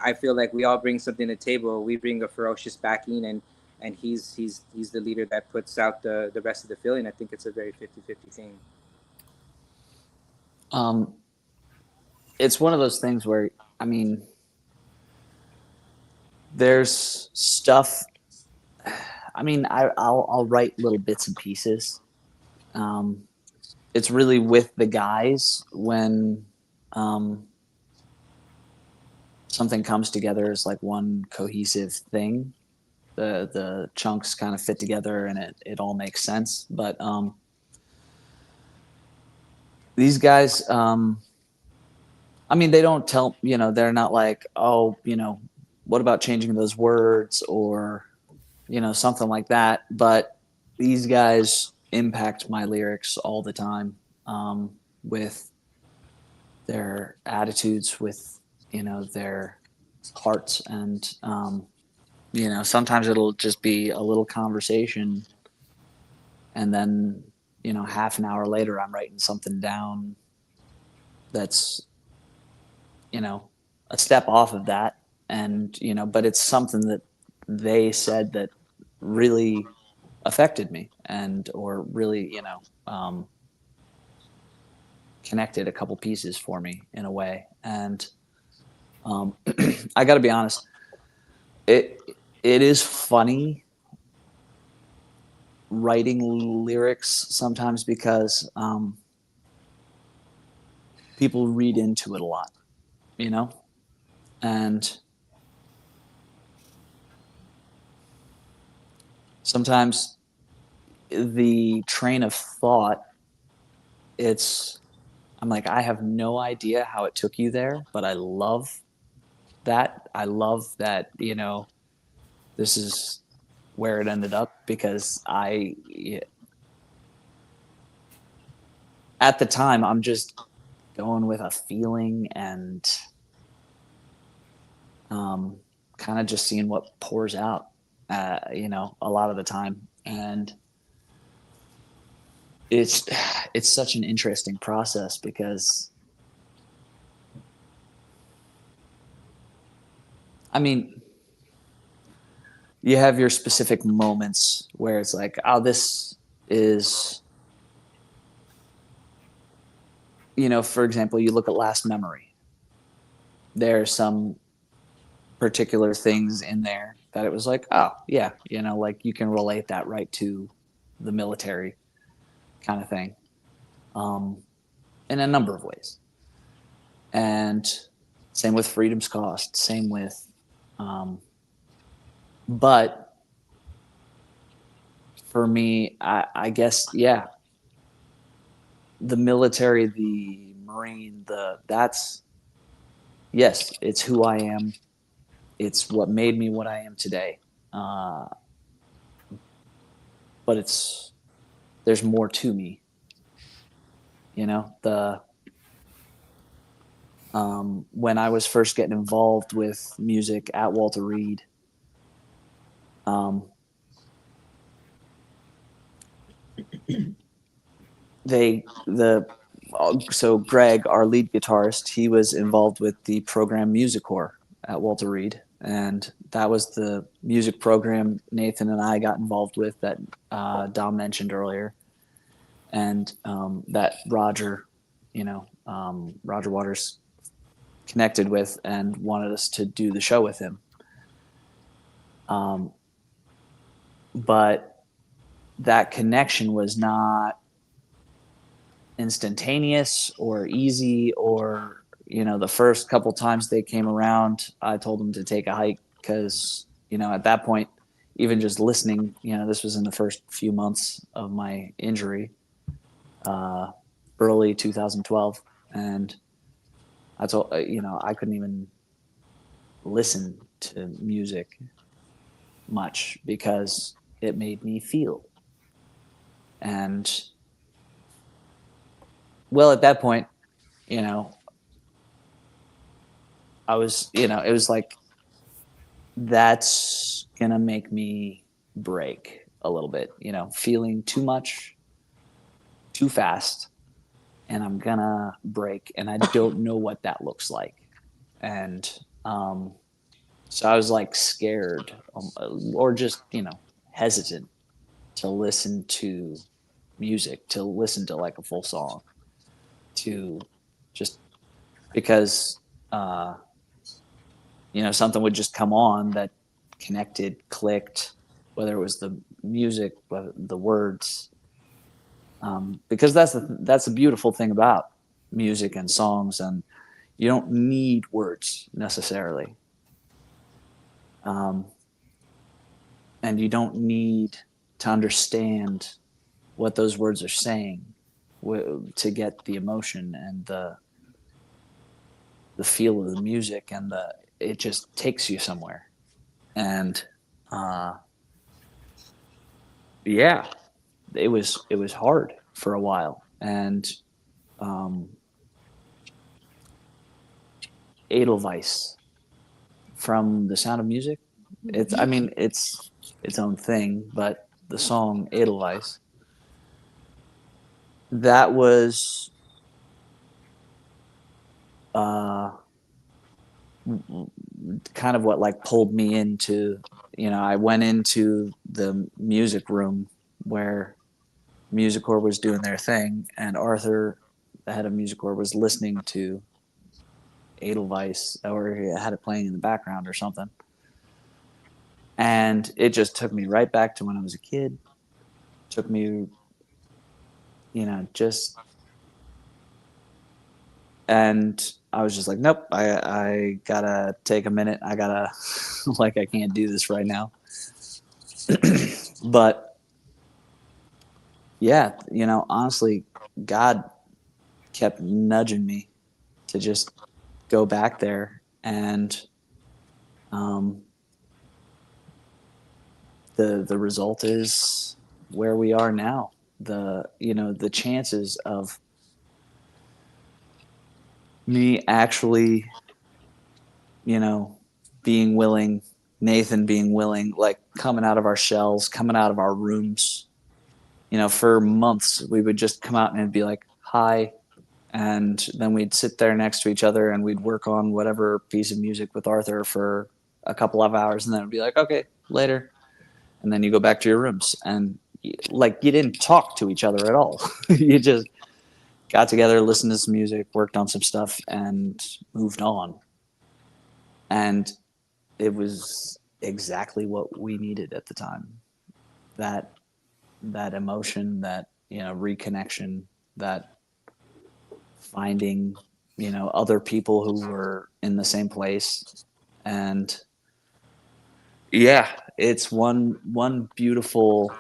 I feel like we all bring something to the table. We bring a ferocious backing, and he's the leader that puts out the rest of the feeling. I think it's a very 50-50 thing. It's one of those things where, I mean, there's stuff. I mean, I'll write little bits and pieces. It's really with the guys when something comes together as like one cohesive thing. The chunks kind of fit together and it all makes sense. But these guys, I mean, they don't tell, they're not like, oh, what about changing those words or, something like that. But these guys impact my lyrics all the time with their attitudes, with, their hearts. And, sometimes it'll just be a little conversation. And then, half an hour later, I'm writing something down that's, a step off of that. And, but it's something that they said that really affected me or really, connected a couple pieces for me in a way. And I got to be honest, it is funny writing lyrics sometimes because people read into it a lot, and sometimes the train of thought, I'm like, I have no idea how it took you there, but I love that. I love that, this is where it ended up because at the time, I'm just going with a feeling and kind of just seeing what pours out, a lot of the time. And it's such an interesting process because, I mean, you have your specific moments where it's like, oh, this is, for example, you look at Last Memory. There's some particular things in there that it was like, oh, yeah, like you can relate that right to the military kind of thing in a number of ways. And same with Freedom's Cost, same with, but for me, I guess, yeah, the military, the Marine, yes, it's who I am. It's what made me what I am today. But there's more to me. When I was first getting involved with music at Walter Reed, so Greg, our lead guitarist, he was involved with the program Music Corps at Walter Reed, and that was the music program Nathan and I got involved with that Dom mentioned earlier, and that Roger Waters connected with and wanted us to do the show with him. But that connection was not instantaneous or easy, or the first couple times they came around, I told them to take a hike because at that point, even just listening, this was in the first few months of my injury, early 2012, and I told I couldn't even listen to music much because it made me feel. And well, at that point, you know, I was, you know, it was like, that's gonna make me break a little bit, you know, feeling too much, too fast, and I'm gonna break, and I don't know what that looks like. And so I was like scared, or just, you know, hesitant to listen to music, to listen to like a full song, to just because you know, something would just come on that connected, clicked, whether it was the music, the words, because that's the beautiful thing about music and songs, and you don't need words necessarily, and you don't need to understand what those words are saying to get the emotion and the feel of the music, and it just takes you somewhere. And yeah, it was hard for a while. And Edelweiss from The Sound of Music, it's its own thing, but the song Edelweiss, that was kind of what like pulled me into, you know, I went into the music room where Music Corps was doing their thing, and Arthur, the head of Music Corps, was listening to Edelweiss, or he had it playing in the background or something. And it just took me right back to when I was a kid. Took me, you know, just, and I was just like, nope, I gotta take a minute. I gotta, like, I can't do this right now. But yeah, you know, honestly, God kept nudging me to just go back there, and the result is where we are now. You know, the chances of me actually, you know, being willing, Nathan being willing, like coming out of our shells, coming out of our rooms, you know, for months we would just come out and it'd be like, hi. And then we'd sit there next to each other and we'd work on whatever piece of music with Arthur for a couple of hours, and then it'd be like, okay, later. And then you go back to your rooms, and like you didn't talk to each other at all. You just got together, listened to some music, worked on some stuff, and moved on. And it was exactly what we needed at the time. That emotion, that, you know, reconnection, that finding, you know, other people who were in the same place. And yeah, it's one beautiful,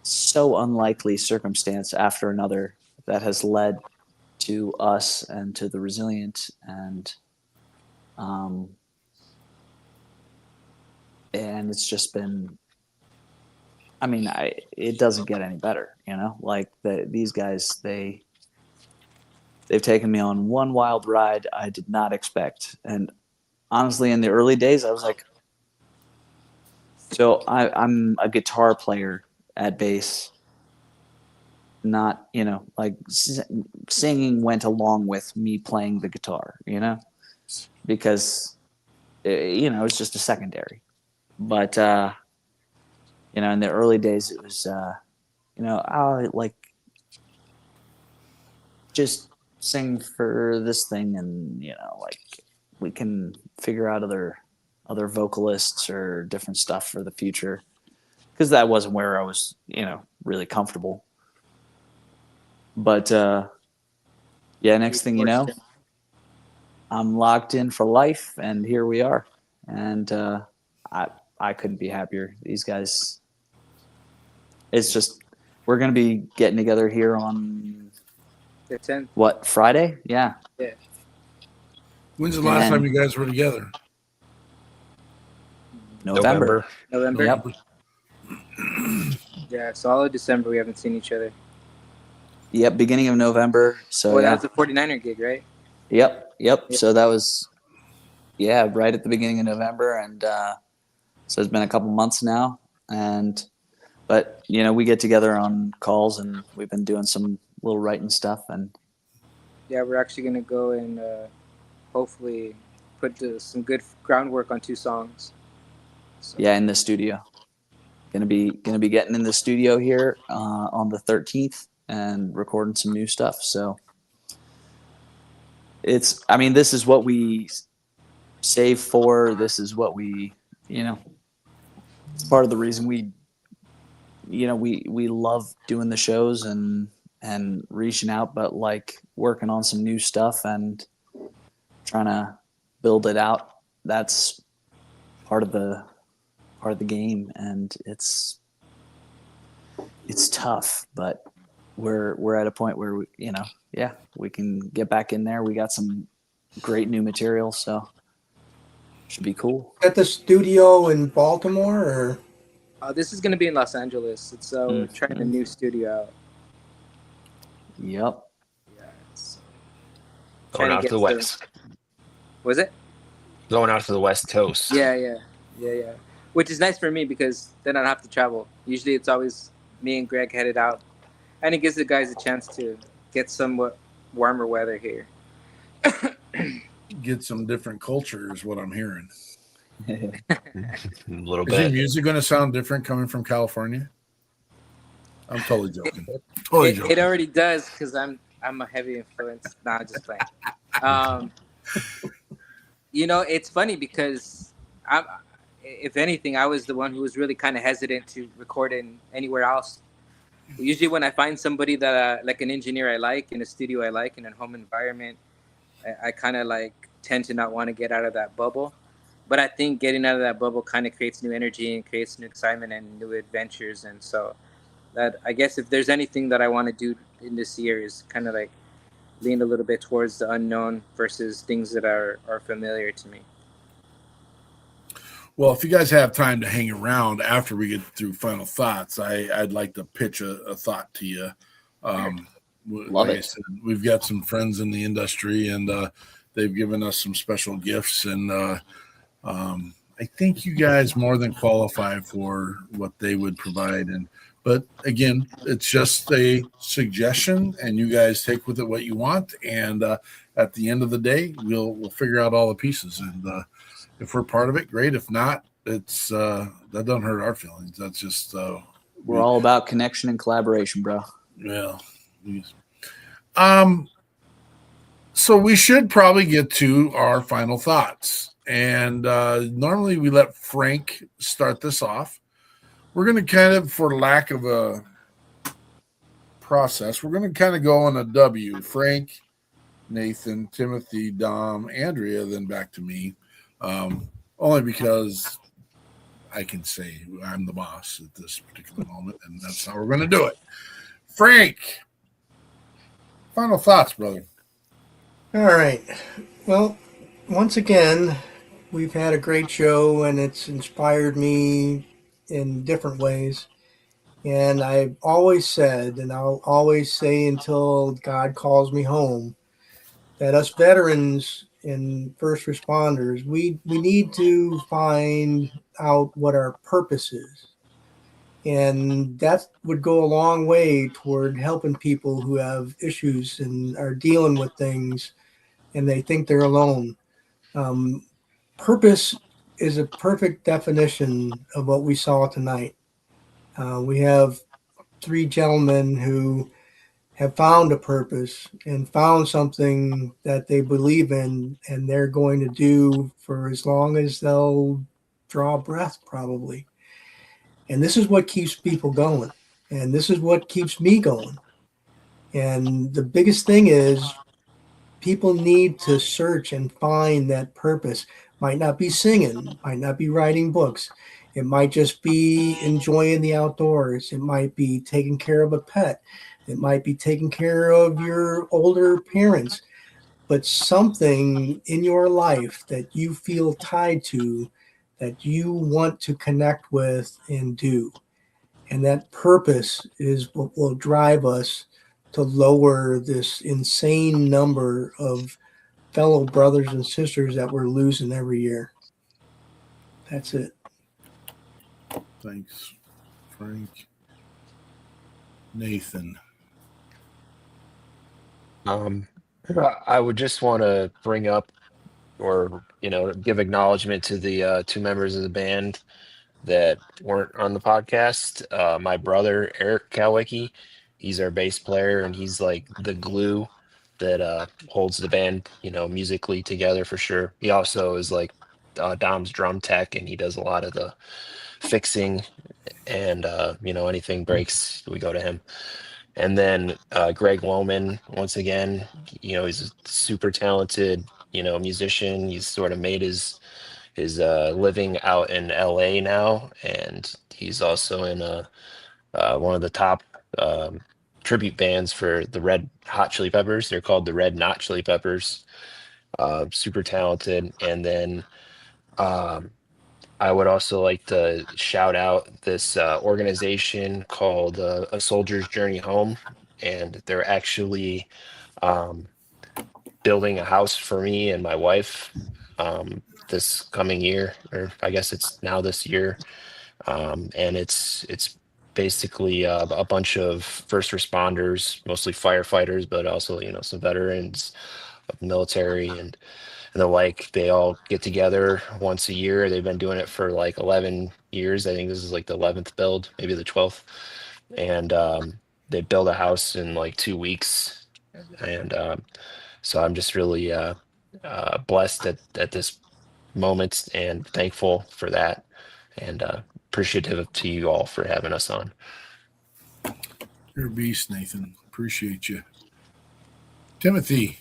so unlikely circumstance after another that has led to us and to the Resilient, and it's just been, I mean, it doesn't get any better, you know, like these guys, they've taken me on one wild ride I did not expect. And honestly, in the early days, I was like, so I'm a guitar player at bass, not, you know, like singing went along with me playing the guitar, you know, because, you know, it's just a secondary. But, you know, in the early days, it was, you know, I like just sing for this thing, and, you know, like we can figure out other vocalists or different stuff for the future, because that wasn't where I was, you know, really comfortable. But yeah, next thing you know, I'm locked in for life, and here we are. And I couldn't be happier. These guys, it's just, we're gonna be getting together here on the 10th. What, Friday? Yeah. Yeah. When's the last time you guys were together? November. Yep. Yeah, solid December we haven't seen each other. Yep, beginning of November. So Well, yeah. that was the 49er gig, right? Yep. So that was right at the beginning of November, and so it's been a couple months now. But we get together on calls, and we've been doing some little writing stuff, and Yeah, we're actually gonna go and hopefully put some good groundwork on 2 songs. So. yeah, in the studio. Gonna be getting in the studio here on the 13th and recording some new stuff. So this is what we save for. This is what we, it's part of the reason we love doing the shows and reaching out, but like working on some new stuff and trying to build it out. That's part of the game, and it's tough, but we're at a point where we can get back in there. We got some great new material, so should be cool. At the studio in Baltimore, or this is going to be in Los Angeles. It's we're trying a new studio out. Yep. Yeah. So going out to the west. Was it? Going out to the West Coast. Yeah. Which is nice for me because then I don't have to travel. Usually it's always me and Greg headed out. And it gives the guys a chance to get somewhat warmer weather here. Get some different culture is what I'm hearing. A little bit. Is your music going to sound different coming from California? I'm totally joking. It already does because I'm a heavy influence. Nah, just playing. It's funny because if anything, I was the one who was really kind of hesitant to record in anywhere else. Usually when I find somebody that like an engineer I like in a studio I like in a home environment, I kind of like tend to not want to get out of that bubble. But I think getting out of that bubble kind of creates new energy and creates new excitement and new adventures. And so that, I guess if there's anything that I want to do in this year is kind of like lean a little bit towards the unknown versus things that are familiar to me. Well, if you guys have time to hang around after we get through final thoughts, I'd like to pitch a thought to you. Love it. I said, we've got some friends in the industry, and they've given us some special gifts, and I think you guys more than qualify for what they would provide. But again, it's just a suggestion, and you guys take with it what you want. And at the end of the day, we'll figure out all the pieces. And if we're part of it, great. If not, it's that doesn't hurt our feelings. That's just we're all about connection and collaboration, bro. Yeah. So we should probably get to our final thoughts. And normally we let Frank start this off. We're going to kind of, for lack of a process, we're going to kind of go on a W. Frank, Nathan, Timothy, Dom, Andrea, then back to me. Only because I can say I'm the boss at this particular moment, and that's how we're going to do it. Frank, final thoughts, brother. All right. Well, once again, we've had a great show, and it's inspired me in different ways. And I've always said, and I'll always say until God calls me home, that us veterans and first responders, we need to find out what our purpose is. And that would go a long way toward helping people who have issues and are dealing with things and they think they're alone. Purpose is a perfect definition of what we saw tonight. We have 3 gentlemen who have found a purpose and found something that they believe in, and they're going to do for as long as they'll draw breath, probably. And this is what keeps people going. And this is what keeps me going. And the biggest thing is people need to search and find that purpose. Might not be singing, might not be writing books. It might just be enjoying the outdoors. It might be taking care of a pet. It might be taking care of your older parents. But something in your life that you feel tied to, that you want to connect with and do. And that purpose is what will drive us to lower this insane number of fellow brothers and sisters that we're losing every year. That's it. Thanks, Frank. Nathan. I would just want to bring up, or give acknowledgement to the two members of the band that weren't on the podcast. My brother Eric Kalwicki, he's our bass player, and he's like the glue that holds the band, musically together for sure. He also is like Dom's drum tech, and he does a lot of the fixing, and anything breaks, we go to him. And then Greg Loman, once again, he's a super talented, musician. He's sort of made his living out in LA now, and he's also in one of the top tribute bands for the Red Hot Chili Peppers. They're called the Red Not Chili Peppers. Super talented. And then I would also like to shout out this organization called A Soldier's Journey Home, and they're actually building a house for me and my wife this coming year, or I guess it's now this year, and it's basically a bunch of first responders, mostly firefighters, but also some veterans of the military and the like. They all get together once a year. They've been doing it for like 11 years. I think this is like the 11th build, maybe the 12th. And they build a house in like 2 weeks. And so I'm just really blessed at this moment and thankful for that. And appreciative to you all for having us on. You're a beast, Nathan. Appreciate you. Timothy.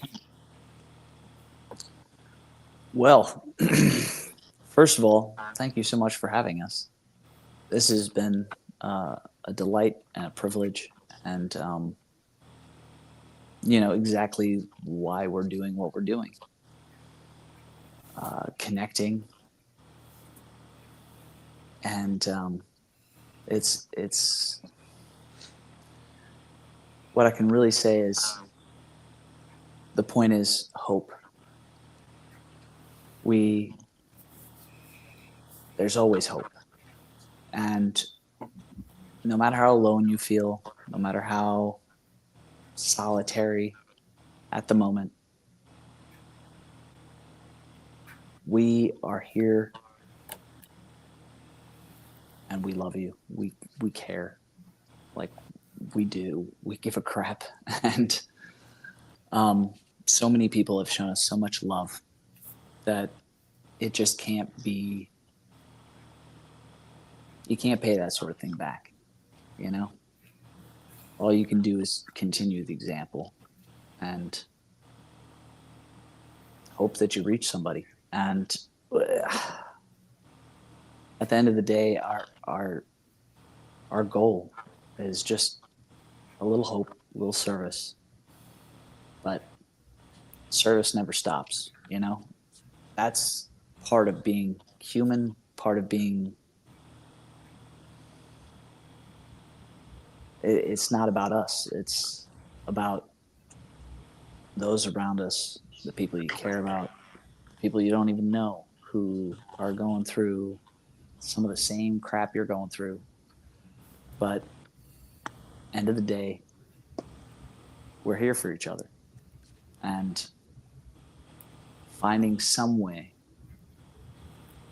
Well, first of all, thank you so much for having us. This has been a delight and a privilege, and exactly why we're doing what we're doing. Connecting, and it's what I can really say is the point is hope. There's always hope. And no matter how alone you feel, no matter how solitary at the moment, we are here and we love you. We care. Like we do. We give a crap. And so many people have shown us so much love that it just can't be, you can't pay that sort of thing back, All you can do is continue the example and hope that you reach somebody. And at the end of the day, our goal is just a little hope, a little service. But service never stops, That's part of being human, part of being, it's not about us. It's about those around us, the people you care about, people you don't even know who are going through some of the same crap you're going through. But end of the day, we're here for each other. And finding some way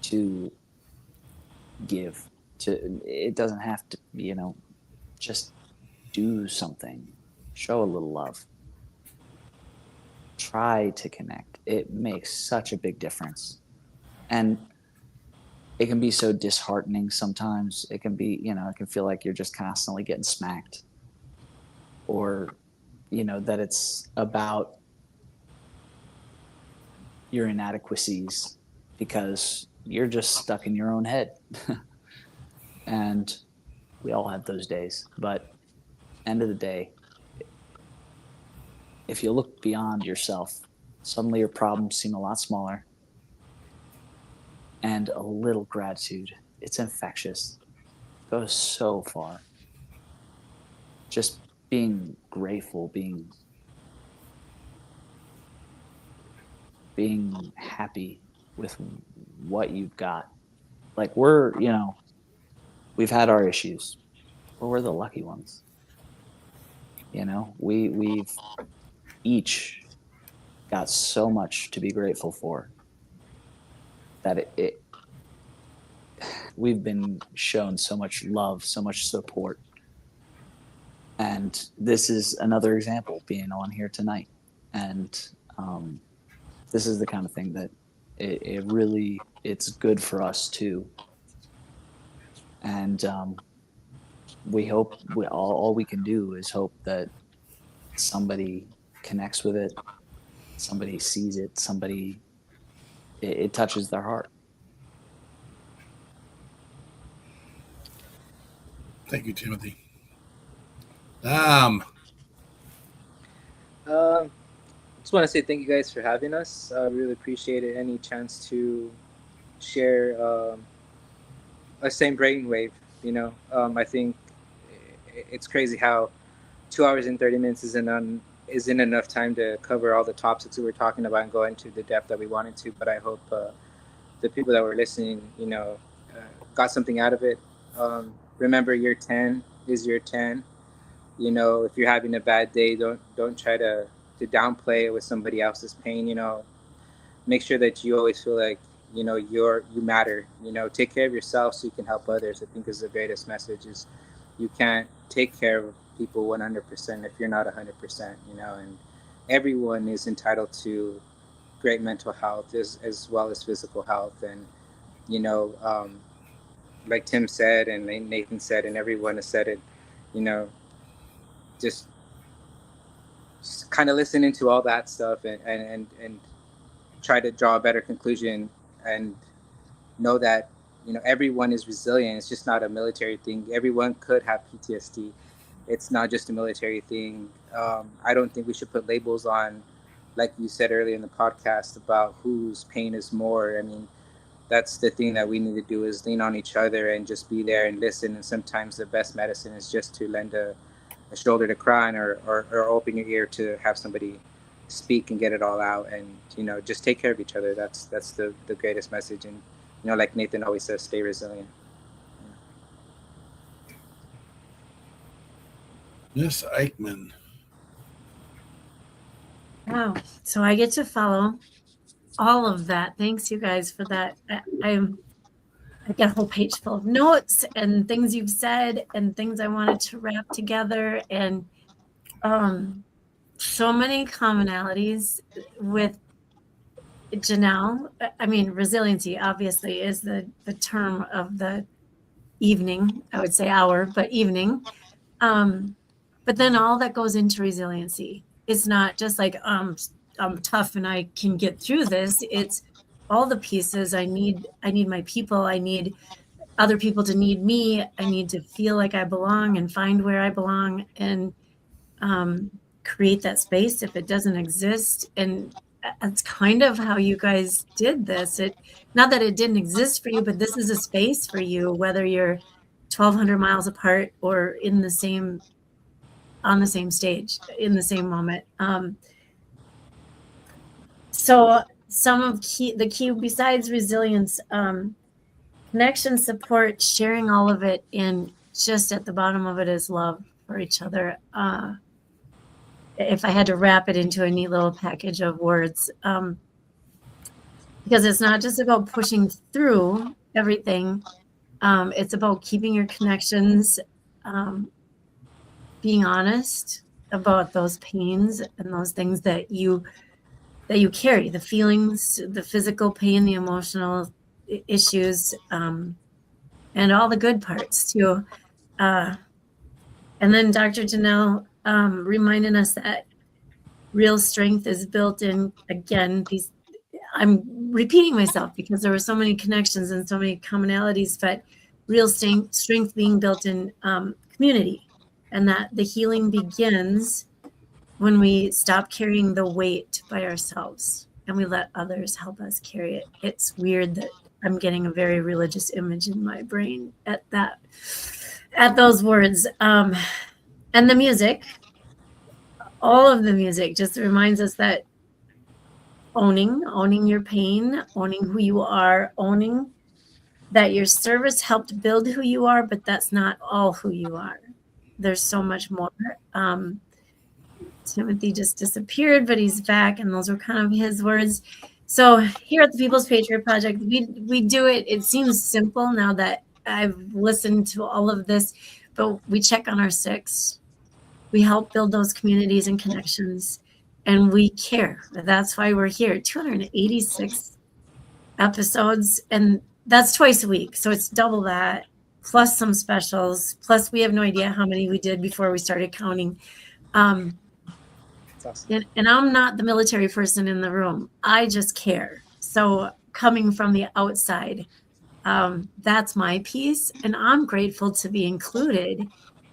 to give, it doesn't have to, just do something, show a little love, try to connect. It makes such a big difference. And it can be so disheartening sometimes. It can be, it can feel like you're just constantly getting smacked, or, that it's about your inadequacies because you're just stuck in your own head. And we all have those days. But end of the day, if you look beyond yourself, suddenly your problems seem a lot smaller. And a little gratitude, it's infectious. It goes so far. Just being grateful, being happy with what you've got. Like we've had our issues, but we're the lucky ones. We've each got so much to be grateful for that we've been shown so much love, so much support. And this is another example being on here tonight. And this is the kind of thing that it's good for us too. And we hope all we can do is hope that somebody connects with it, somebody sees it, it touches their heart. Thank you, Timothy. Just want to say thank you guys for having us. I really appreciate it. Any chance to share a same brainwave, I think it's crazy how 2 hours and 30 minutes isn't enough time to cover all the topics we were talking about and go into the depth that we wanted to. But I hope the people that were listening, got something out of it. Remember, your 10 is your 10. If you're having a bad day, don't try to downplay it with somebody else's pain. Make sure that you always feel like you matter. Take care of yourself so you can help others. I think is the greatest message. Is you can't take care of people 100% if you're not 100%. And everyone is entitled to great mental health as well as physical health. And like Tim said and Nathan said and everyone has said it, just kind of listen into all that stuff and try to draw a better conclusion and know that everyone is resilient. It's just not a military thing. Everyone could have PTSD. It's not just a military thing. I don't think we should put labels on, like you said earlier in the podcast, about whose pain is more. I mean, that's the thing that we need to do, is lean on each other and just be there and listen. And sometimes the best medicine is just to lend a shoulder to cry on or open your ear to have somebody speak and get it all out. And just take care of each other. That's the greatest message. And like Nathan always says, stay resilient. Miss Eichmann. Wow. So I get to follow all of that. Thanks, you guys, for that. I got a whole page full of notes and things you've said and things I wanted to wrap together, and so many commonalities with Janelle. I mean, resiliency obviously is the term of the evening. I would say hour, but evening. But then all that goes into resiliency. It's not just like I'm tough and I can get through this. It's all the pieces. I need my people. I need other people to need me. I need to feel like I belong and find where I belong and create that space if it doesn't exist. And that's kind of how you guys did this. Not that it didn't exist for you, but this is a space for you, whether you're 1,200 miles apart or on the same stage in the same moment. So some of the key besides resilience, connection, support, sharing all of it, and just at the bottom of it is love for each other. If I had to wrap it into a neat little package of words, because it's not just about pushing through everything. It's about keeping your connections, being honest about those pains and those things that you carry, the feelings, the physical pain, the emotional issues, and all the good parts too. And then Dr. Janelle reminding us that real strength is built in, again, I'm repeating myself because there were so many connections and so many commonalities, but real strength being built in community, and that the healing begins when we stop carrying the weight by ourselves and we let others help us carry it. It's weird that I'm getting a very religious image in my brain at those words. And the music, all of the music just reminds us that owning your pain, owning who you are, owning that your service helped build who you are, but that's not all who you are. There's so much more. Timothy just disappeared, but he's back, and those were kind of his words. So here at the People's Patriot Project, we do it. It seems simple now that I've listened to all of this, but we check on our six. We help build those communities and connections, and we care. That's why we're here. 286 episodes, and that's twice a week. So it's double that, plus some specials, plus we have no idea how many we did before we started counting. Awesome. And I'm not the military person in the room. I just care. So coming from the outside, that's my piece. And I'm grateful to be included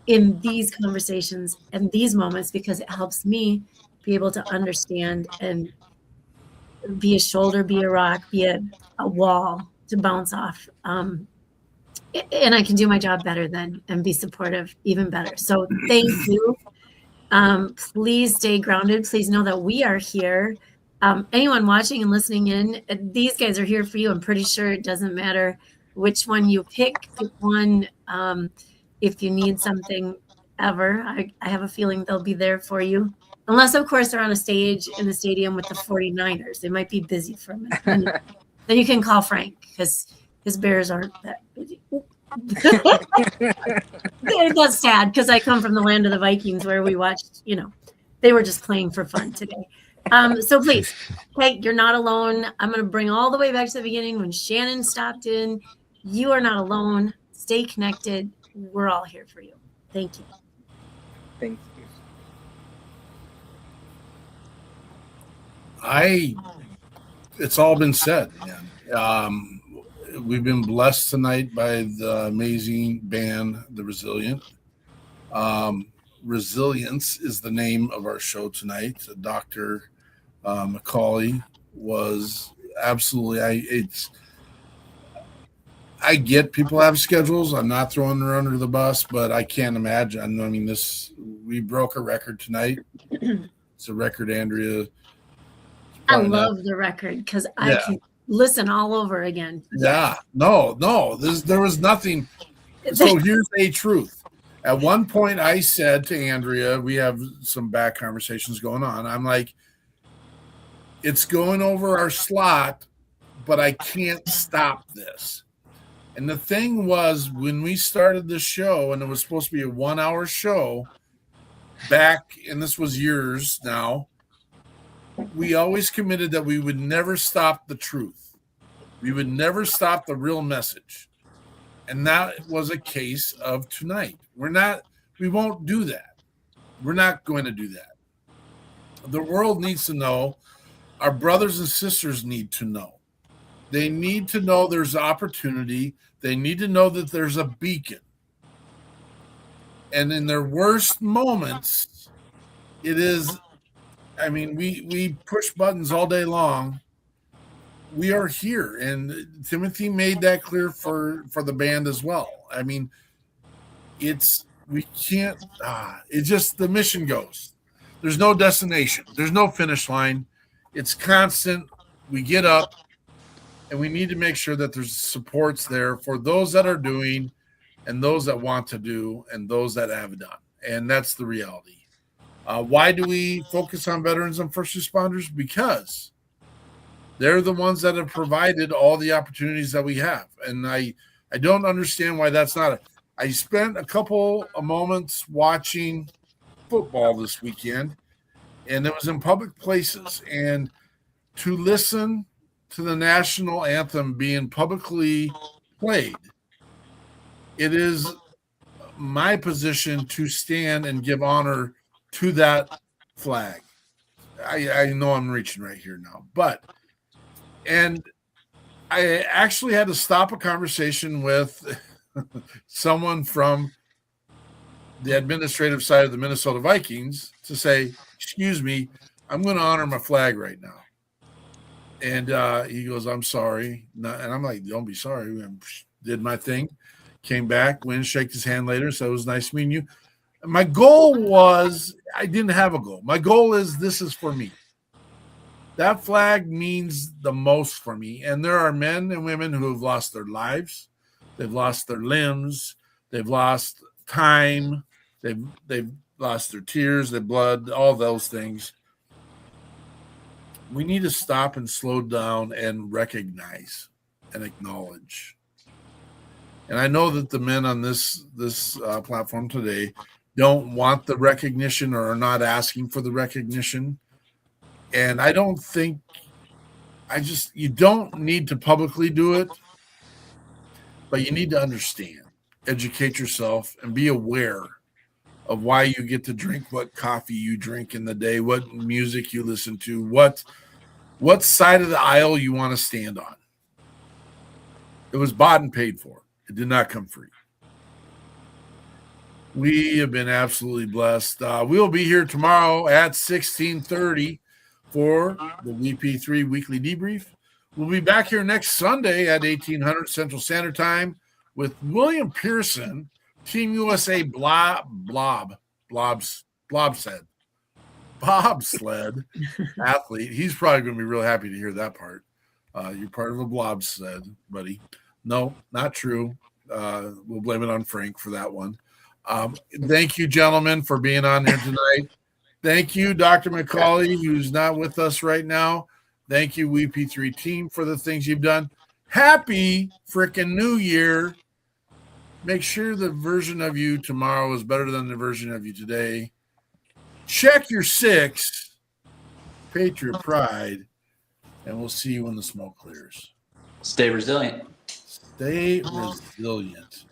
in these conversations and these moments because it helps me be able to understand and be a shoulder, be a rock, be a wall to bounce off. And I can do my job better then and be supportive even better. So thank you. Please stay grounded. Please know that we are here. Anyone watching and listening in, these guys are here for you. I'm pretty sure it doesn't matter which one you pick one. If you need something ever, I have a feeling they'll be there for you. Unless, of course, they're on a stage in the stadium with the 49ers. They might be busy for a minute. Then you can call Frank because his Bears aren't that busy. That's sad because I come from the land of the Vikings where we watched, they were just playing for fun today. So please, okay, you're not alone. I'm going to bring all the way back to the beginning when Shannon stopped in. You are not alone. Stay connected. We're all here for you. Thank you. Thank you. It's all been said, man. We've been blessed tonight by the amazing band, The Resilient. Resilience is the name of our show tonight. Dr. MacAulay was absolutely, I get people have schedules. I'm not throwing her under the bus, but I can't imagine. I mean, we broke a record tonight. It's a record, Andrea. I love the record because I can listen all over again. Yeah. No. There was nothing. So here's a truth. At one point I said to Andrea, we have some back conversations going on. I'm like, it's going over our slot, but I can't stop this. And the thing was, when we started the show, and it was supposed to be a 1-hour show back, and this was years now, we always committed that we would never stop the truth. We would never stop the real message. And that was a case of tonight. We won't do that. We're not going to do that. The world needs to know. Our brothers and sisters need to know. They need to know there's opportunity. They need to know that there's a beacon. And in their worst moments, it is, I mean, we push buttons all day long. We are here. And Timothy made that clear for the band as well. I mean, we can't, it's just the mission goes. There's no destination. There's no finish line. It's constant. We get up. And we need to make sure that there's supports there for those that are doing and those that want to do and those that have done. And that's the reality. Why do we focus on veterans and first responders? Because they're the ones that have provided all the opportunities that we have. And I don't understand why that's not I spent a couple of moments watching football this weekend, and it was in public places. And to listen to the national anthem being publicly played, it is my position to stand and give honor to that flag. I know I'm reaching right here now, and I actually had to stop a conversation with someone from the administrative side of the Minnesota Vikings to say, excuse me, I'm going to honor my flag right now. And he goes, I'm sorry. And I'm like, don't be sorry. I did my thing, came back, went and shake his hand later. So it was nice meeting you. My goal was, I didn't have a goal. My goal is, this is for me. That flag means the most for me. And there are men and women who have lost their lives. They've lost their limbs. They've lost time. They've lost their tears, their blood, all those things. We need to stop and slow down and recognize and acknowledge. And I know that the men on this platform today don't want the recognition or are not asking for the recognition. And I don't think, you don't need to publicly do it, but you need to understand, educate yourself, and be aware of why you get to drink what coffee you drink in the day, what music you listen to, what side of the aisle you want to stand on. It was bought and paid for. It did not come free. We have been absolutely blessed. We'll be here tomorrow at 16:30 for the VP3 Weekly Debrief. We'll be back here next Sunday at 1800 Central Standard Time with William Pearson, Team USA bobsled athlete. He's probably going to be real happy to hear that part. You're part of a bobsled, buddy. No, not true. We'll blame it on Frank for that one. Thank you, gentlemen, for being on here tonight. Thank you, Dr. MacAulay, who's not with us right now. Thank you, WP3 team, for the things you've done. Happy freaking New Year. Make sure the version of you tomorrow is better than the version of you today. Check your 6, Patriot Pride, and we'll see you when the smoke clears. Stay resilient. Stay resilient.